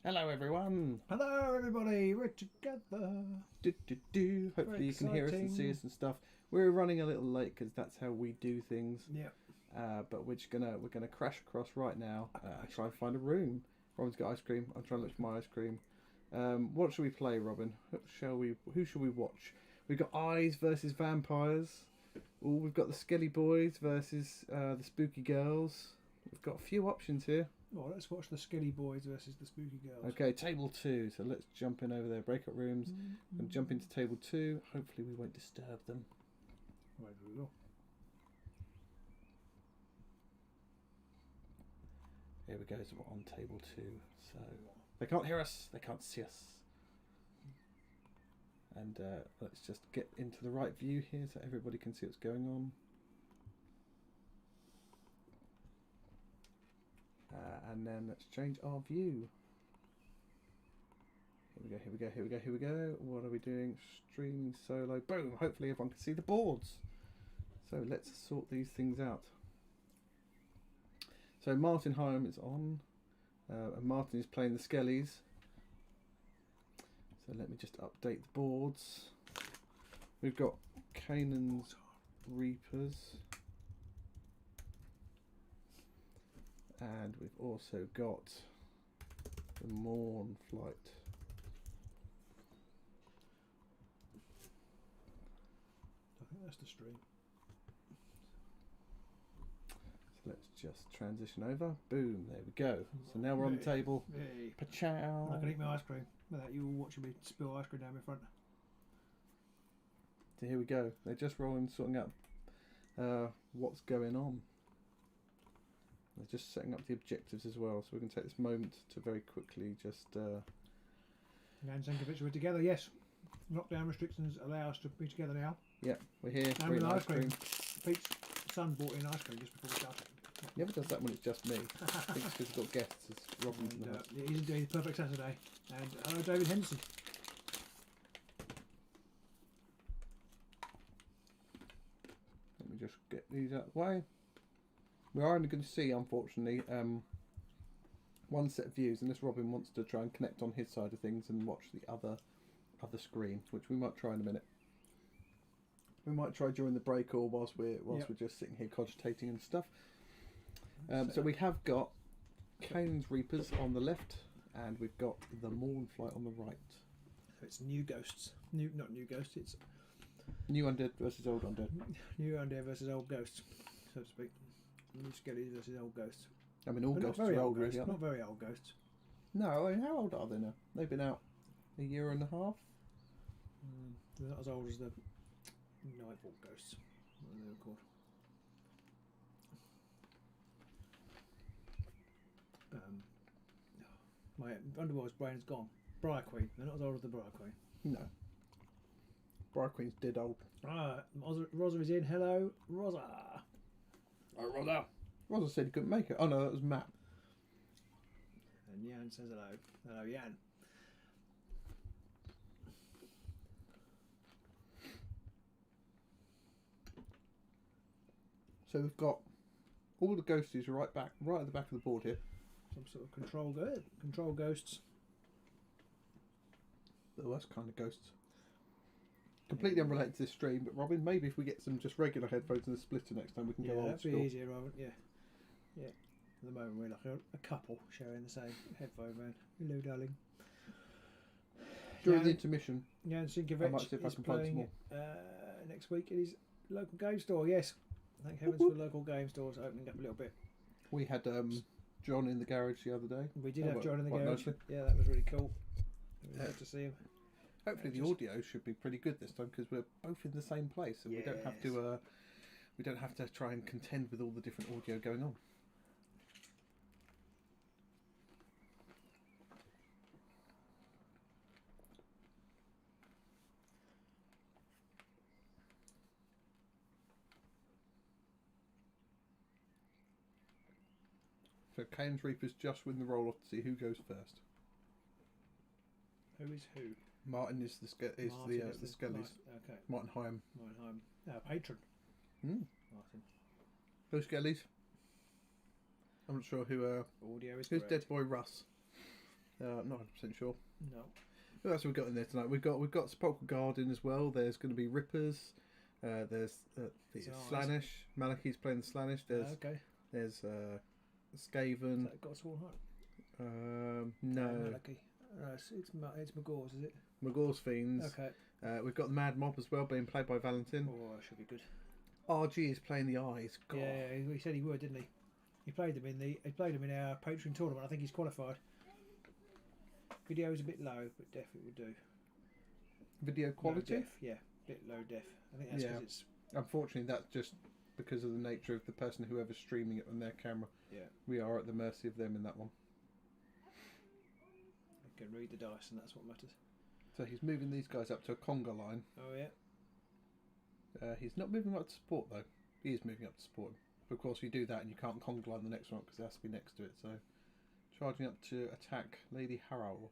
Hello everyone! Hello everybody, we're together. Hopefully you can hear us and see us and stuff. We're running a little late because that's how we do things. Yeah. But we're gonna crash across right now. Try and find a room. Robin's got ice cream. I'm trying to look for my ice cream. What should we play, Robin? Who should we watch? We've got Eyes versus Vampires. Oh, we've got the Skelly Boys versus the Spooky Girls. We've got a few options here. Well, let's watch the Skelly Boys versus the Spooky Girls. Okay, table 2. So let's jump in over there. Breakout rooms. And jump into table 2. Hopefully we won't disturb them. Where do we go? Here we go. So we're on table 2. So they can't hear us. They can't see us. And let's just get into the right view here so everybody can see what's going on. And then let's change our view. Here we go. What are we doing? Streaming solo. Boom! Hopefully everyone can see the boards. So let's sort these things out. So Martin Hyam is on. And Martin is playing the Skellies. So let me just update the boards. We've got Kanan's Reapers. And we've also got the Mournflight. I think that's the stream. So let's just transition over. Boom, there we go. So now we're on the table. Hey. Pachow. I can eat my ice cream without you all watching me spill ice cream down my front. So here we go. They're just sorting out what's going on. They're just setting up the objectives as well, so we can take this moment to very quickly just... And Zankovic, we're together, yes. Lockdown restrictions allow us to be together now. Yeah, we're here. And with ice cream. Pete's son bought in ice cream just before we started. He never does that when it's just me. I think it's because we've got guests. It's Robin's in the house. It is indeed a perfect Saturday. And hello, David Henderson. Let me just get these out of the way. We are only going to see, unfortunately, one set of views, unless Robin wants to try and connect on his side of things and watch the other screen, which we might try in a minute. We might try during the break or whilst we're just sitting here cogitating and stuff. So we have got Kane's Reapers on the left, and we've got the Mournflight on the right. So it's new ghosts. Not new ghosts, it's New Undead versus Old Undead. new undead versus old ghosts, so to speak. New Skellies versus old ghosts. I mean, all But ghosts not very are old old, ghosts. really, aren't Not very old ghosts. they? No, I mean, how old are they now? They've been out a year and a half. They're not as old as the Nightwalk ghosts. What are they called? My Underworld's brain's gone. Briar Queen. They're not as old as the Briar Queen. No. Briar Queen's dead old. Ah, Rosa is in. Hello, Rosa. Oh, Rosa. Rosa said he couldn't make it. Oh no, that was Matt. And Jan says hello. Hello, Jan. So we've got all the ghosties right at the back of the board here. Some sort of control ghosts. The worst kind of ghosts. Completely unrelated to this stream, but Robin, maybe if we get some just regular headphones and a splitter next time, we can go old school. That'd be easier, Robin. Yeah. At the moment, we're like a couple sharing the same headphone van. Hello, darling. During the intermission, Jan I might see if Sinkovic I is can find some playing more. next week at his local game store. Yes, thank heavens for local game stores opening up a little bit. We had John in the garage the other day. We did have John in the quite garage. nicely. Yeah, that was really cool. It was good to see him. Hopefully the audio should be pretty good this time because we're both in the same place, and we don't have to try and contend with all the different audio going on. So Kane's Reapers just win the roll-off to see who goes first. Who is who? Martin is the Skellies. Okay. Martin Hyam. Patron. Hmm. Martin. Those Skellies. I'm not sure who. Audio is Who's correct. Dead Boy Russ? I'm not 100% sure. No. What else have we got in there tonight? We've got Sepulchral Guardian as well. There's going to be Rippas. There's the Slaanesh. Malachi's playing the Slaanesh. There's Skaven. Has that got a Sworn Heart? No. Malachi. It's Magor's, is it? Magor's Fiends. Okay. We've got the Madmob as well, being played by Valentin. Oh, that should be good. RG is playing the Eyes. God. Yeah, he said he would, didn't he? He played them in our Patreon tournament. I think he's qualified. Video is a bit low, but def it would do. Video quality? Low def, yeah, bit low def. I think that's because it's. Unfortunately, that's just because of the nature of the person whoever's streaming it on their camera. Yeah. We are at the mercy of them in that one. I can read the dice, and that's what matters. So he's moving these guys up to a conga line. Oh yeah. He's not moving up to support though. He is moving up to support. But of course, you do that and you can't conga line the next one because it has to be next to it. So, charging up to attack Lady Harrow.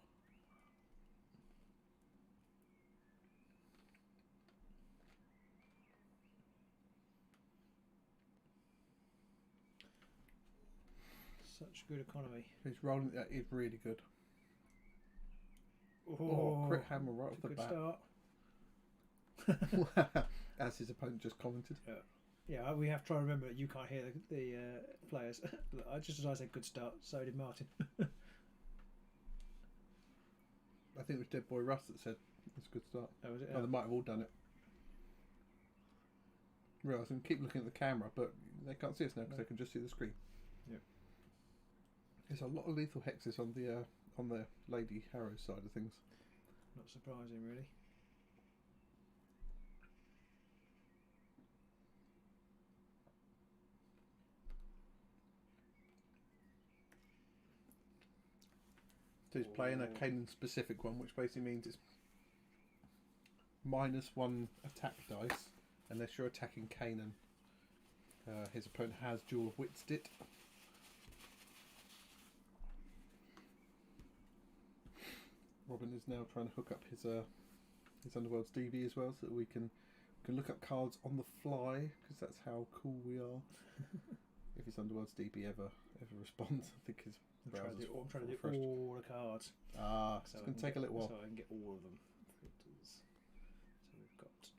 Such good economy. He's rolling. That is really good. Oh, crit hammer right off the bat. Start. As his opponent just commented. Yeah, we have to try and remember that you can't hear the players. Just as I said, good start. So did Martin. I think it was Dead Boy Russ that said it's a good start. Oh, was it? Oh, they might have all done it. Realise I can keep looking at the camera, but they can't see us now because they can just see the screen. Yep. There's a lot of lethal hexes on the Lady Harrow side of things. Not surprising, really. So he's playing a Canaan specific one, which basically means it's -1 attack dice unless you're attacking Canaan. His opponent has Jewel of Witsed it. Robin is now trying to hook up his Underworld's DB as well, so that we can look up cards on the fly, because that's how cool we are. If his Underworld's DB ever responds, I think his I'm trying to do all the cards. So it's going to take a little while. So I can get all of them. Filters. So we've got.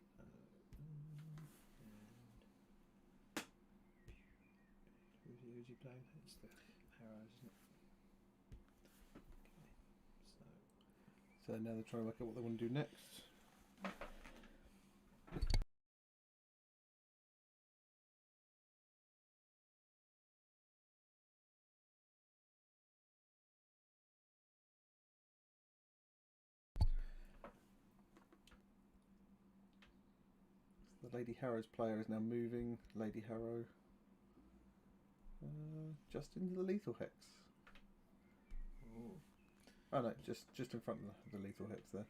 Who's he playing? It's the Harrows, isn't it? Okay. So now they're trying to work out what they want to do next. The Lady Harrow's player is now moving. Lady Harrow just into the lethal hex. Oh no, just in front of the lethal hex there.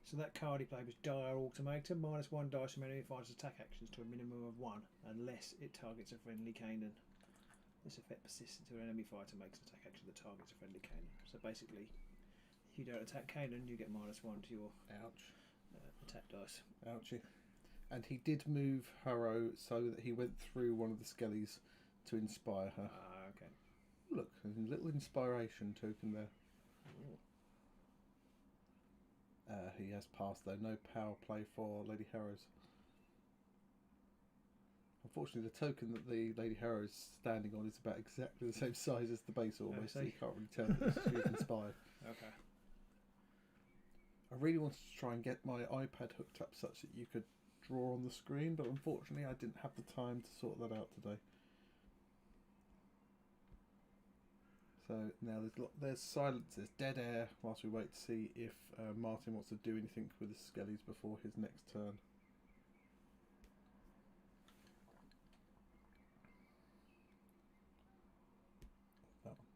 So that card he played was Dire Automator, -1 dice from enemy fighters' attack actions to a minimum of 1, unless it targets a friendly Canaan. This effect persists until an enemy fighter makes an attack action that targets a friendly Canaan. So basically, if you don't attack Canaan, you get -1 to your attack dice. Ouchie. And he did move Harrow so that he went through one of the skellies to inspire her. Ah, okay. Look, there's a little inspiration token there. He has passed though, no power play for Lady Harrow's. Unfortunately, the token that the Lady Harrow is standing on is about exactly the same size as the base almost, so you can't really tell that she's inspired. Okay. I really wanted to try and get my iPad hooked up such that you could draw on the screen, but unfortunately I didn't have the time to sort that out today. So now there's silence, there's dead air whilst we wait to see if Martin wants to do anything with the skellies before his next turn. That one.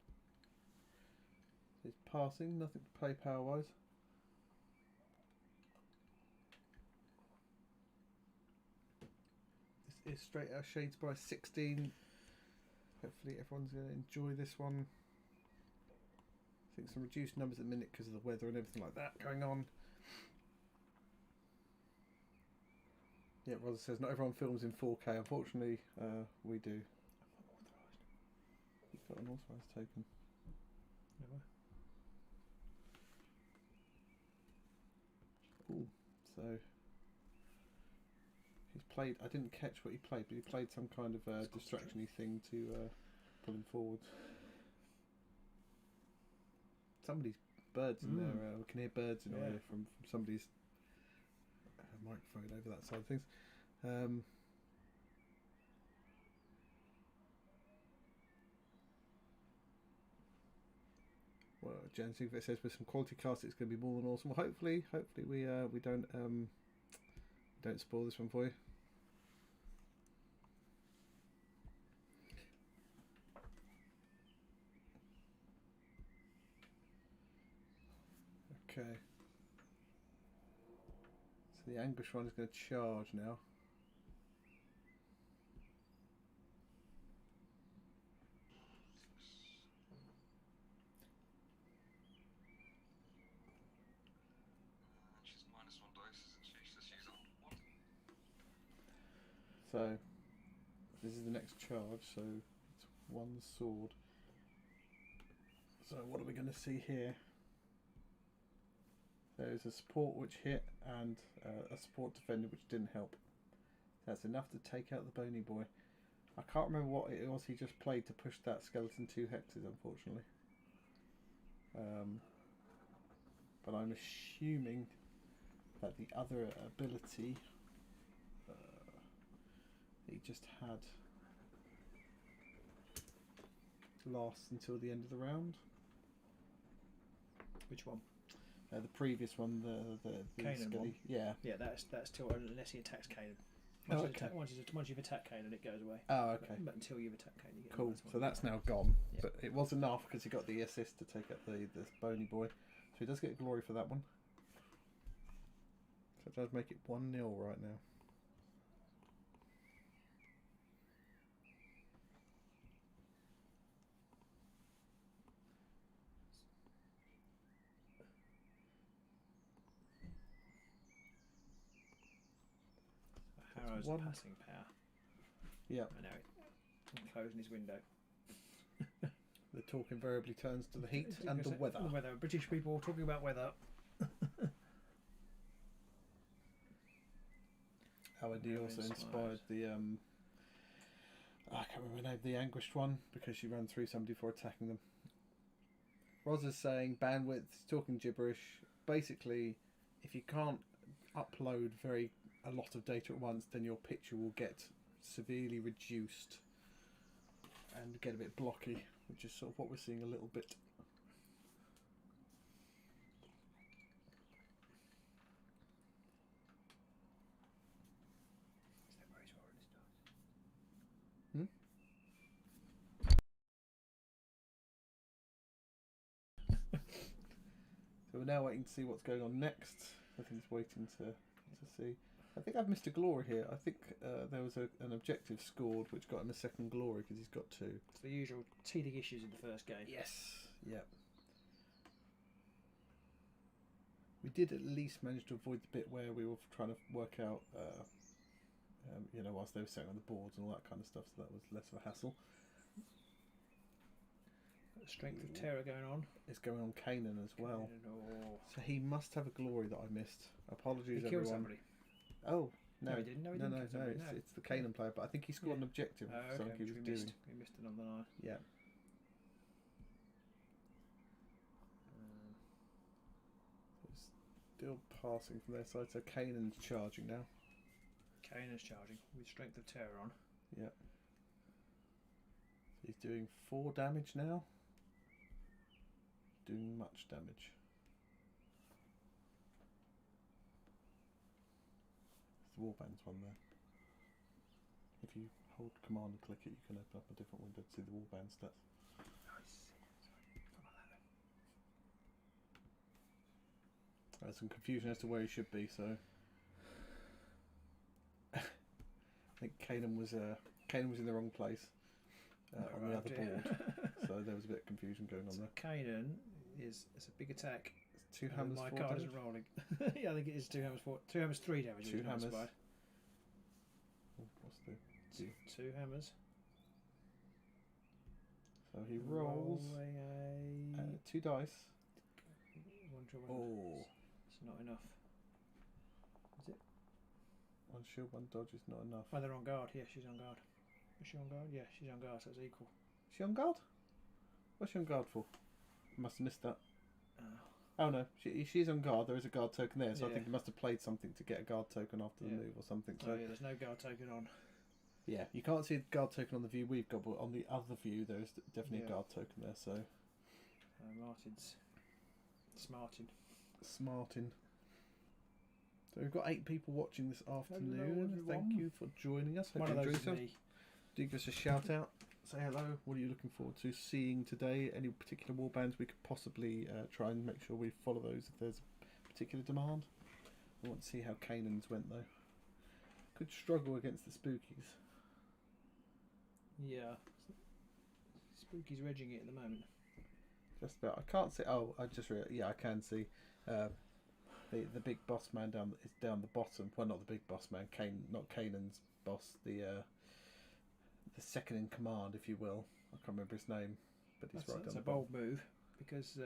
He's passing, nothing to play power wise. This is Straight Outta Shadespire 16. Hopefully everyone's going to enjoy this one. I think some reduced numbers at the minute because of the weather and everything like that going on. Yeah, Rosa says not everyone films in 4K. Unfortunately, we do. I'm not authorised. You've got an authorised token. he's played. I didn't catch what he played, but he played some kind of distraction-y thing to pull him forward. Somebody's birds in there. We can hear birds in there from somebody's microphone over that side of things. Well, Jen Sigmar says with some quality casts, it's going to be more than awesome. Well, hopefully we don't spoil this one for you. Okay. So the Anguish one is going to charge now. She's -1 dice, isn't she? So she's on 1. So this is the next charge. So it's 1 sword. So what are we going to see here? There's a support which hit and a support defender which didn't help. That's enough to take out the bony boy. I can't remember what it was he just played to push that skeleton 2 hexes, unfortunately. But I'm assuming that the other ability he just had lasts until the end of the round. Which one? The previous one, the Kanan one? Yeah. Yeah, that's till unless he attacks Kanan. Once you've attacked Kanan, it goes away. Oh, okay. But until you've attacked Kanan, you get Cool. the So that's now gone. Yeah. But it was enough because he got the assist to take out the bony boy. So he does get glory for that one. So it does make it 1-0 right now. Harrow's one. passing power. Yeah. I know it. Closing his window. The talk invariably turns to the heat and the weather. The weather. British people talking about weather. Howard D also inspired the I can't remember the name, the Anguished one, because she ran through somebody for attacking them. Roz is saying bandwidth, talking gibberish. Basically, if you can't upload a lot of data at once, then your picture will get severely reduced and get a bit blocky, which is sort of what we're seeing a little bit. So we're now waiting to see what's going on next. I think it's waiting to see. I think I've missed a glory here. I think there was an objective scored which got him a second glory because he's got 2. It's the usual teething issues in the first game. Yes. Yep. We did at least manage to avoid the bit where we were trying to work out, whilst they were setting on the boards and all that kind of stuff, so that was less of a hassle. Strength of Terror going on. It's going on Kanan as well. Kanan, So he must have a glory that I missed. Apologies, he killed everyone. somebody. Oh, no. No, he didn't. No, he didn't. It's the Kanan player, but I think he scored an objective. Oh, okay. He was doing. We missed it on the line. Yeah. Still passing from their side, so Kanan's charging now. Kanan's charging with Strength of Terror on. Yeah. He's doing 4 damage now. Doing much damage. It's the Warband's one there. If you hold command and click it, you can open up a different window to see the Warband stats. There's some confusion as to where he should be, so I think Kanan was in the wrong place on the other board, so there was a bit of confusion going on there. Kanan is a big attack. It's 2 hammers. My 4 card damage. isn't rolling. Yeah, I think it is 2 hammers. 2 hammers, 3 damage. 2 hammers. Oh, what's the 2 hammers. So he rolls 2 dice. One. Oh. It's not enough. one shield, one dodge is not enough. Oh, they're on guard. Yeah, she's on guard. Is she on guard? Yeah, she's on guard, so it's equal. Is she on guard? What's she on guard for? I must have missed that. Oh no, she's on guard. There is a guard token there, so I think he must have played something to get a guard token after the move or something. So yeah, there's no guard token on. Yeah, you can't see the guard token on the view we've got, but on the other view there is definitely a guard token there. So Martin's smarting. So we've got 8 people watching this afternoon. Thank you for joining us. Hope One you of those enjoyed is yourself. me. Do give us a shout out. Say hello. What are you looking forward to seeing today? Any particular warbands we could possibly try and make sure we follow those if there's a particular demand. I want to see how Canaan's went though. Could struggle against the Spookies. Yeah. Spooky's regging it at the moment. Just about. I can't see. Oh, I just yeah, I can see. The big boss man is down the bottom. Well, not the big boss man. Not Canaan's boss. The second in command, if you will. I can't remember his name, but he's right down the That's a bold move because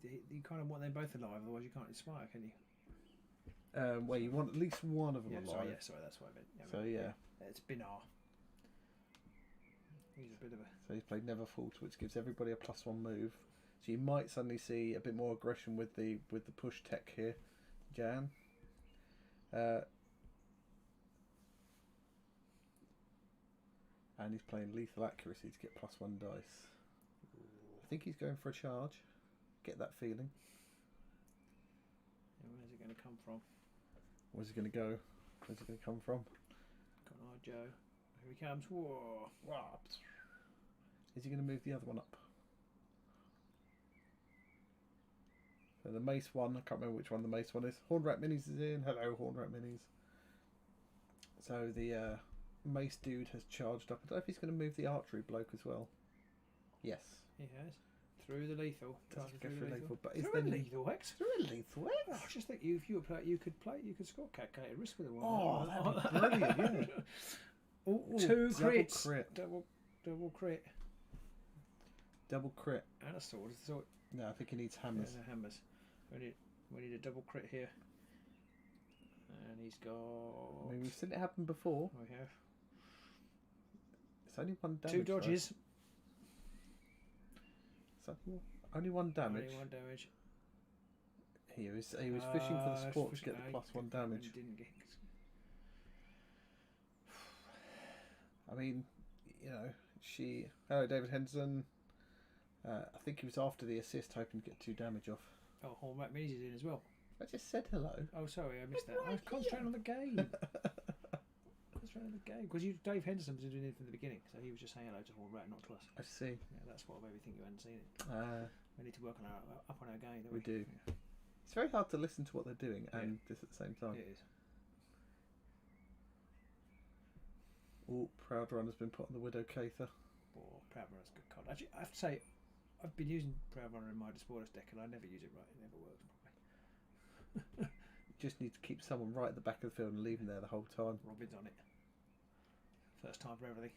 you kind of want them both alive, otherwise you can't inspire, can you? Well, you want at least one of them alive. Sorry, that's what I meant. So it's Binar. He's a bit of a. So he's played Never Falter, which gives everybody a +1 move. So you might suddenly see a bit more aggression with the push tech here, Jan. And he's playing Lethal Accuracy to get +1 dice. I think he's going for a charge. Get that feeling. Where's it going to come from? Where's he going to go? Where's he going to come from? Got an eye, Joe. Here he comes. Whoa. Is he going to move the other one up? So the mace one, I can't remember which one the mace one is. Hornrat Minis is in. Hello, Hornrat Minis. So the mace dude has charged up. I don't know if he's going to move the archery bloke as well. Yes. He has. Through the lethal. Through lethal. But through a lethal hex. Through a lethal hex? Oh, just think if you were play, you could score calculated risk with a one. Oh, that'd be brilliant, yeah. Ooh, 2 crits. Double crit. Double crit. And a sword. No, I think he needs hammers. Yeah, no, hammers. We need a double crit here. And he's got. I mean, we've seen it happen before. We have. It's only 1 damage. 2 dodges. Right? Only 1 damage. Only 1 damage. He was fishing for the support to get the +1 damage. Didn't get. I mean, hello, David Henderson. I think he was after the assist, hoping to get 2 damage off. Oh, Hornrat Minis is in as well. I just said hello. Oh, sorry, I missed that. I was concentrating on the game. Because Dave Henderson was doing it from the beginning, so he was just saying hello to Hornrat, not to us. I see. Yeah, that's what made me think you hadn't seen it. We need to work on our game, don't we? We do. Yeah. It's very hard to listen to what they're doing and this at the same time. It is. Oh, Proud Runner's been put on the Widow Cather. Oh, Proud Runner's a good card. Actually, I have to say, I've been using Proud Runner in my Disportus deck and I never use it right. It never works properly. Just need to keep someone right at the back of the field and leave him there the whole time. Robin's on it. First time for everything.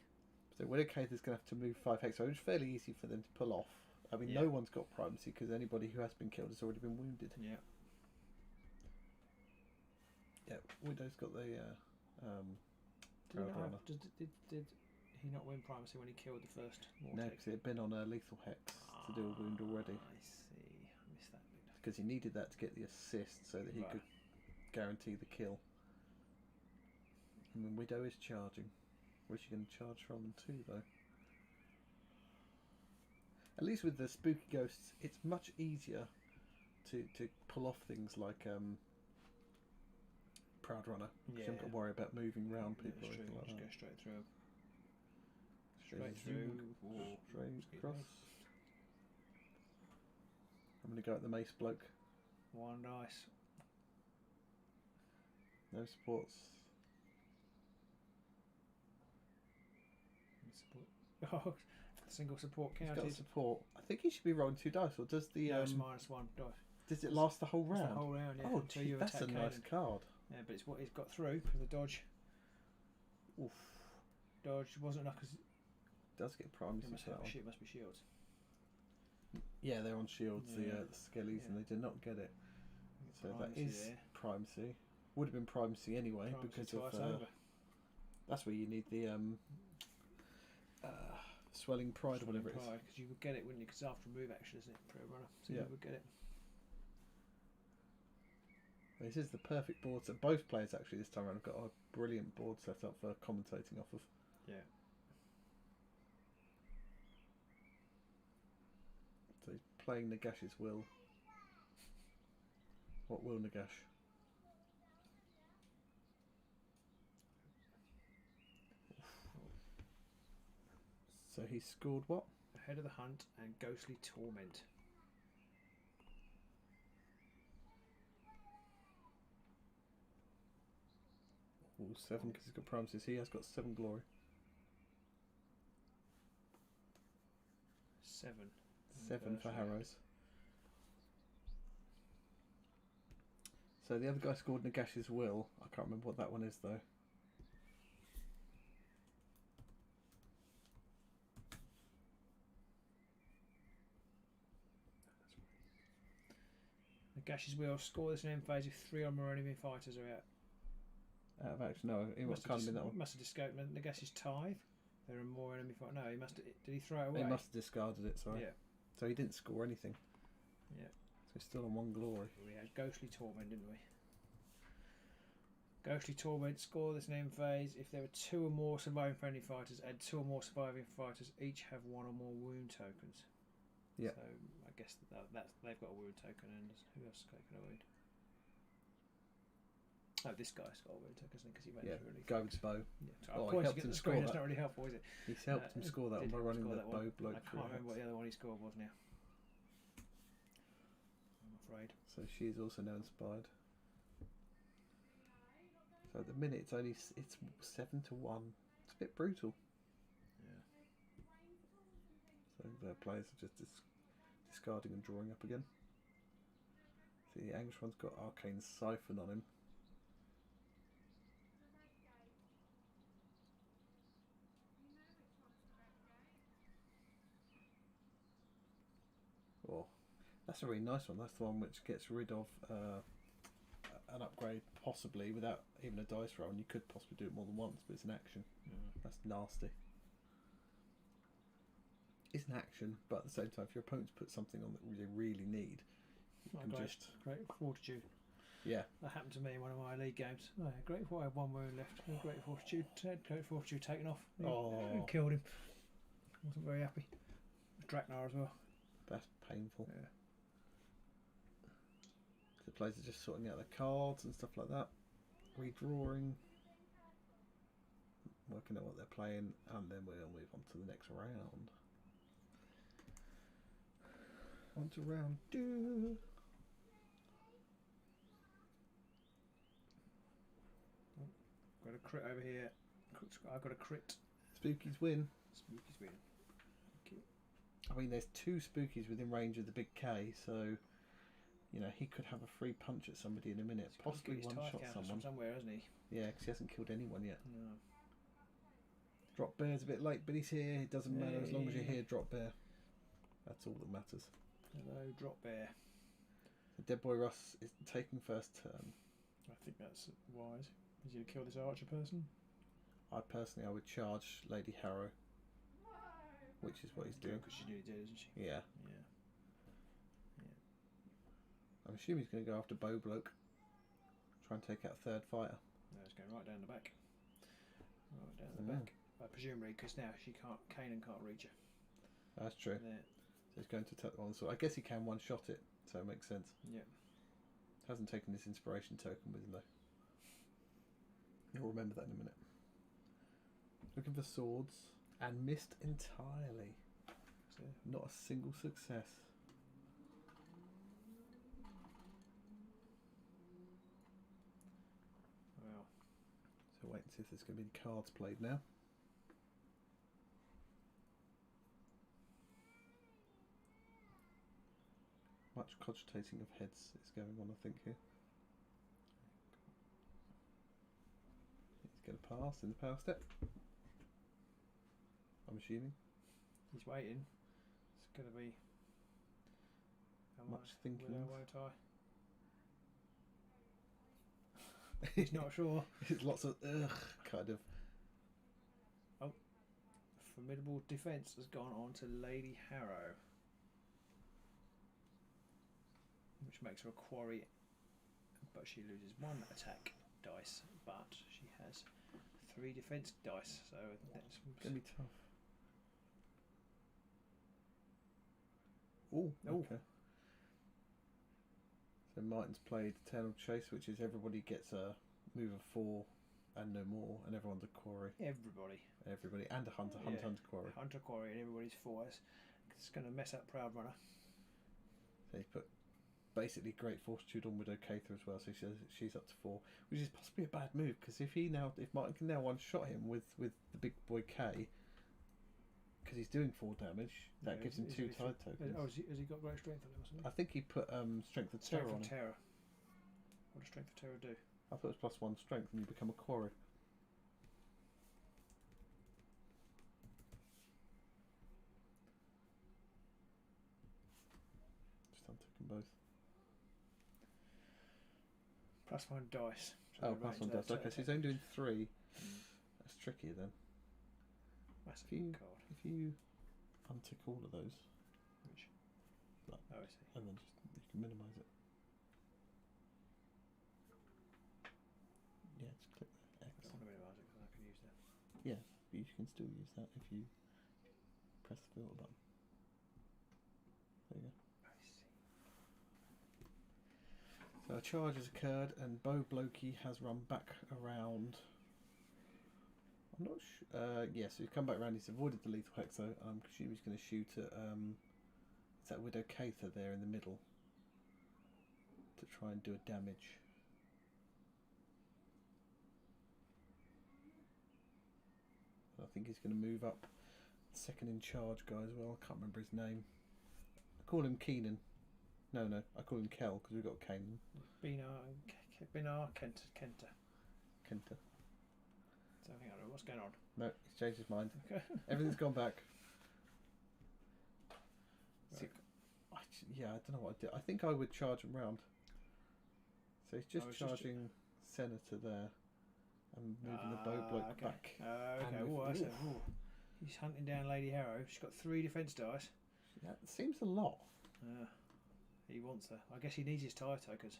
So Widow Cather's going to have to move 5 hex, so it's fairly easy for them to pull off. I mean, no one's got primacy because anybody who has been killed has already been wounded. Yeah. Yeah, Widow's got the Proud Runner. Did he not win primacy when he killed the first Vortex? No, because it had been on a lethal hex to do a wound already. I see. I missed that bit. Because he needed that to get the assist so that he could guarantee the kill. And then Widow is charging. Where's she going to charge from too, though? At least with the spooky ghosts, it's much easier to pull off things like Proud Runner. You haven't got to worry about moving around people. Just like go that. straight through. Straight across. I'm going to go at the mace bloke. 1 dice. No supports. Oh, single support counted. He's got support. I think he should be rolling 2 dice, or does the it's -1 dice. Does it last the whole round? The whole round, yeah. Oh, until gee, you that's a attack nice card. Yeah, but it's what he's got through for the dodge. Oof. Dodge wasn't enough because Does get primacy. it must be shields. Yeah, they're on shields. Yeah. The skellies, and they did not get it. So that is primacy. Would have been primacy anyway because of that's where you need the swelling pride or whatever it is. Because you would get it, wouldn't you? Because after move action, isn't it? Pro runner, so Yeah. you would get it. This is the perfect board. So both players actually this time around have got a brilliant board set up for commentating off of. Yeah. So he's playing Nagash's will. What will Nagash? So he scored what? Ahead of the Hunt and Ghostly Torment. Oh, 7 because he's got promises. He has got 7 glory. 7. 7 for Harrows. So the other guy scored Nagash's will. I can't remember what that one is though. Nagash's will. Score this in end phase if 3 or more enemy fighters are out. Out of action, no. It must have been that one. Must have discarded Nagash's tithe. There are more enemy fighters. No, he must have, did he throw it away? He must have discarded it, sorry. Yeah. So he didn't score anything. Yeah. So he's still on 1 glory. We had Ghostly Torment, didn't we? Ghostly Torment, score this in end phase. If there are 2 or more surviving friendly fighters, add 2 or more surviving fighters. Each have 1 or more wound tokens. Yeah. So I guess that's they've got a wound token, and who else has taken a wound? Oh, this guy's got a wound token because he went through really. Go with bow. Yeah. Oh, Pointing helped at him the score screen, that. that's not really helpful, is it? He's helped him score that one by running the bow bloke I through. can't remember what the other one he scored was now. I'm afraid. So she's also now inspired. So at the minute it's 7 to 1. It's a bit brutal. Yeah. So the players are just discarding and drawing up again. See, the Anglish one's got Arcane Siphon on him. Oh, that's a really nice one. That's the one which gets rid of an upgrade possibly without even a dice roll, and you could possibly do it more than once, but it's an action. That's nasty. It's an action, but at the same time, if your opponents put something on that they really need, you can just... Great Fortitude. Yeah. That happened to me in one of my league games. Oh, Great Fortitude, I had 1 wound left. Great Fortitude taken off. Oh. Killed him. Wasn't very happy. Draknar as well. That's painful. Yeah. The players are just sorting out their cards and stuff like that. Redrawing. Working out what they're playing, and then we'll move on to the next round. On to round 2. Got a crit over here. I've got a crit. Spookies win. Spookies win. Okay. I mean, there's 2 spookies within range of the big K, so you know he could have a free punch at somebody in a minute. Possibly one shot someone. Somewhere, hasn't he? Yeah, because he hasn't killed anyone yet. No. Drop Bear's a bit late, but he's here. It doesn't matter as long as you're here, Drop Bear. That's all that matters. Hello, Drop Bear. So Dead Boy Russ is taking first turn. I think that's wise. Is he to kill this archer person? I would charge Lady Harrow, which is what he's doing. Because she's nearly dead, isn't she? Yeah. Yeah. I'm assuming he's going to go after Bow Bloke. Try and take out 3rd fighter. No, it's going right down the back. Right down the back. Presumably, because now Kanan can't reach her. That's true. There. So he's going to attack the one. So I guess he can one-shot it, so it makes sense. Yeah. Hasn't taken this inspiration token with him though. You'll remember that in a minute. Looking for swords and missed entirely. So, not a single success. well. So wait and see if there's going to be any cards played now. Much cogitating of heads is going on, I think, here. He's going to pass in the power step. I'm assuming. He's waiting. It's going to be... Much thinking. Won't I? He's not sure. It's lots of ugh kind of. Formidable defence has gone on to Lady Harrow, which makes her a quarry, but she loses 1 attack dice, but she has 3 defence dice, so that's Gonna be tough. Oh, okay. So Martin's played Eternal Chase, which is everybody gets a move of 4 and no more, and everyone's a quarry. everybody. Everybody and a hunter, Yeah. hunter, quarry. Hunter, quarry, and everybody's 4. It's going to mess up Proud Runner. So he's put basically Great Fortitude on Widow Cather as well, so she's up to 4, which is possibly a bad move because if Martin can now one shot him with the big boy K, because he's doing 4 damage, that gives him 2 tide tokens. Oh, has he got great strength on him or something? I think he put Strength of Terror on him. Terror. What does Strength of Terror do? I thought it was +1 strength and you become a quarry. Just unticking both. +1 dice. Oh, +1 dice. Okay, so he's only doing 3. That's trickier then. Massive card. If you untick all of those, Which? Like, Oh, I see. and then just you can minimise it. Yeah, just click the I X. don't want to minimise it because I can use that. Yeah, but you can still use that if you press the filter button. There you go. I see. So a charge has occurred and Bo Blokey has run back around. I'm not sure. Yeah, so he's come back around. He's avoided the lethal hex, though. I'm assuming he's going to shoot at. It's that Widow Cather there in the middle to try and do a damage. I think he's going to move up. Second in charge guy as well. I can't remember his name. I call him Keenan. No, I call him Kel because we've got Kanan. Binar Kenta. Kenta. So hang on, what's going on? No, he's changed his mind. Okay. Everything's gone back. Right. Yeah, I don't know what I did. I think I would charge him round. So he's just it's charging Senator there and moving the bow bloke okay. back. Okay, And I with- said, he's hunting down Lady Harrow. She's got 3 defence dice. That seems a lot. He wants her. I guess he needs his tithe tokens.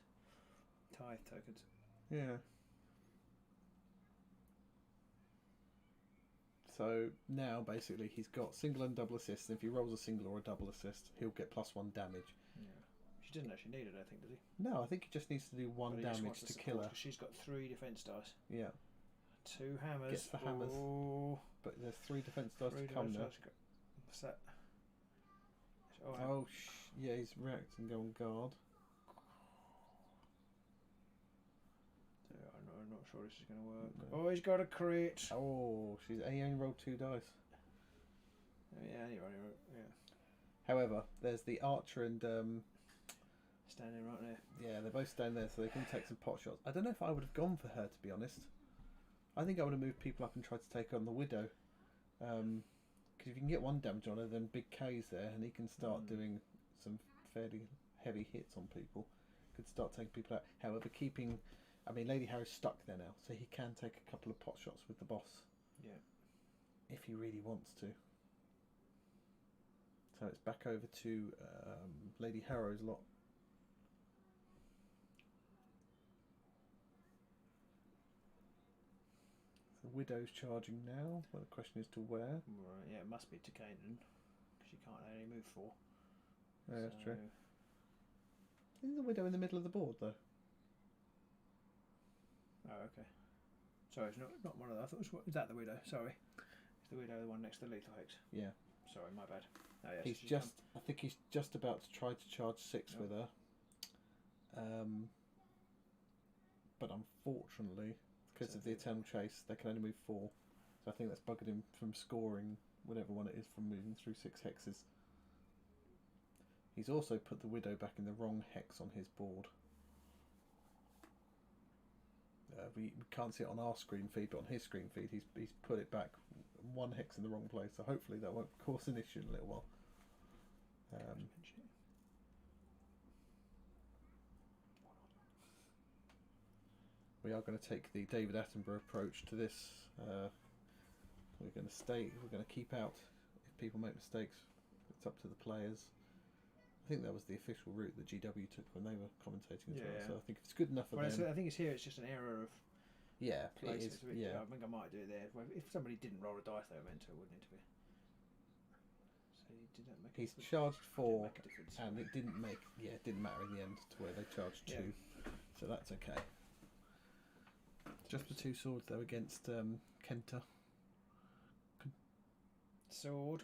Yeah. So now basically he's got single and double assist. And if he rolls a single or a double assist, he'll get +1 damage. Yeah. She doesn't actually need it, I think, does he? No, I think he just needs to do 1 But he just damage wants to support kill her. 'cause she's got 3 defence dice. Yeah, 2 hammers. Gets the hammers. Oh, but there's 3 defense dice 3 to come defence now. dice. What's that? Oh, yeah, he's reacting. Go on guard. So I'm not sure this is going to work. No. Oh, he's got a crit. Oh, he only rolled 2 dice. Yeah, anyway, yeah. However, there's the archer and Standing right there. yeah, they're both standing there, so they can take some pot shots. I don't know if I would have gone for her, to be honest. I think I would have moved people up and tried to take on the widow. Because if you can get 1 damage on her, then Big K's there, and he can start doing some fairly heavy hits on people. Could start taking people out. However, Lady Harrow's stuck there now, so he can take a couple of pot shots with the boss. Yeah. If he really wants to. So it's back over to Lady Harrow's lot. The Widow's charging now. Well, the question is to where. Right, yeah, it must be to Canaan. Because she can't only move 4. Yeah, that's true. Isn't the Widow in the middle of the board, though? Oh, okay. Sorry, it's not one of those. I thought is that the Widow? Sorry. It's the Widow, the one next to the Lethal Hex. Yeah. Sorry, my bad. Oh, yes, He's just. I think he's just about to try to charge 6 with her. But unfortunately, because of the Eternal Chase, they can only move 4. So I think that's buggered him from scoring whatever one it is from moving through 6 hexes. He's also put the Widow back in the wrong hex on his board. We can't see it on our screen feed, but on his screen feed, he's put it back 1 hex in the wrong place. So hopefully that won't cause an issue in a little while. we are going to take the David Attenborough approach to this. We're going to keep out if people make mistakes. It's up to the players. I think that was the official route that GW took when they were commentating as well. So I think if it's good enough for them. I think it's here. It's just an error of. Yeah, places. it is. Yeah. I think I might do it there. If somebody didn't roll a dice, they were meant to, wouldn't it? So did that make? He's charged 4, make a difference. and it didn't make. Yeah, it didn't matter in the end to where they charged 2, so that's okay. Just the 2 swords though against Kenta. Sword.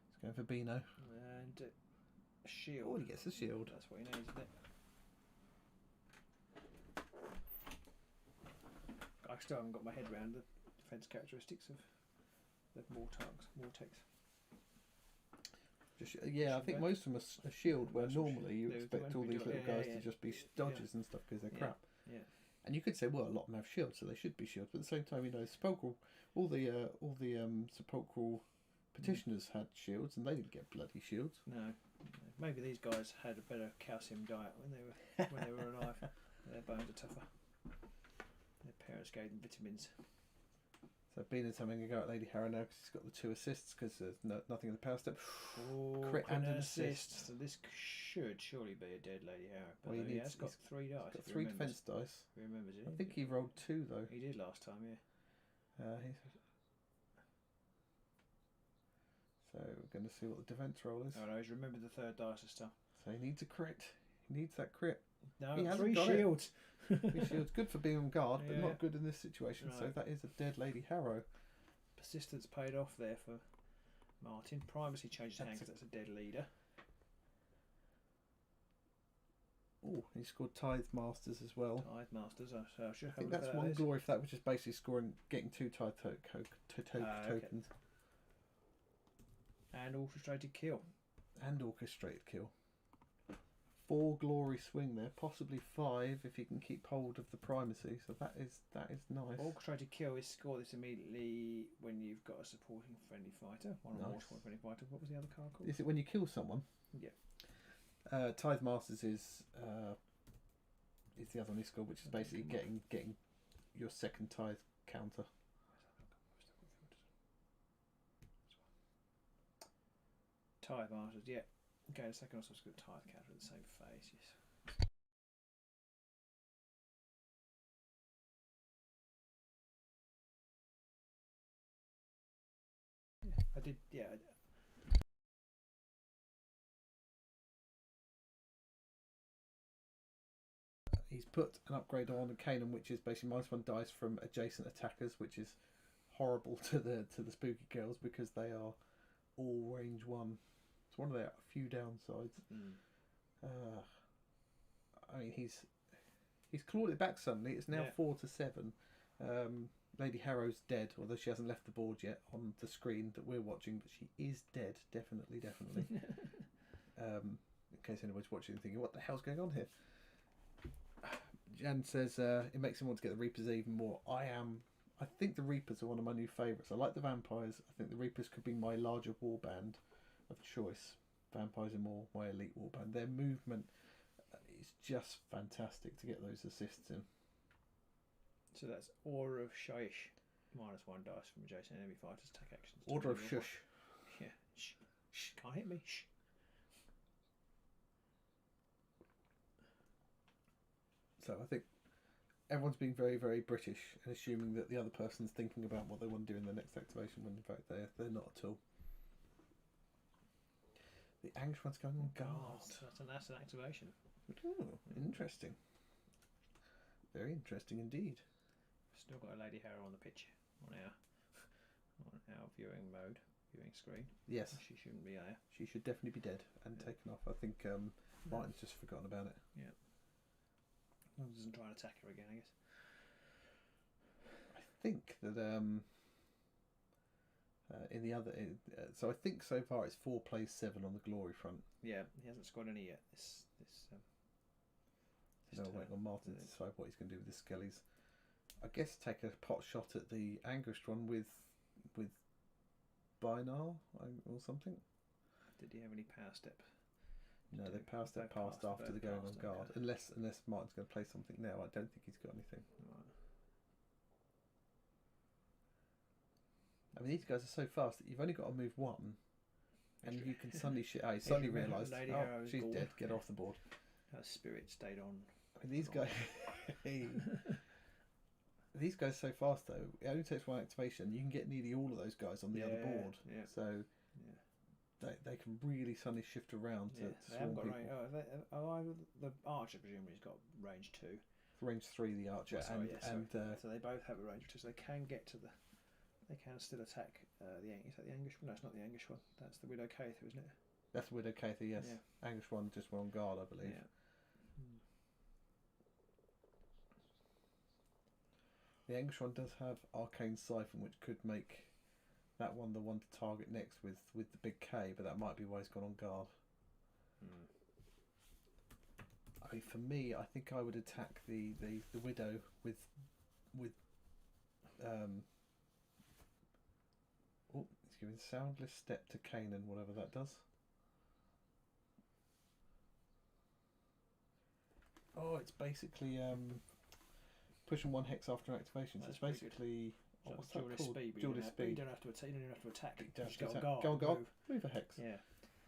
He's going for Beano. And a shield. Oh, he gets a shield. That's what he needs, isn't it? I still haven't got my head around the defence characteristics of the Vortex. Just, I think most of them are a shield, where normally you expect all these little guys to just be dodges and stuff because they're crap. Yeah. And you could say, well, a lot of them have shields, so they should be shields. But at the same time, sepulchral, all the sepulchral petitioners had shields, and they didn't get bloody shields. No, maybe these guys had a better calcium diet when they were alive. Their bones are tougher. Their parents gave them vitamins. So Bean's having a go at Lady Harrow now because he's got the 2 assists because there's nothing in the power step. Crit and an assist. So this should surely be a dead Lady Harrow. But Well, he's got 3 dice. He's got 3 defence dice. He remembers it. I think he rolled 2 though. He did last time, yeah. So we're going to see what the defence roll is. Oh no, he's remembered the 3rd dice and stuff. So he needs a crit. He needs that crit. No, he 3 shields. 3 shields. Good for being on guard, but Yeah. not good in this situation. Right. So that is a dead Lady Harrow. Persistence paid off there for Martin. Privacy changes hands because that's a dead leader. Oh, he scored Tithe Masters as well. Tithe Masters. I should I think that's 1 glory for that, which is basically getting 2 Tithe tokens. And orchestrated kill. And orchestrated kill. 4 glory swing there, possibly 5 if he can keep hold of the primacy. So that is nice. Orchestrated kill is score this immediately when you've got a supporting friendly fighter. One or more supporting friendly fighter. What was the other card called? Is it when you kill someone? Yeah. Tithe Masters is the other one he scored, which is basically getting your 2nd tithe counter. Tithe Masters, yeah. Okay, the second also got tithe counter at the same phase, yes. I did, yeah. He's put an upgrade on Canaan, which is basically -1 dice from adjacent attackers, which is horrible to the spooky girls because they are all range 1. It's one of their few downsides. I mean, he's clawed it back suddenly. It's now 4 to 7. Lady Harrow's dead, although she hasn't left the board yet on the screen that we're watching, but she is dead, definitely. In case anybody's watching and thinking, what the hell's going on here? Jan says it makes him want to get the Reapers even more. I think the Reapers are one of my new favourites. I like the Vampires. I think the Reapers could be my larger warband of choice. Vampires are more my elite warband. Their movement is just fantastic to get those assists in. So that's Aura of Shaish. -1 dice from adjacent enemy fighters attack actions. Order of Shush. Yeah. Shh. Shh. Can't hit me. Shh. So I think everyone's being very, very British and assuming that the other person's thinking about what they want to do in their next activation, when in fact they're not at all. The Anglish one's going on guard. That's an activation. Oh, interesting. Very interesting indeed. Still got a Lady Harrow on the pitch on our viewing screen. Yes. She shouldn't be there. She should definitely be dead and taken off. I think Martin's just forgotten about it. Yeah. As long as he doesn't try and attack her again, I guess. I think that in the other, so I think so far it's 4 plays 7 on the glory front. Yeah, he hasn't scored any yet. So waiting on Martin to decide what he's going to do with the Skellies. I guess take a pot shot at the Anguished one with Binar or something. Did he have any power step No, they power step past after the going on guard. Okay. Unless Martin's going to play something now. I don't think he's got anything. Right. I mean, these guys are so fast that you've only got to move one, and you can suddenly he suddenly realised, oh, she's dead. Get off the board. Her spirit stayed on. I mean, these guys. These guys are so fast though. It only takes one activation. You can get nearly all of those guys on the other board. Yeah. So they can really suddenly shift around to they haven't got people. range. The archer presumably has got range 2. Range 3, the archer, so they both have a range 2, so they can get to the. They can still attack the. Is that the Anguish one? No, it's not the Anguish one. That's the Widow Cather, isn't it? That's the Widow Cather, yes. Yeah. Anguish one just went on guard, I believe. Yeah. The Anguish one does have Arcane Siphon, which could make that one the one to target next with the big K, but that might be why he's gone on guard. I mean, for me, I think I would attack the Widow with oh, he's giving Soundless Step to Kanan, whatever that does. Oh, it's basically pushing 1 hex after activation. So it's basically what's that called? Duelist Speed. You don't have to attack. You don't even have to attack. You Just don't go have on to guard. Go on guard. Move a hex. Yeah.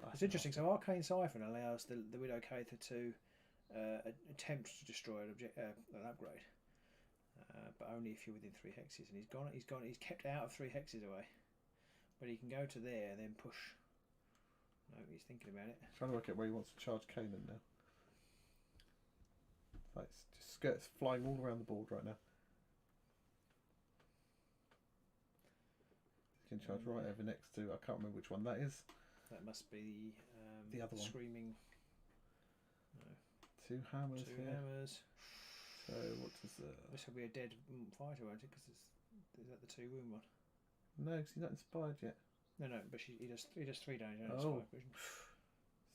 That's It's interesting. So Arcane Siphon allows the Widow Cather to attempt to destroy an upgrade, but only if you're within 3 hexes. And he's kept out of 3 hexes away, but he can go to there, then push. No, he's thinking about it. Trying to work out where he wants to charge Kanan now. Like, it's just skirts flying all around the board right now. He can charge right over next to. I can't remember which one that is. That must be the other one. Screaming. No. 2 hammers. 2 hammers. So what does this will be a dead fighter, won't it? Because is that the 2 wound one? No, because he's not inspired yet. No, but he does 3 damage. Oh, it's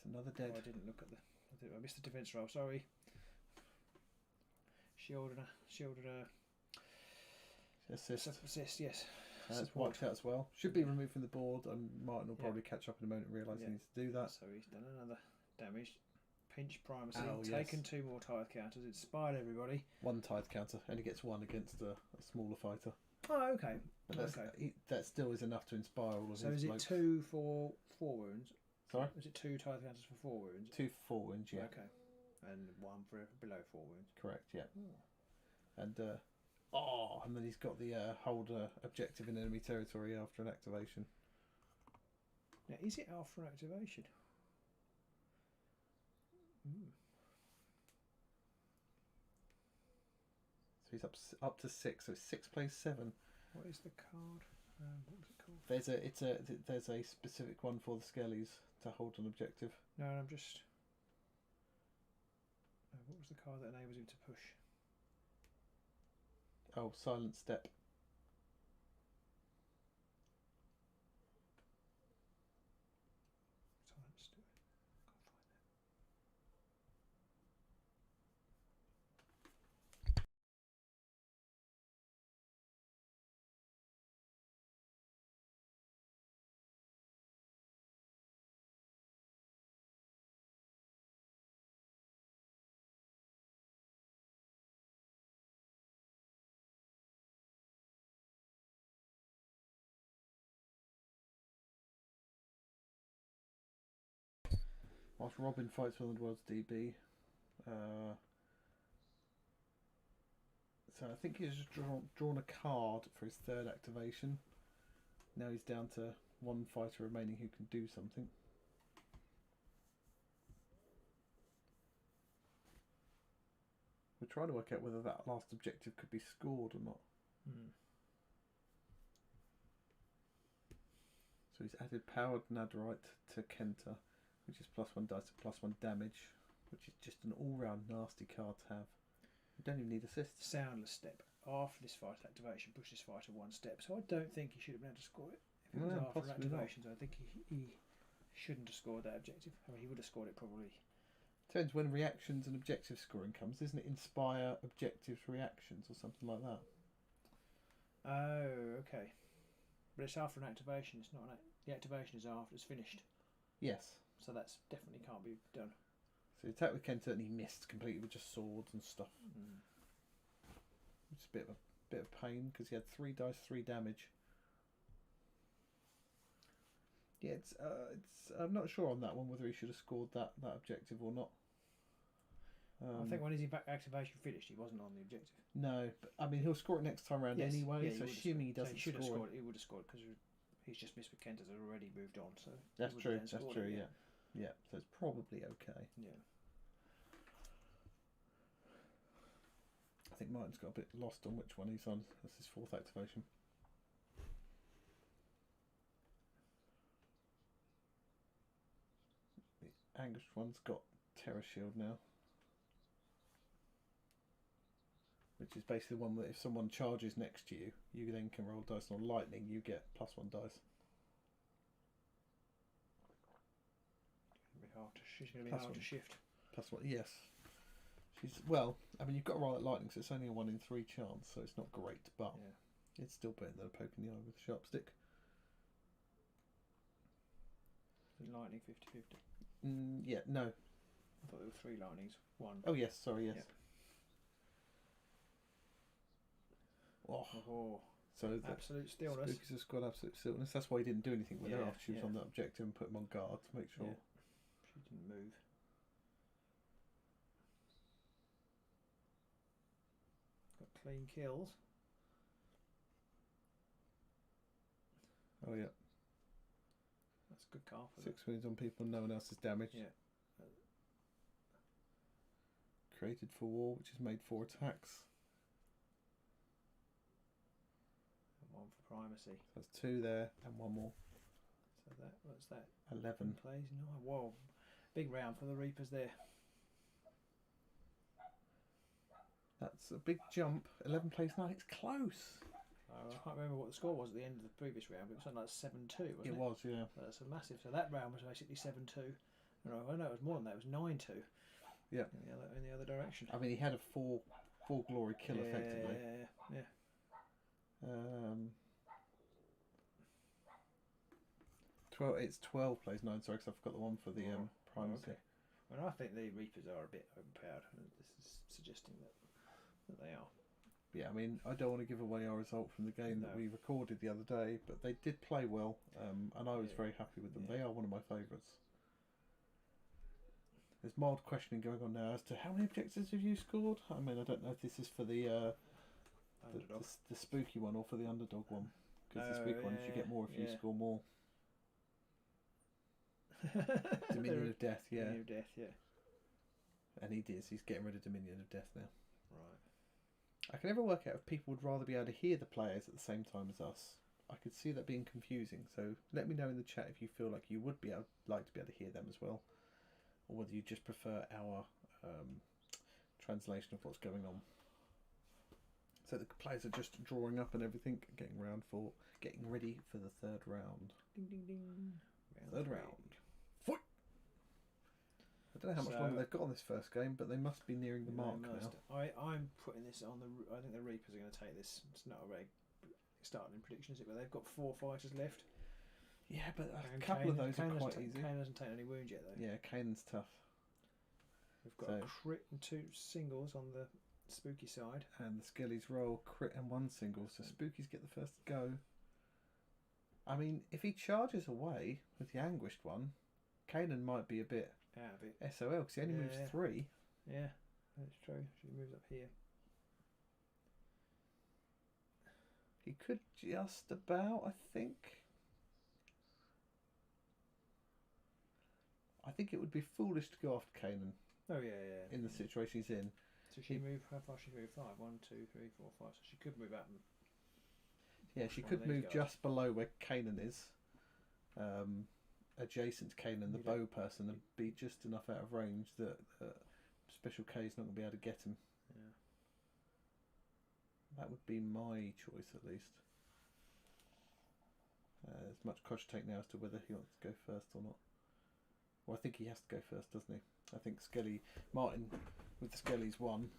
another dead. Oh, I didn't look at I missed the defense roll. Sorry. Shielded assist, yes. That's wiped out as well. Should be removed from the board, and Martin will probably catch up in a moment and realise he needs to do that. So he's done another damage. Pinch primacy. Ow, taken 2 more tithe counters. Inspired everybody. 1 tithe counter, and he gets 1 against a smaller fighter. Oh, okay. But that still is enough to inspire all of his. So is it blokes. 2 for 4 wounds? Sorry? Is it 2 tithe counters for 4 wounds? 2 for 4 wounds, yeah. Okay. And 1 for below 4 wounds. Correct, yeah. And and then he's got the hold objective in enemy territory after an activation. Now, is it after an activation? So he's up to 6. So 6 plays 7. What is the card? What was it called? There's a specific one for the Skellies to hold an objective. No, I'm just. What was the card that enables him to push? Oh, Silent Step. Silent Step. Can't find that. Whilst Robin fights for the world's DB. So I think he's just drawn a card for his 3rd activation. Now he's down to 1 fighter remaining who can do something. We're trying to work out whether that last objective could be scored or not. So he's added Powered Netherite to Kenta, which is +1 dice to +1 damage, which is just an all-round nasty card to have. You don't even need assists. Soundless Step. After this fight activation, push this fighter 1 step. So I don't think he should have been able to score it. If it was after an activation, so I think he shouldn't have scored that objective. I mean, he would have scored it probably. Depends when reactions and objective scoring comes, isn't it? Inspire, objectives, reactions, or something like that. Oh, okay. But it's after an activation. It's not the activation is after it's finished. Yes. So that's definitely can't be done. So the attack with Kenta and he missed completely with just swords and stuff. It's a bit of pain because he had 3 dice, 3 damage. Yeah, it's I'm not sure on that one whether he should have scored that objective or not. I think when his activation finished, he wasn't on the objective. No, but I mean he'll score it next time round anyway. Yeah, so assuming he doesn't should have score scored, he would have scored because he's just missed with Kenta's had already moved on. So that's true. That's true. Yeah, yeah. So it's probably okay. Yeah. I think Martin's got a bit lost on which one he's on. That's his 4th activation. The Anguished one's got Terror Shield now. Which is basically the one that if someone charges next to you, you then can roll dice on lightning, you get +1 dice. She's going to be hard to shift. +1, yes. Well, I mean, you've got to roll at lightning, so it's only a 1 in 3 chance, so it's not great, but it's still better than a poke in the eye with a sharp stick. Lightning 50-50. Yeah, no. I thought there were 3 lightnings. 1. Oh, yes, sorry, yes. Yep. Oh. So absolute stillness. Spooky's just got absolute stillness. That's why he didn't do anything with her after she was on that objective and put him on guard to make sure. Yeah. She didn't move. Got clean kills. Oh yeah. That's good card. 6 wounds on people, no one else is damaged. Yeah. Created for war, which has made 4 attacks. And 1 for primacy. So that's 2 there and 1 more. So what's that? 11 plays. No, whoa, big round for the Reapers there. That's a big jump. 11 plays 9. It's close. I can't remember what the score was at the end of the previous round, but it was something like 7-2, wasn't it? It was, yeah. So that's a massive. So that round was basically 7-2. No, I know it was more than that. It was 9-2. Yeah. In the other direction. I mean, he had a 4 glory kill effectively. Yeah. 12. It's 12 plays 9. Sorry, because I forgot the one for the primacy. Okay. Well, I think the Reapers are a bit overpowered. This is suggesting that they are. Yeah, I mean, I don't want to give away our result from the game that we recorded the other day, but they did play well, and I was very happy with them. They are one of my favourites. There's mild questioning going on now as to how many objectives have you scored? I mean, I don't know if this is for the spooky one or for the underdog one. Because the spooky one, you get more if you score more. Dominion of Death, yeah. Dominion of Death, yeah. And he is. He's getting rid of Dominion of Death now. Right. I can never work out if people would rather be able to hear the players at the same time as us. I could see that being confusing. So let me know in the chat if you feel like you would like to be able to hear them as well, or whether you just prefer our translation of what's going on. So the players are just drawing up and everything, getting ready for the 3rd round. Ding ding ding. Third round. Fight! I don't know how much longer they've got on this first game, but they must be nearing the mark now. I'm putting this on the. I think the Reapers are going to take this. It's not a very starting prediction, is it? But they've got 4 fighters left. Yeah, but a couple of those are quite easy. Kane hasn't taken any wounds yet, though. Yeah, Kane's tough. We've got a crit and 2 singles on the spooky side. And the Skillies roll crit and 1 single, so Spookies get the first go. I mean, if he charges away with the Anguished one, Kanan might be a bit SOL because he only moves 3. Yeah, that's true. She moves up here. He could just about, I think. I think it would be foolish to go after Kanan. Oh yeah. In the situation he's in. So she move. How far she move? 5. 1, 2, 3, 4, 5. So she could move out. Yeah, she could move just below where Kanan is, adjacent to Kanan, the bow person, and be just enough out of range that Special K is not going to be able to get him. Yeah. That would be my choice, at least. There's much cogitate now as to whether he wants to go first or not. Well, I think he has to go first, doesn't he? I think Martin with the Skellies won,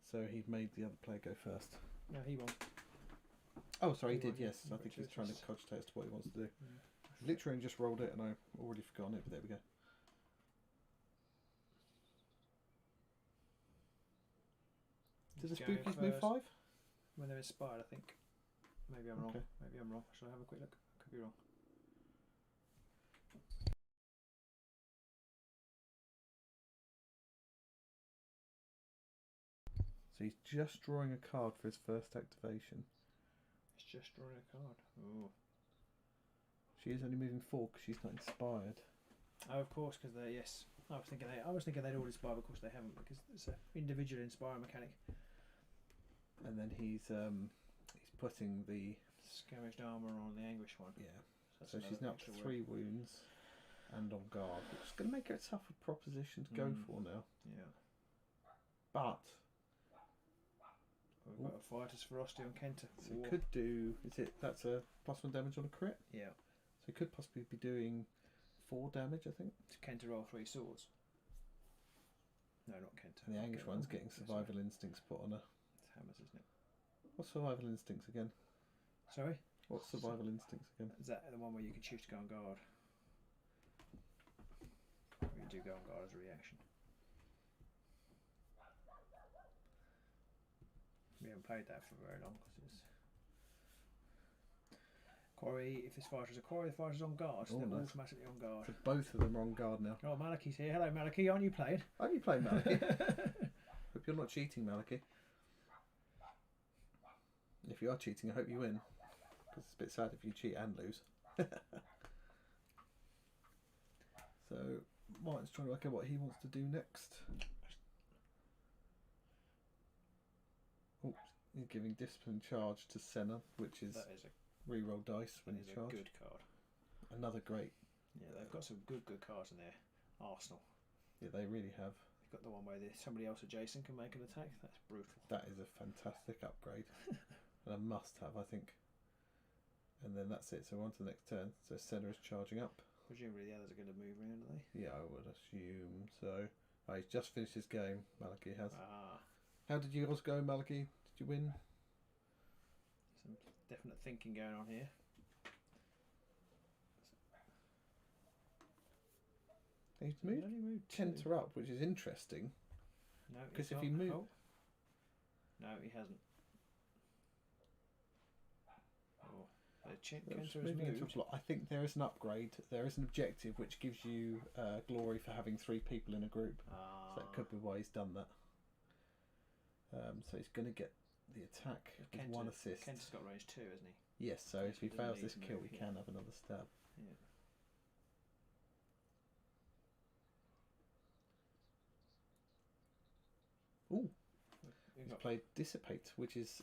so he made the other player go first. No, he won. Oh, sorry, he did, yes. I think he's trying to cogitate as to what he wants to do. Literally just rolled it and I already forgotten it, but there we go. Did the Go spookies move first. 5? When they're inspired, I think. Maybe I'm wrong. Okay. Maybe I'm wrong. Shall I have a quick look? Could be wrong. So he's just drawing a card for his first activation. It's just drawing a card. Oh. She is only moving 4 because she's not inspired. Oh, of course, because they yes. I was thinking they'd all inspire, but of course they haven't because it's an individual inspire mechanic. And then he's putting the Scavenged armor on the anguish one. yeah. That's So she's another now up to extra 3 wounds and on guard, which is going to make her a tougher proposition to go for now. Yeah. But We've got a Fighter's Ferocity on Kenta. so it could do. That's a +1 damage on a crit. Yeah. So it could possibly be doing 4 damage, I think. To Kenta roll 3 swords. No, not Kenta. And the anguish one's getting Yes, survival instincts put on her. It's hammers, isn't it? What's survival instincts again? Sorry? What's survival instincts again? Is that the one where you can choose to go on guard? Or you do go on guard as a reaction. We haven't played that for very long because it's quarry. If this fighter's a quarry, the fighter's on guard, so Oh, they're nice. automatically on guard. So both of them are on guard now. Oh, Malachi's here. Hello, Malachi. Aren't you playing? Are you playing Malachi? Hope you're not cheating, Malachi. If you are cheating, I hope you win. Because it's a bit sad if you cheat and lose. So, Martin's trying to work out what he wants to do next. Oops, he's giving discipline charge to Senna, which is That is a, reroll dice when that you is charge. a good card. Another great. Yeah, they've got some good cards in there. Arsenal. Yeah, they really have. They've got the one where somebody else adjacent can make an attack. That's brutal. That is a fantastic upgrade. And a must have, I think. And then that's it. So we're on to the next turn. So Senna is charging up. Presumably the others are going to move around, are they? Yeah, I would assume so. Oh, he's just finished his game. Malachi has. Ah, How did yours go, Malachi? Did you win? some definite thinking going on here. He's He's moved only moved 2. Kenta up, which is interesting. No, 'Cause he's if you not. move- Oh. No, he hasn't. Oh, Kenta has Moving into a moved. block. I think there is an upgrade. There is an objective which gives you glory for having 3 people in a group. Ah, So that could be why he's done that. So he's going to get the attack with 1 assist. Kenta's got range 2, hasn't he? Yes, so if he He doesn't fails need this to kill, move, he yeah. can have another stab. Yeah. Ooh, We've he's got played Dissipate, which is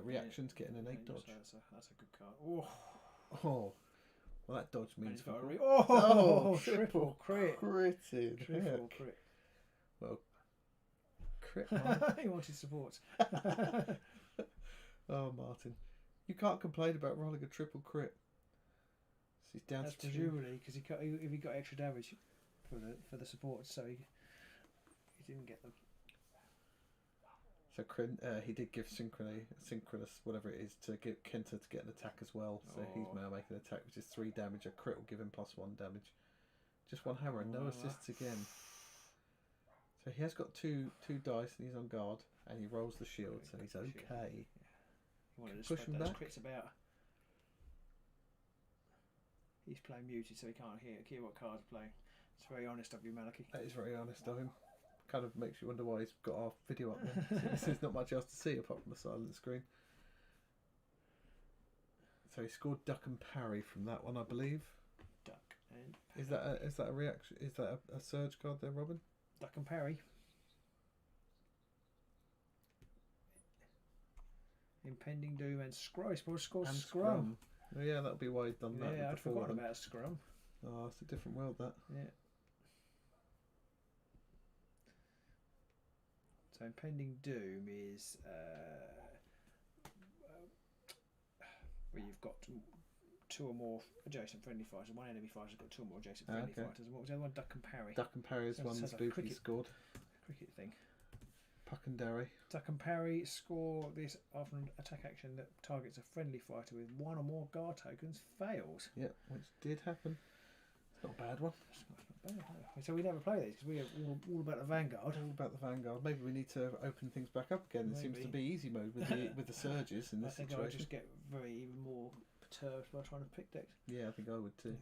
reaction to get an innate yeah, dodge. That's a good card. Oh, Oh, well, that dodge and means he's got a fuck oh, all. triple crit. Critted. Triple heck. crit. Well, crit. Martin. He wanted support. Oh, Martin, you can't complain about rolling a triple crit. So he's down That's to 2. presumably because if he got extra damage for the support, so he didn't get them. So he did give synchronous whatever it is to give Kenta to get an attack as well. So he's now making an attack which is 3 damage. A crit will give him +1 damage. Just 1 hammer and no assists again. So he has got two dice and he's on guard and he rolls the shield, so he's okay. He wanted to Push spread him those back. crits about. He's playing muted, so he can't hear what cards are playing. It's very honest of you, Malachi. That is very honest of him. Kind of makes you wonder why he's got our video up there. There's not much else to see apart from the silent screen. So he scored duck and parry from that one, I believe. Duck and Is that a reaction? Is that a surge card there, Robin? duck and parry. Impending doom and scrum. He's supposed to score And scrum. Oh, yeah, that'll be why he's done that. Yeah, with I'd the forward forgotten one. about scrum. Oh, it's a different world, that. Yeah. So impending doom is where you've got 2 or more adjacent friendly fighters, and 1 enemy fighter's got 2 or more adjacent friendly fighters. And what was the other one? Duck and parry. Duck and parry is Sounds one the like a spooky cricket. scored. Cricket thing. Puck and Derry. Duck and parry. Score this after an attack action that targets a friendly fighter with one or more guard tokens fails. Yeah, which did happen. It's not a bad one. It's not bad. So we never play these because we are all about the Vanguard. All about the Vanguard. Maybe we need to open things back up again. It seems to be easy mode with the surges in this situation. I just get even more perturbed by trying to pick decks. Yeah, I think I would too.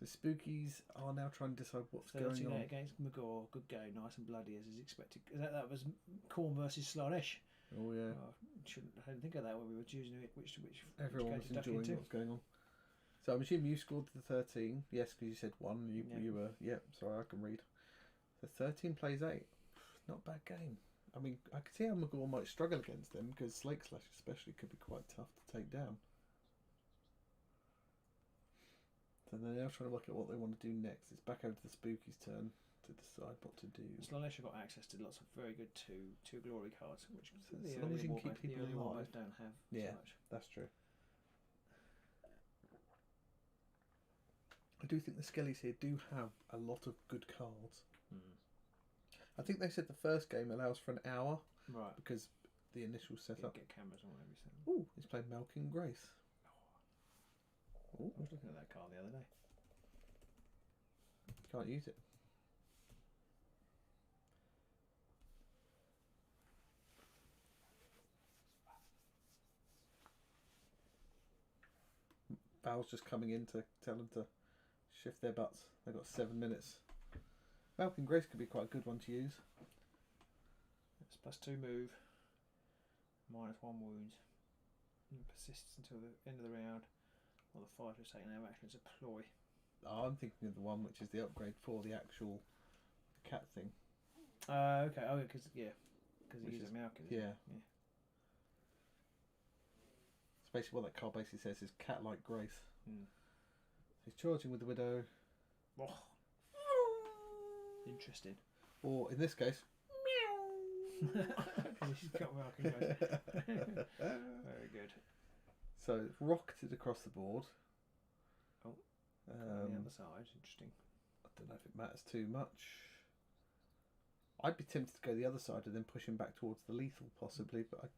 So Spookies are now trying to decide what's going on. Against Magor, good game, nice and bloody as is expected. That was Khorne versus Slaanesh. Oh yeah. I didn't think of that when we were choosing which Everyone was enjoying what's going on. So I'm assuming you scored the 13. Yes, because you said 1. You were. Yep. Sorry, I can read. So 13 plays 8. Not a bad game. I mean, I could see how Magor might struggle against them because Slake Slash especially could be quite tough to take down. So they're now trying to work out what they want to do next. It's back over to the Spookies' turn to decide what to do. Slaanesh have got access to lots of very good two glory cards, which so as long as you can keep people alive, don't have so much. That's true. I do think the Skellies here do have a lot of good cards. I think they said the first game allows for an hour, right? Because the initial setup. Get cameras on everything. Ooh, he's playing Malkin Grace. I was looking at that card the other day. Can't use it. Val's just coming in to tell them to shift their butts. They've got 7 minutes. Malkin Grace could be quite a good one to use. It's +2 move, -1 wounds, and persists until the end of the round. While the fighter is taking out action as a ploy. Oh, I'm thinking of the one which is the upgrade for the actual cat thing. Okay. Oh, because he's a Malkin. Yeah. So basically, what that card basically says is cat-like grace. He's charging with the Widow. Oh. Interesting. Or in this case, He's got Malkin Grace. Very good. So it's rocketed across the board. Oh, on the other side. Interesting. I don't know if it matters too much. I'd be tempted to go the other side and then push him back towards the lethal, possibly, but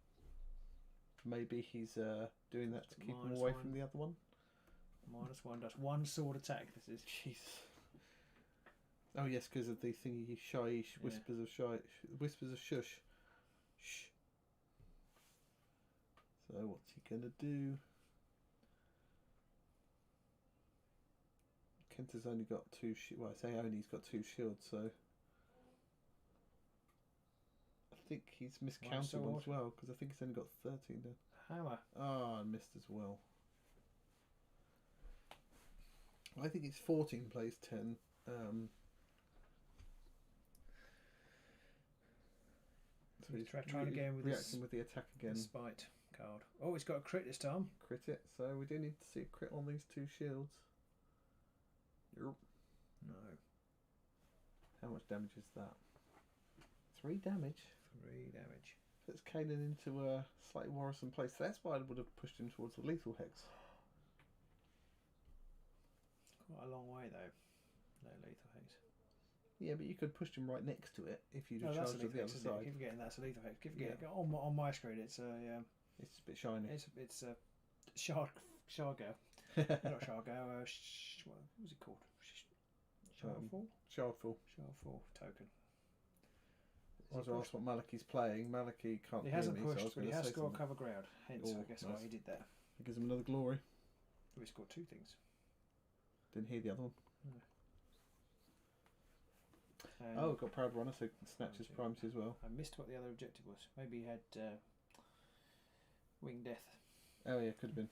maybe he's doing that to keep him away from the other one. -1 does 1 sword attack. This is Jesus. Oh yes, because of the thingy shy whispers of shy whispers of shush. Shh. So what's he gonna do? Kenta's only got 2 shields. Well, I say only, he's got 2 shields, so I think he's miscounted one as well, because I think he's only got 13 then. Hammer. Ah, I missed as well. I think it's 14 plays 10. So he's trying again with reacting with the attack again. Spite card. Oh, it's got a crit this time. Crit it. So we do need to see a crit on these 2 shields. No. How much damage is that? 3 damage. 3 damage. Puts Kanan into a slightly worrisome place. So that's why I would have pushed him towards the lethal hex. Quite a long way though. No lethal hex. Yeah, but you could push him right next to it if you'd have charged to the other side. Keep forgetting that's a lethal hex. Keep forgetting. On my screen, it's a. It's a bit shiny. It's a Shargo. Not Shargo. What was it called? Shardfall. Shardfall token. I was asked what Malachi's playing. Malachi can't. He hasn't hear me, pushed, so but he has scored cover ground. Hence, I guess why he did that. It gives him another glory. We scored 2 things. Didn't hear the other one. No. Oh, got Proud Runner, so snatches primacy as well. I missed what the other objective was. Maybe he had Winged Death. Oh yeah, could have been.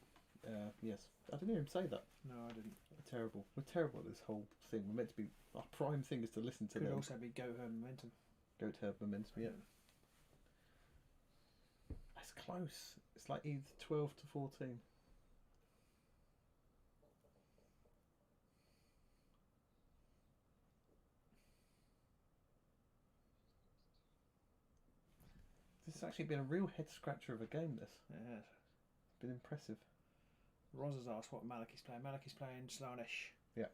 Yes, I didn't hear him say that. No, I didn't. We're terrible. We're terrible at this whole thing. We're meant to be. Our prime thing is to listen to Could them. also be Go Her Momentum. Go to her momentum. Yeah. That's close. It's like either 12 to 14. This has actually been a real head scratcher of a game. This. It has. It's been impressive. Roz has asked what Malachi's playing. Malachi's playing Slaanesh. Yeah.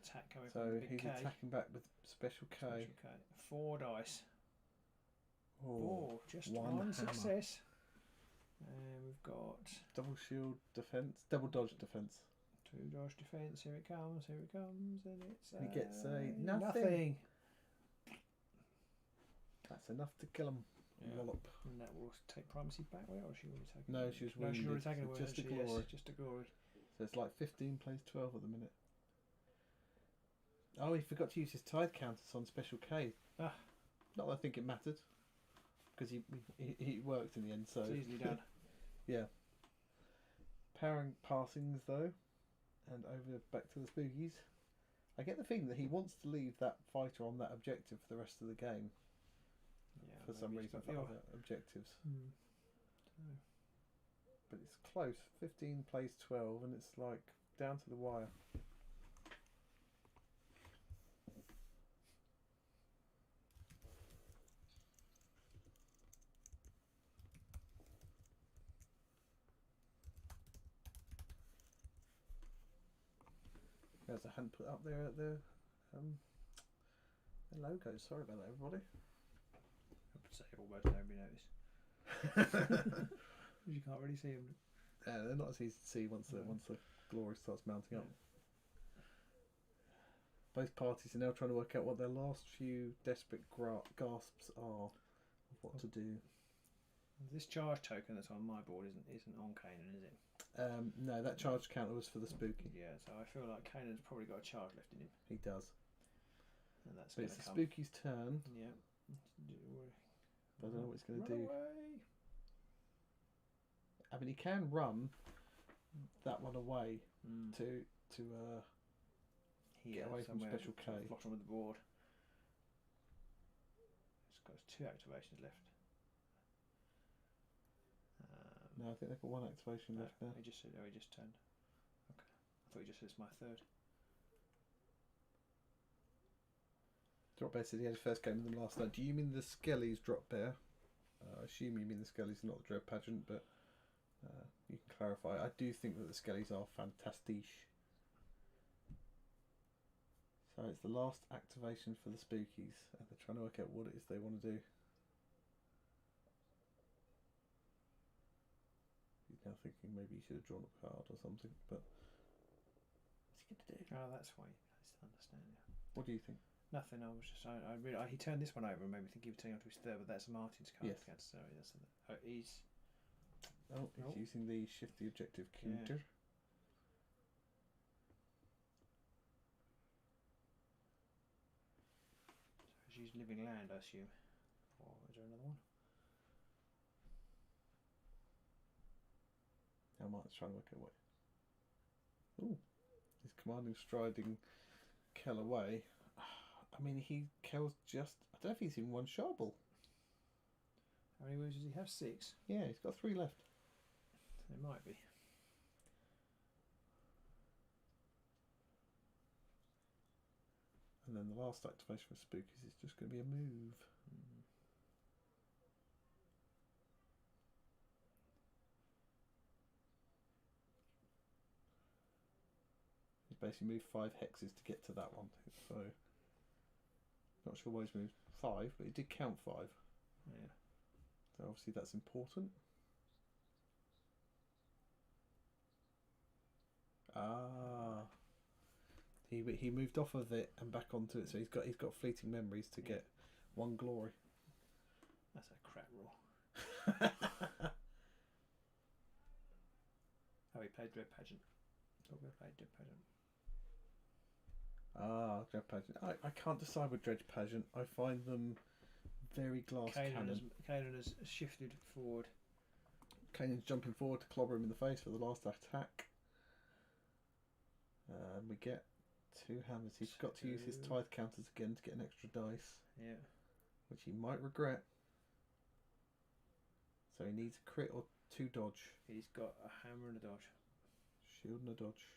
attack coming So from the big he's K. attacking back with special K. Special K. 4 dice. Oh, Oh, just one hammer. success. And we've got Double shield defense, double dodge defense. 2 dodge defense. Here it comes. Here it comes, and it's He gets a nothing. nothing. That's enough to kill him. Yeah. Wallop. And that will take primacy back. Where or she already taken? No, she was No, she's already wounded, taken so away. just a glory. Yes, just a glory. So it's like 15 plays 12 at the minute. Oh, he forgot to use his tithe counters on special K. Ah. Not that I think it mattered, because he worked in the end. So It's easily done. yeah. Powering passings though, and over back to the spookies. I get the feeling that he wants to leave that fighter on that objective for the rest of the game. Yeah, For some maybe he's reason, got for the other objectives. Hmm. But it's close. 15 plays 12, and it's like down to the wire. There's a hand put up there at the logo. Sorry about that, everybody. I would say almost nobody noticed. You can't really see them. They're not as easy to see once the glory starts mounting up. Both parties are now trying to work out what their last few desperate gasps are of what to do. This charge token that's on my board isn't on Kanan, is it? No, that charge counter was for the spooky. Yeah, so I feel like Kanan's probably got a charge left in him. He does. And that's But going it's to the come. spooky's turn. Yeah. I don't know what he's going to Run do. away. I mean, he can run that one away to Here, get away from somewhere, special K. bottom of the board. It's got 2 activations left. No, I think they've got 1 activation left now. He just said, he just turned. Okay. I thought he just said it's my 3rd. Drop Bear said he had his first game with them last night. Do you mean the Skellies, Drop Bear? I assume you mean the Skellies, not the Dread Pageant, but you can clarify. I do think that the Skellies are fantastiche. So it's the last activation for the Spookies, and they're trying to work out what it is they want to do. He's now thinking maybe he should have drawn a card or something, but what's he going to do? Oh, that's why he has to understand. Yeah. What do you think? Nothing. I was just. He turned this one over and made me think he was turning on to his 3rd, but that's Martin's card. Yes. So that's he's. Oh, he's using the shift the objective counter. So he's using living land, I assume. Or is there another one? Now Martin's trying to work out what. Ooh, he's commanding striding Kel away. I mean, Kel's just. I don't know if he's in one sharble. How many wounds does he have? 6. Yeah, he's got 3 left. It might be. And then the last activation for Spookies is just going to be a move. He's basically moved 5 hexes to get to that one. So, not sure why he's moved 5, but he did count 5. Yeah. So obviously that's important. Ah, he moved off of it and back onto it, so he's got fleeting memories to get 1 glory. That's a crap roll. Oh, he played Dread Pageant. Thought we played Dread Pageant. Ah, Dread Pageant. I can't decide with Dread Pageant. I find them very glass cannon. Kanan has shifted forward. Kanan's jumping forward to clobber him in the face for the last attack. And we get 2 hammers. He's got to use his tithe counters again to get an extra dice. Yeah. Which he might regret. So he needs a crit or 2 dodge. He's got a hammer and a dodge. Shield and a dodge.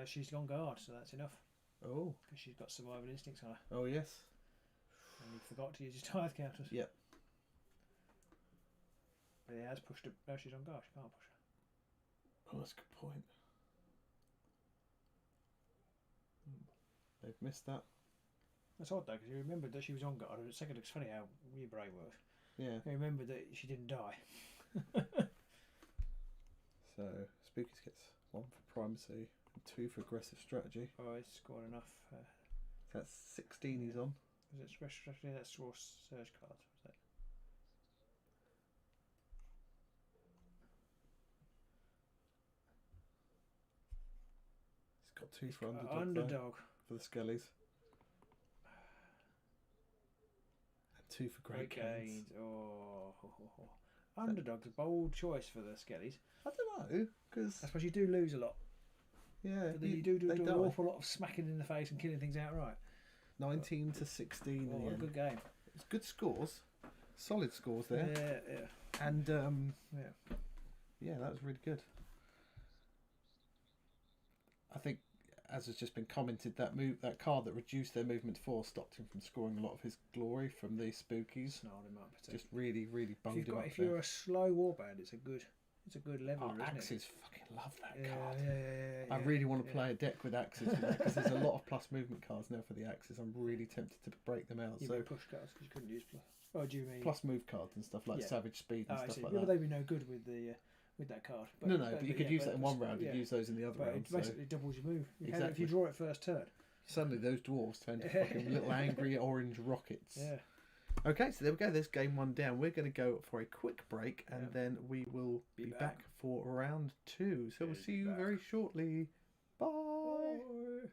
She's gone guard, so that's enough. Oh. Because she's got survival instincts on her. Oh, yes. And he forgot to use his tithe counters. Yep. But he has pushed her. No, she's on guard. She can't push her. Oh, that's a good point. They've missed that. That's odd though, because you remembered that she was on guard. And second, it's funny how your brain works. Yeah. You remembered that she didn't die. So Spookies gets 1 for primacy, 2 for aggressive strategy. Oh, he's scored enough. That's 16 he's on. Is it special strategy? That's raw surge cards. Was that? He's got 2 for underdog. Underdog. For the skellies. And 2 for great canes. Oh. Underdog's a bold choice for the skellies. I don't know, because I suppose you do lose a lot. yeah, But then you do an die. awful lot of smacking in the face and killing things outright. 19 to 16 in Oh, the what a end. good game. It's good scores, solid scores there, Yeah. and Yeah. yeah, that was really good. I think, as has just been commented, that card that reduced their movement to 4 stopped him from scoring a lot of his glory from the Spookies. Snarled him up. Just really bunged him up. If you're a slow warband, it's a good level, isn't Axes fucking love that card. Yeah. I really want to play a deck with axes because there's a lot of plus movement cards now for the axes. I'm really tempted to break them out. You So mean push cards because you couldn't use plus. Oh, do you mean plus move cards and stuff like Yeah. Savage Speed and I stuff see. like Yeah, that. but they'd be no good with the with that card. But you could use that in one round. Yeah. You'd use those in the other But round. it So basically doubles your move. If Exactly. you draw it first turn. suddenly those dwarves turn to fucking little angry orange rockets. Yeah. Okay, so there we go. There's game 1 down. We're going to go for a quick break and Yeah. then we will Be be back. back for round 2. So we'll Be see you back. very shortly. Bye. Bye.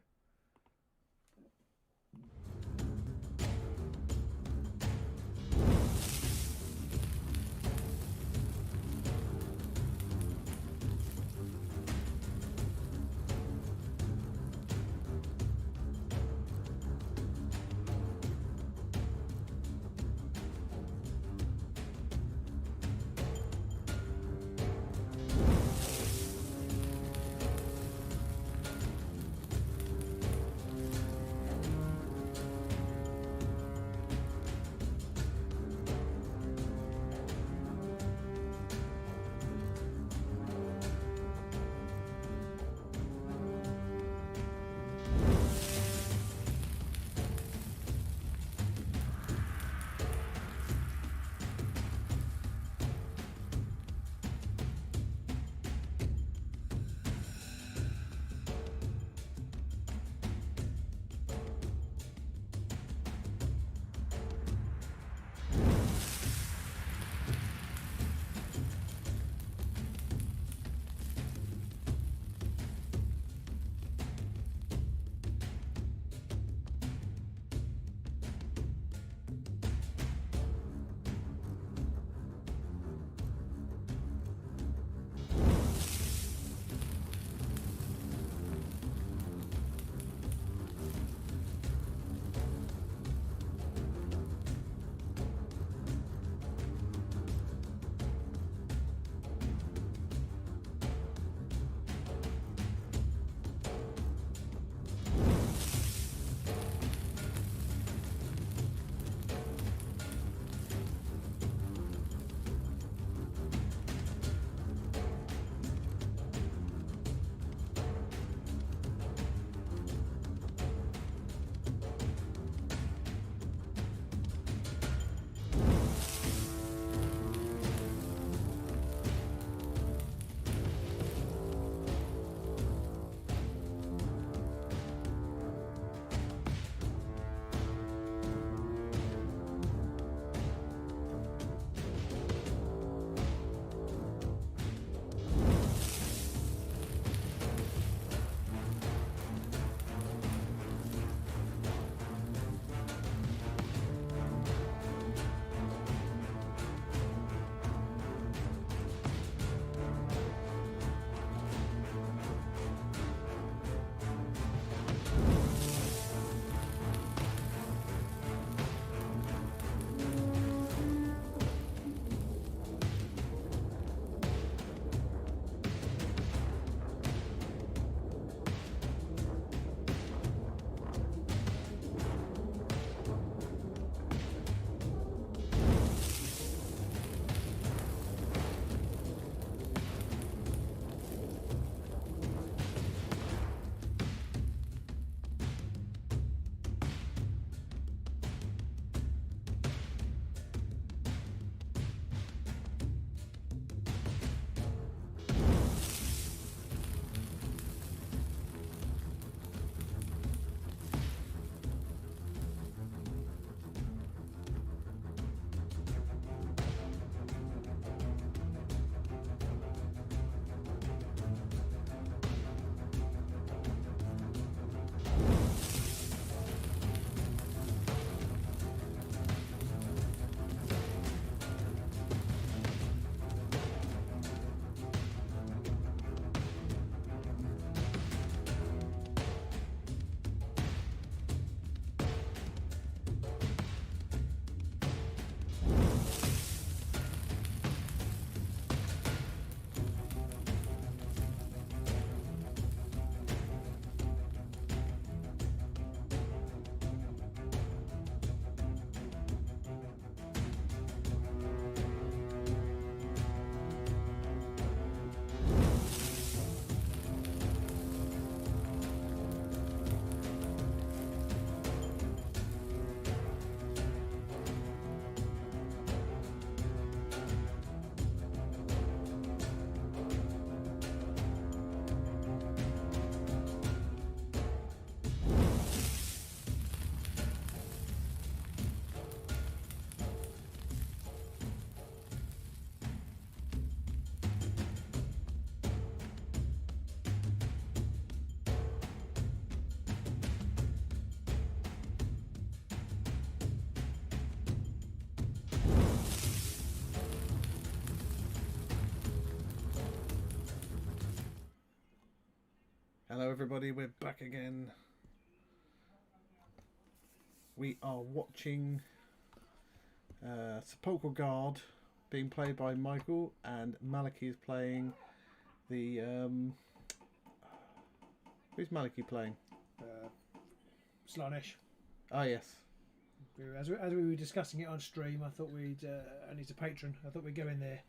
Hello everybody, we're back again. We are watching Sepulchral Guard being played by Michael, and Maliki is playing the... who's Maliki playing? Slaanesh. Ah yes. As we were discussing it on stream, I thought we'd, and he's a patron, I thought we'd go in there.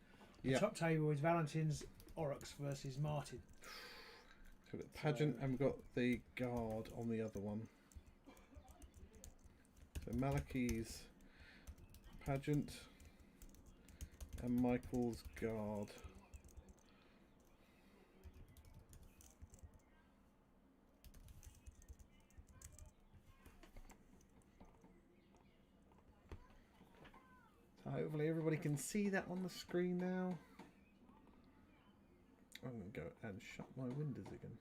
The top table is Valentin's Oryx versus Martin. So we've got Pageant and we've got the Guard on the other one. So Maliki's Pageant and Michael's Guard. So hopefully everybody can see that on the screen now. I'm going to go and shut my windows again.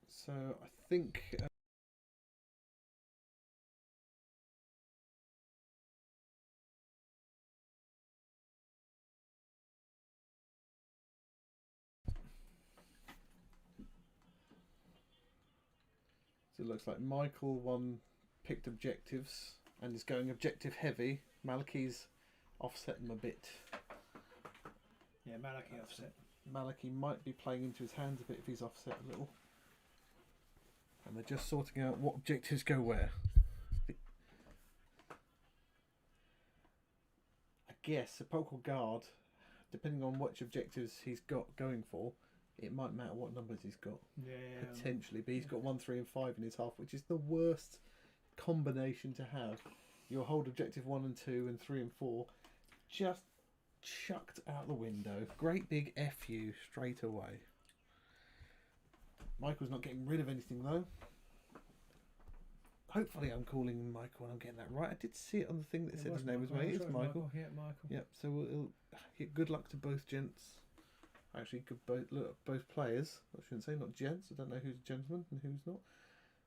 So I think so it looks like Michael picked objectives and is going objective heavy. Maliki's offset them a bit. Yeah, Maliki offset. Maliki might be playing into his hands a bit if he's offset a little. And they're just sorting out what objectives go where. I guess Sepulchral Guard, depending on which objectives he's got going for, it might matter what numbers he's got. Yeah. Potentially, but he's got 1, 3 and 5 in his half, which is the worst combination to have. You'll hold objective 1 and 2 and 3 and 4 just chucked out the window. Great big FU straight away. Michael's not getting rid of anything though. Hopefully I'm calling Michael and I'm getting that right. I did see it on the thing that said his name was Michael. It's Michael. Yeah, Michael. Yep, so we'll good luck to both gents. Actually, both players. I shouldn't say not gents. I don't know who's a gentleman and who's not.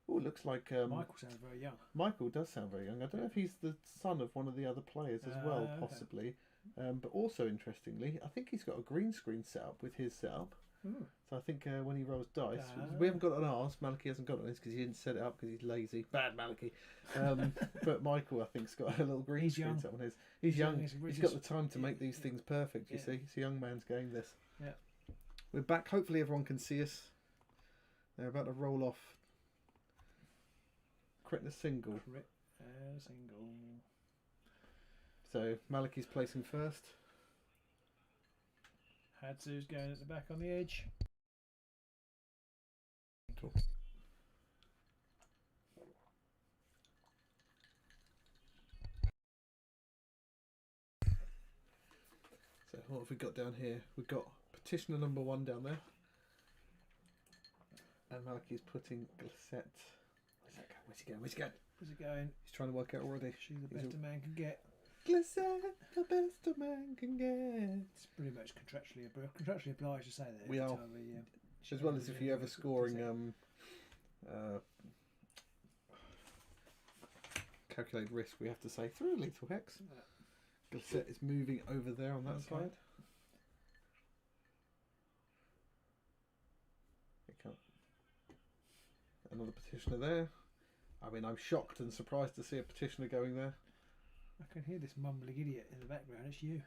Oh, it looks like Michael sounds very young. Michael does sound very young. I don't know if he's the son of one of the other players as well, possibly. Okay. But also interestingly, I think he's got a green screen set up with his setup. Ooh. So I think when he rolls dice, we haven't got it on ours. Maliki hasn't got it on his because he didn't set it up because he's lazy. Bad Maliki. But Michael, I think, has got a little green screen set on his. He's young. He's got the time to make these things perfect. You see, it's a young man's game. This. Yeah. We're back. Hopefully, everyone can see us. They're about to roll off. Crit and a single. Crit and a single. So Maliki's placing first. Hadzu's going at the back on the edge. Cool. So what have we got down here? We've got petitioner number 1 down there. And Maliki's putting Glacette. Where's he going? Where's he going? Where's it going? He's trying to work out already. She's the best a man can get. Glacette, the best a man can get. It's pretty much contractually obliged to say that. We are. As well as if you're ever scoring calculated risk, we have to say through a lethal hex. Glacette is moving over there on that side. Another petitioner there. I mean, I'm shocked and surprised to see a petitioner going there. I can hear this mumbling idiot in the background. It's you.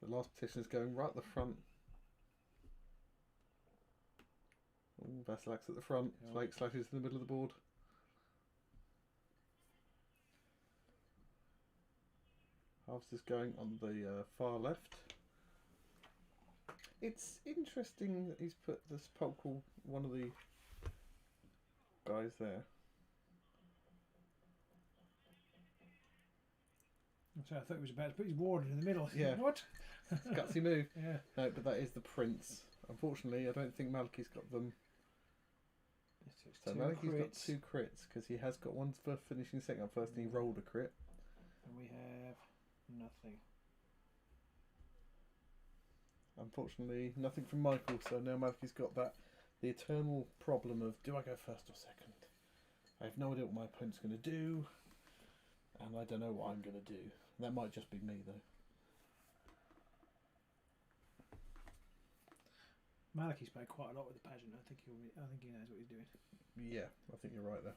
The last petitioner's going right at the front. Ooh, Vasilak's at the front. Slake Slashes in the middle of the board. Halves is going on the far left. It's interesting that he's put the Sepulchral, one of the guys there. So I thought he was about to put his warden in the middle. Yeah. What? Gutsy move. Yeah. No, but that is the Prince. Unfortunately, I don't think Maliki's got them. So Maliki's got 2 crits because he has got one for finishing second up first and he rolled a crit. And we have nothing. Unfortunately, nothing from Michael, so now Malachi's got the eternal problem of, do I go first or second? I have no idea what my opponent's going to do, and I don't know what I'm going to do. That might just be me, though. Malachi's played quite a lot with the Pageant. I think he knows what he's doing. Yeah, I think you're right there.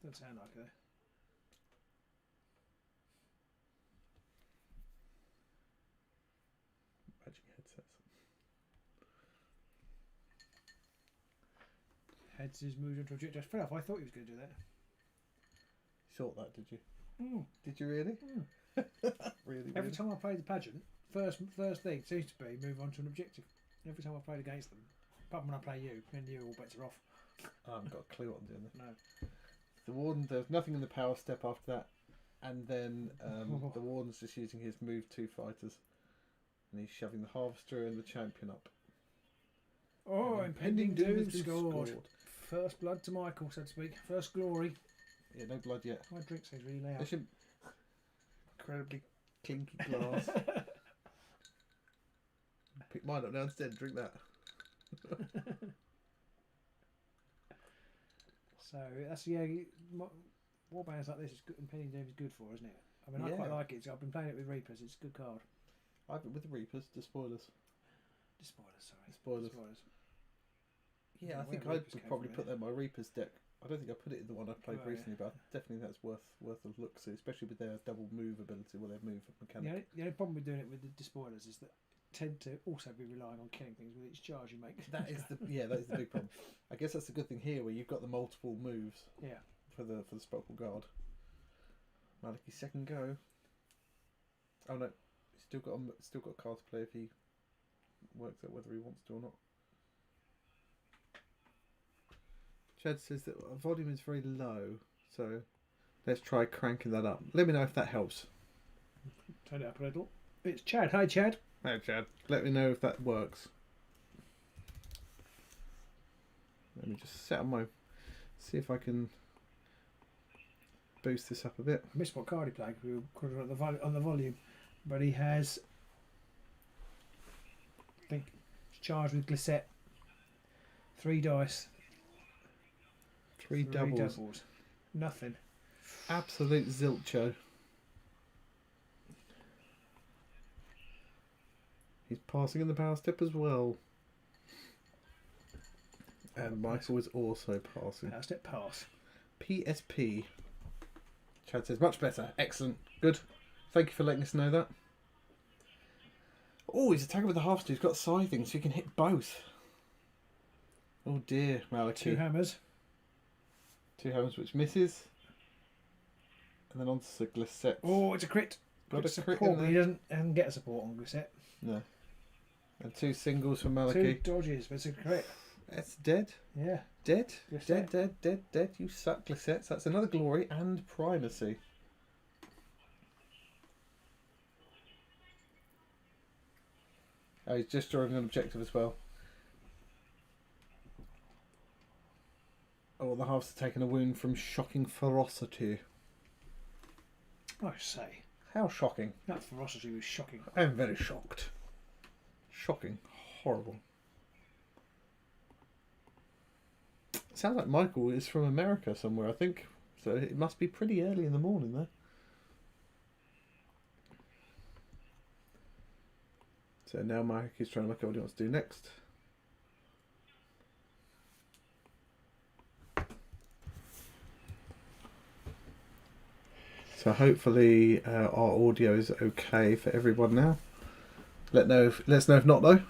Doesn't sound like it. Magic headsets. Heads his moved onto objective. Fair enough. I thought he was going to do that. You thought that, did you? Mm. Did you really? Mm. Really? Every time I played the Pageant, first thing seems to be move on to an objective. Every time I played against them, apart from when I play you, and you all bets are off. I haven't got a clue what I'm doing there. No. The Warden, there's nothing in the power step after that, and then the Warden's just using his move 2 fighters, and he's shoving the Harvester and the Champion up. Oh, And impending Doom doom has been scored. First blood to Michael, so to speak. First glory. Yeah, no blood yet. My drink says really loud. They should incredibly clinky glass. Pick mine up now instead and drink that. So that's warbands like this is good. Impending doom is good for, isn't it? I mean, I Yeah. quite like it. So I've been playing it with Reapers. It's a good card. I've been with the Reapers, the spoilers. The spoilers, sorry. The spoilers. Yeah, Yeah, I think where I Reapers would came probably from, put that in my Reapers deck. I don't think I put it in the one I played Oh, yeah. recently, but definitely that's worth a look. So especially with their double move ability, well, their move mechanic. The only problem with doing it with the despoilers is that tend to also be relying on killing things with each charge you make. That is the big problem. I guess that's the good thing here, where you've got the multiple moves. Yeah. For the Spokal Guard. Malachi's second go. Oh no, he's still got a card to play if he works out whether he wants to or not. Chad says that volume is very low, so let's try cranking that up. Let me know if that helps. Turn it up a little. It's Chad. Hi, Chad. Hey Chad, let me know if that works. Let me just set on my, see if I can boost this up a bit. I missed what card he played because we were on the volume, but he has, I think, it's charged with Glissette. 3 dice. 3 doubles. Nothing. Absolute zilcho. He's passing in the power step as well. And Michael is also passing. Power step pass. PSP. Chad says, much better. Excellent. Good. Thank you for letting us know that. Oh, he's attacking with the half-stew. He's got scything, so he can hit both. Oh dear, Malachi. 2 hammers. 2 hammers, which misses. And then onto the Glissette. Oh, it's a crit. Got a crit support, in but there. he doesn't get a support on Glissette. No. And 2 singles for 2 Malachi. dodges, but it's a crit. That's dead. Yeah. Dead. Glissette. Dead. You suck, Glissette. That's another glory and primacy. Oh, he's just drawing an objective as well. Oh, the halves are taking a wound from shocking ferocity. I say, How shocking. that ferocity was shocking. I'm very shocked. Shocking. Horrible. Sounds like Michael is from America somewhere, I think. So it must be pretty early in the morning there. So now Mike is trying to look at what he wants to do next. So hopefully our audio is okay for everyone now. Let's know if not though.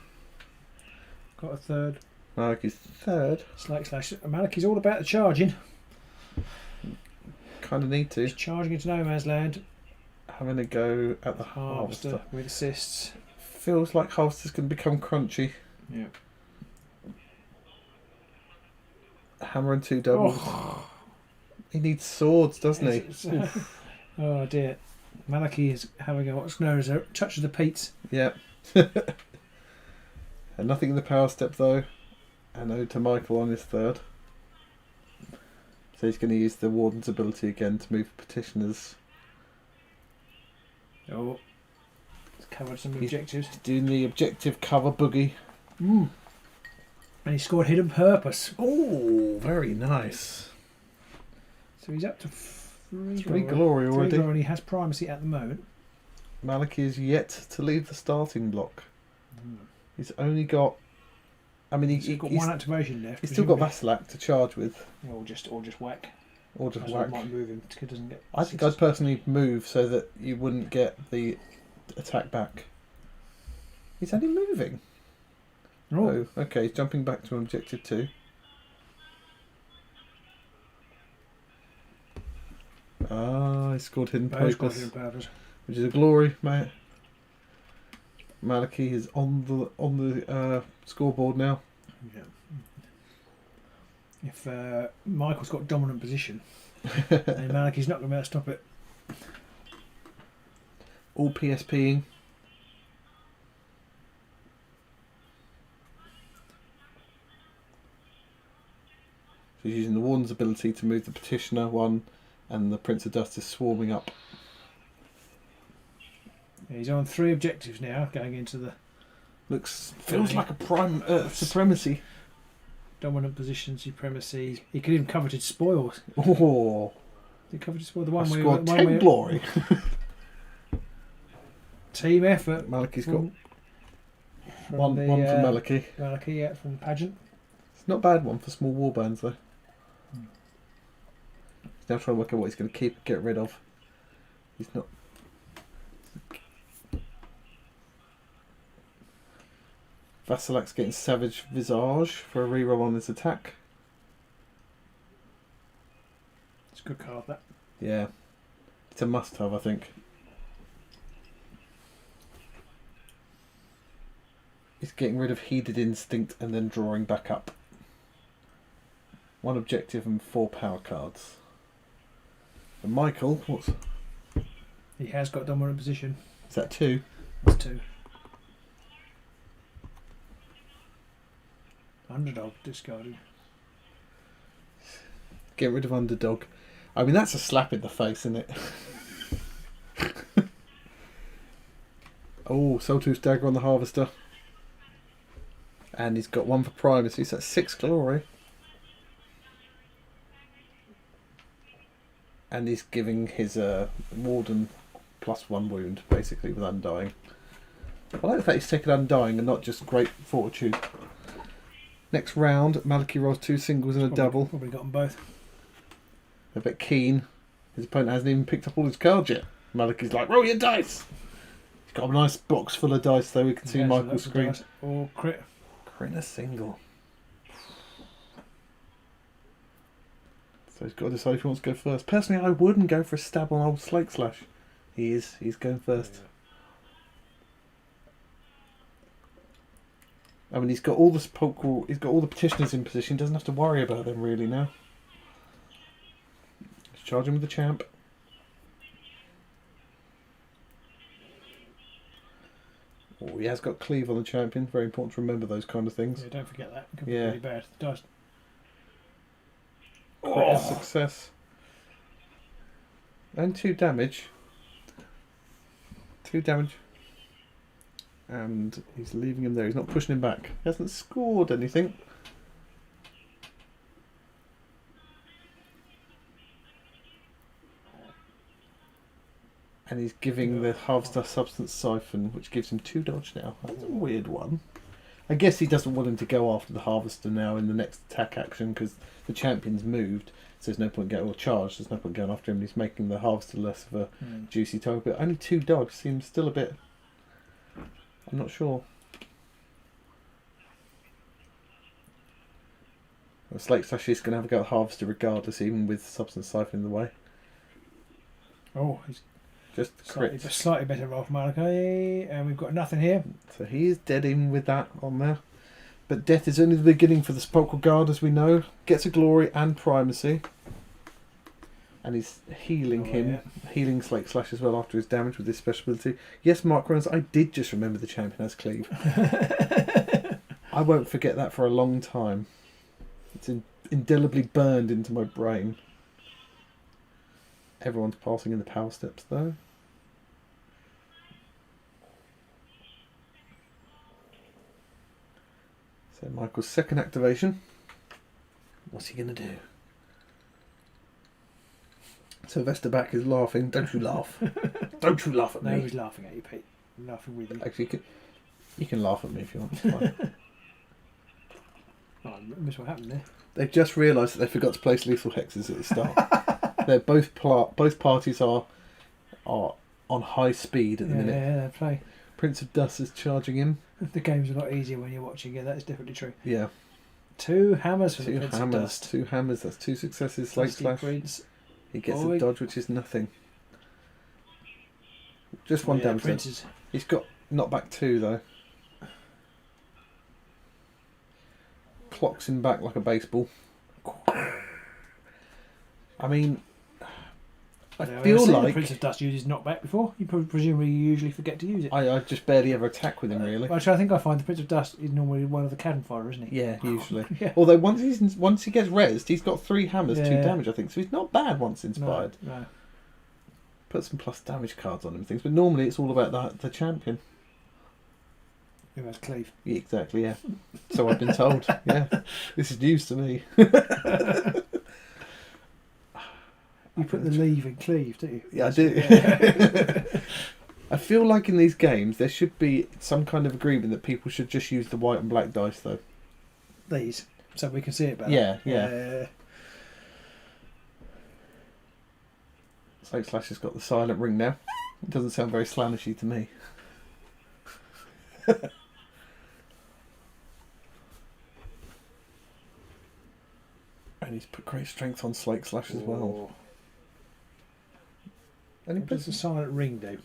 Got a third. Malachi's third. Slash. Malachi's all about the charging. Kind of need to. He's charging into no man's land. Having a go at the Harvester harvester. with assists. Feels like harvester's going to become crunchy. Yeah. Hammer and 2 doubles. Oh. He needs swords, doesn't he? Oh dear. Malachi is having a what's known as a touch of the Pete's. Yeah. And nothing in the power step though. And ode to Michael on his third. So he's going to use the Warden's ability again to move petitioners. Oh. He's covered some He's- objectives. Doing the objective cover boogie. And he scored hidden purpose. Oh, very nice. So he's up to 3 3 glory already. 3 glory, and he has primacy at the moment. Maliki is yet to leave the starting block. He's only got. I mean, He's got one activation left. He's still got presumably. Vassilac to charge with, Or just whack. or just That's why whack. it might move him because he doesn't get. I think I'd personally move so that you wouldn't get the attack back. He's only moving. Oh, Oh, okay. He's jumping back to objective 2. Ah, he scored hidden he's got purpose, hidden purpose. which is a glory, mate. Maliki is on the scoreboard now. Yeah. If Michael's got dominant position, then Malachi's not going to be able to stop it. All PSPing. So he's using the Warden's ability to move the Petitioner one, and the Prince of Dust is swarming up. He's on 3 objectives now, going into the Feels like a prime supremacy. dominant position, supremacy. He could even coveted spoils. Oh, He coveted spoil the I one where scored 10 glory. team effort. Maliki's got from one the, for Maliki. Malachi, yeah, from Pageant. It's not a bad one for small warbands though. He's now trying to work out what he's going to keep, get rid of. He's not. Vassilac's getting Savage Visage for a reroll on his attack. It's a good card, that. Yeah, it's a must-have, I think. He's getting rid of Heated Instinct and then drawing back up. 1 objective and 4 power cards. And Michael, what's He has got dominant position. is that 2? That's 2. Underdog discarded. Get rid of Underdog. I mean, that's a slap in the face, isn't it? Oh, Soultooth's Dagger on the Harvester. And he's got 1 for primacy, so that's 6 glory. And he's giving his Warden +1 wound, basically, with Undying. I like the fact he's taken Undying and not just Great Fortitude. Next round, Maliki rolls 2 singles and a double. Probably got them both. A bit keen. His opponent hasn't even picked up all his cards yet. Maliki's like, roll your dice! He's got a nice box full of dice though, we can see Yeah, so Michael's that's a screen. dice. Or crit. Crit a single. So he's got to decide if he wants to go first. Personally, I wouldn't go for a stab on old Slake Slash. He's going first. I mean, he's got all the he's got all the petitioners in position. He doesn't have to worry about them really now. Let's charge him with the champ. Oh, he has got cleave on the champion. Very important to remember those kind of things. Yeah, don't forget that. It could be Yeah. really bad. Dice. Crit success. And 2 damage. 2 damage. And he's leaving him there. He's not pushing him back. He hasn't scored anything. And he's giving the Harvester Substance Siphon, which gives him 2 dodge now. That's a weird one. I guess he doesn't want him to go after the Harvester now in the next attack action because the champion's moved. So there's no point going, or charged, there's no point going after him. He's making the Harvester less of a juicy target. But only 2 dodge seems still a bit... I'm not sure. Well, Slake Slash is going to have a go at Harvester regardless, even with Substance Siphon in the way. Oh, he's Just crit. slightly better roll for Malachi. And we've got nothing here. So he is dead in with that on there. But death is only the beginning for the Sepulchral Guard, as we know. Gets a glory and primacy. And he's healing him. Yeah. Healing Slake Slash as well after his damage with this special ability. Yes, Mark Runs, I did just remember the champion has cleave. I won't forget that for a long time. It's indelibly burned into my brain. Everyone's passing in the power steps though. So Michael's second activation. What's he going to do? Sylvester back is laughing. Don't you laugh. Don't you laugh at me. No, he's laughing at you, Pete. I'm laughing with you. Actually, you can laugh at me if you want. It's fine. Oh, I missed what happened there. They've just realised that they forgot to place lethal hexes at the start. They're both parties are on high speed at the minute. Yeah, they play. Prince of Dust is charging him. The game's a lot easier when you're watching it. That is definitely true. Yeah. 2 hammers for the Prince of hammers. Dust. 2 hammers. That's 2 successes. Slate Dusty slash. Prince. He gets Boy. a dodge, which is nothing. Just one damage. Prince is... He's got knockback 2 though. Clocks him back like a baseball. I mean, I feel like the Prince of Dust uses knockback before. You presumably usually forget to use it. I just barely ever attack with him really. Actually, I think I find the Prince of Dust is normally one of the cannon fire, isn't he? Yeah, usually. Yeah. Although once he gets rezzed, he's got 3 hammers, 2 Yeah. damage, I think. So he's not bad once inspired. No. Put some plus damage cards on him and things, but normally it's all about the champion. Who has cleave? Yeah, exactly, yeah. So I've been told. Yeah. This is news to me. You put the leave in cleave, do you? Yeah, I do. I feel like in these games there should be some kind of agreement that people should just use the white and black dice though. These, so we can see it better. Yeah. Slate Slash has got the silent ring now. It doesn't sound very slannishy to me. And he's put great strength on Slate Slash as well. And he What does puts the silent ring do?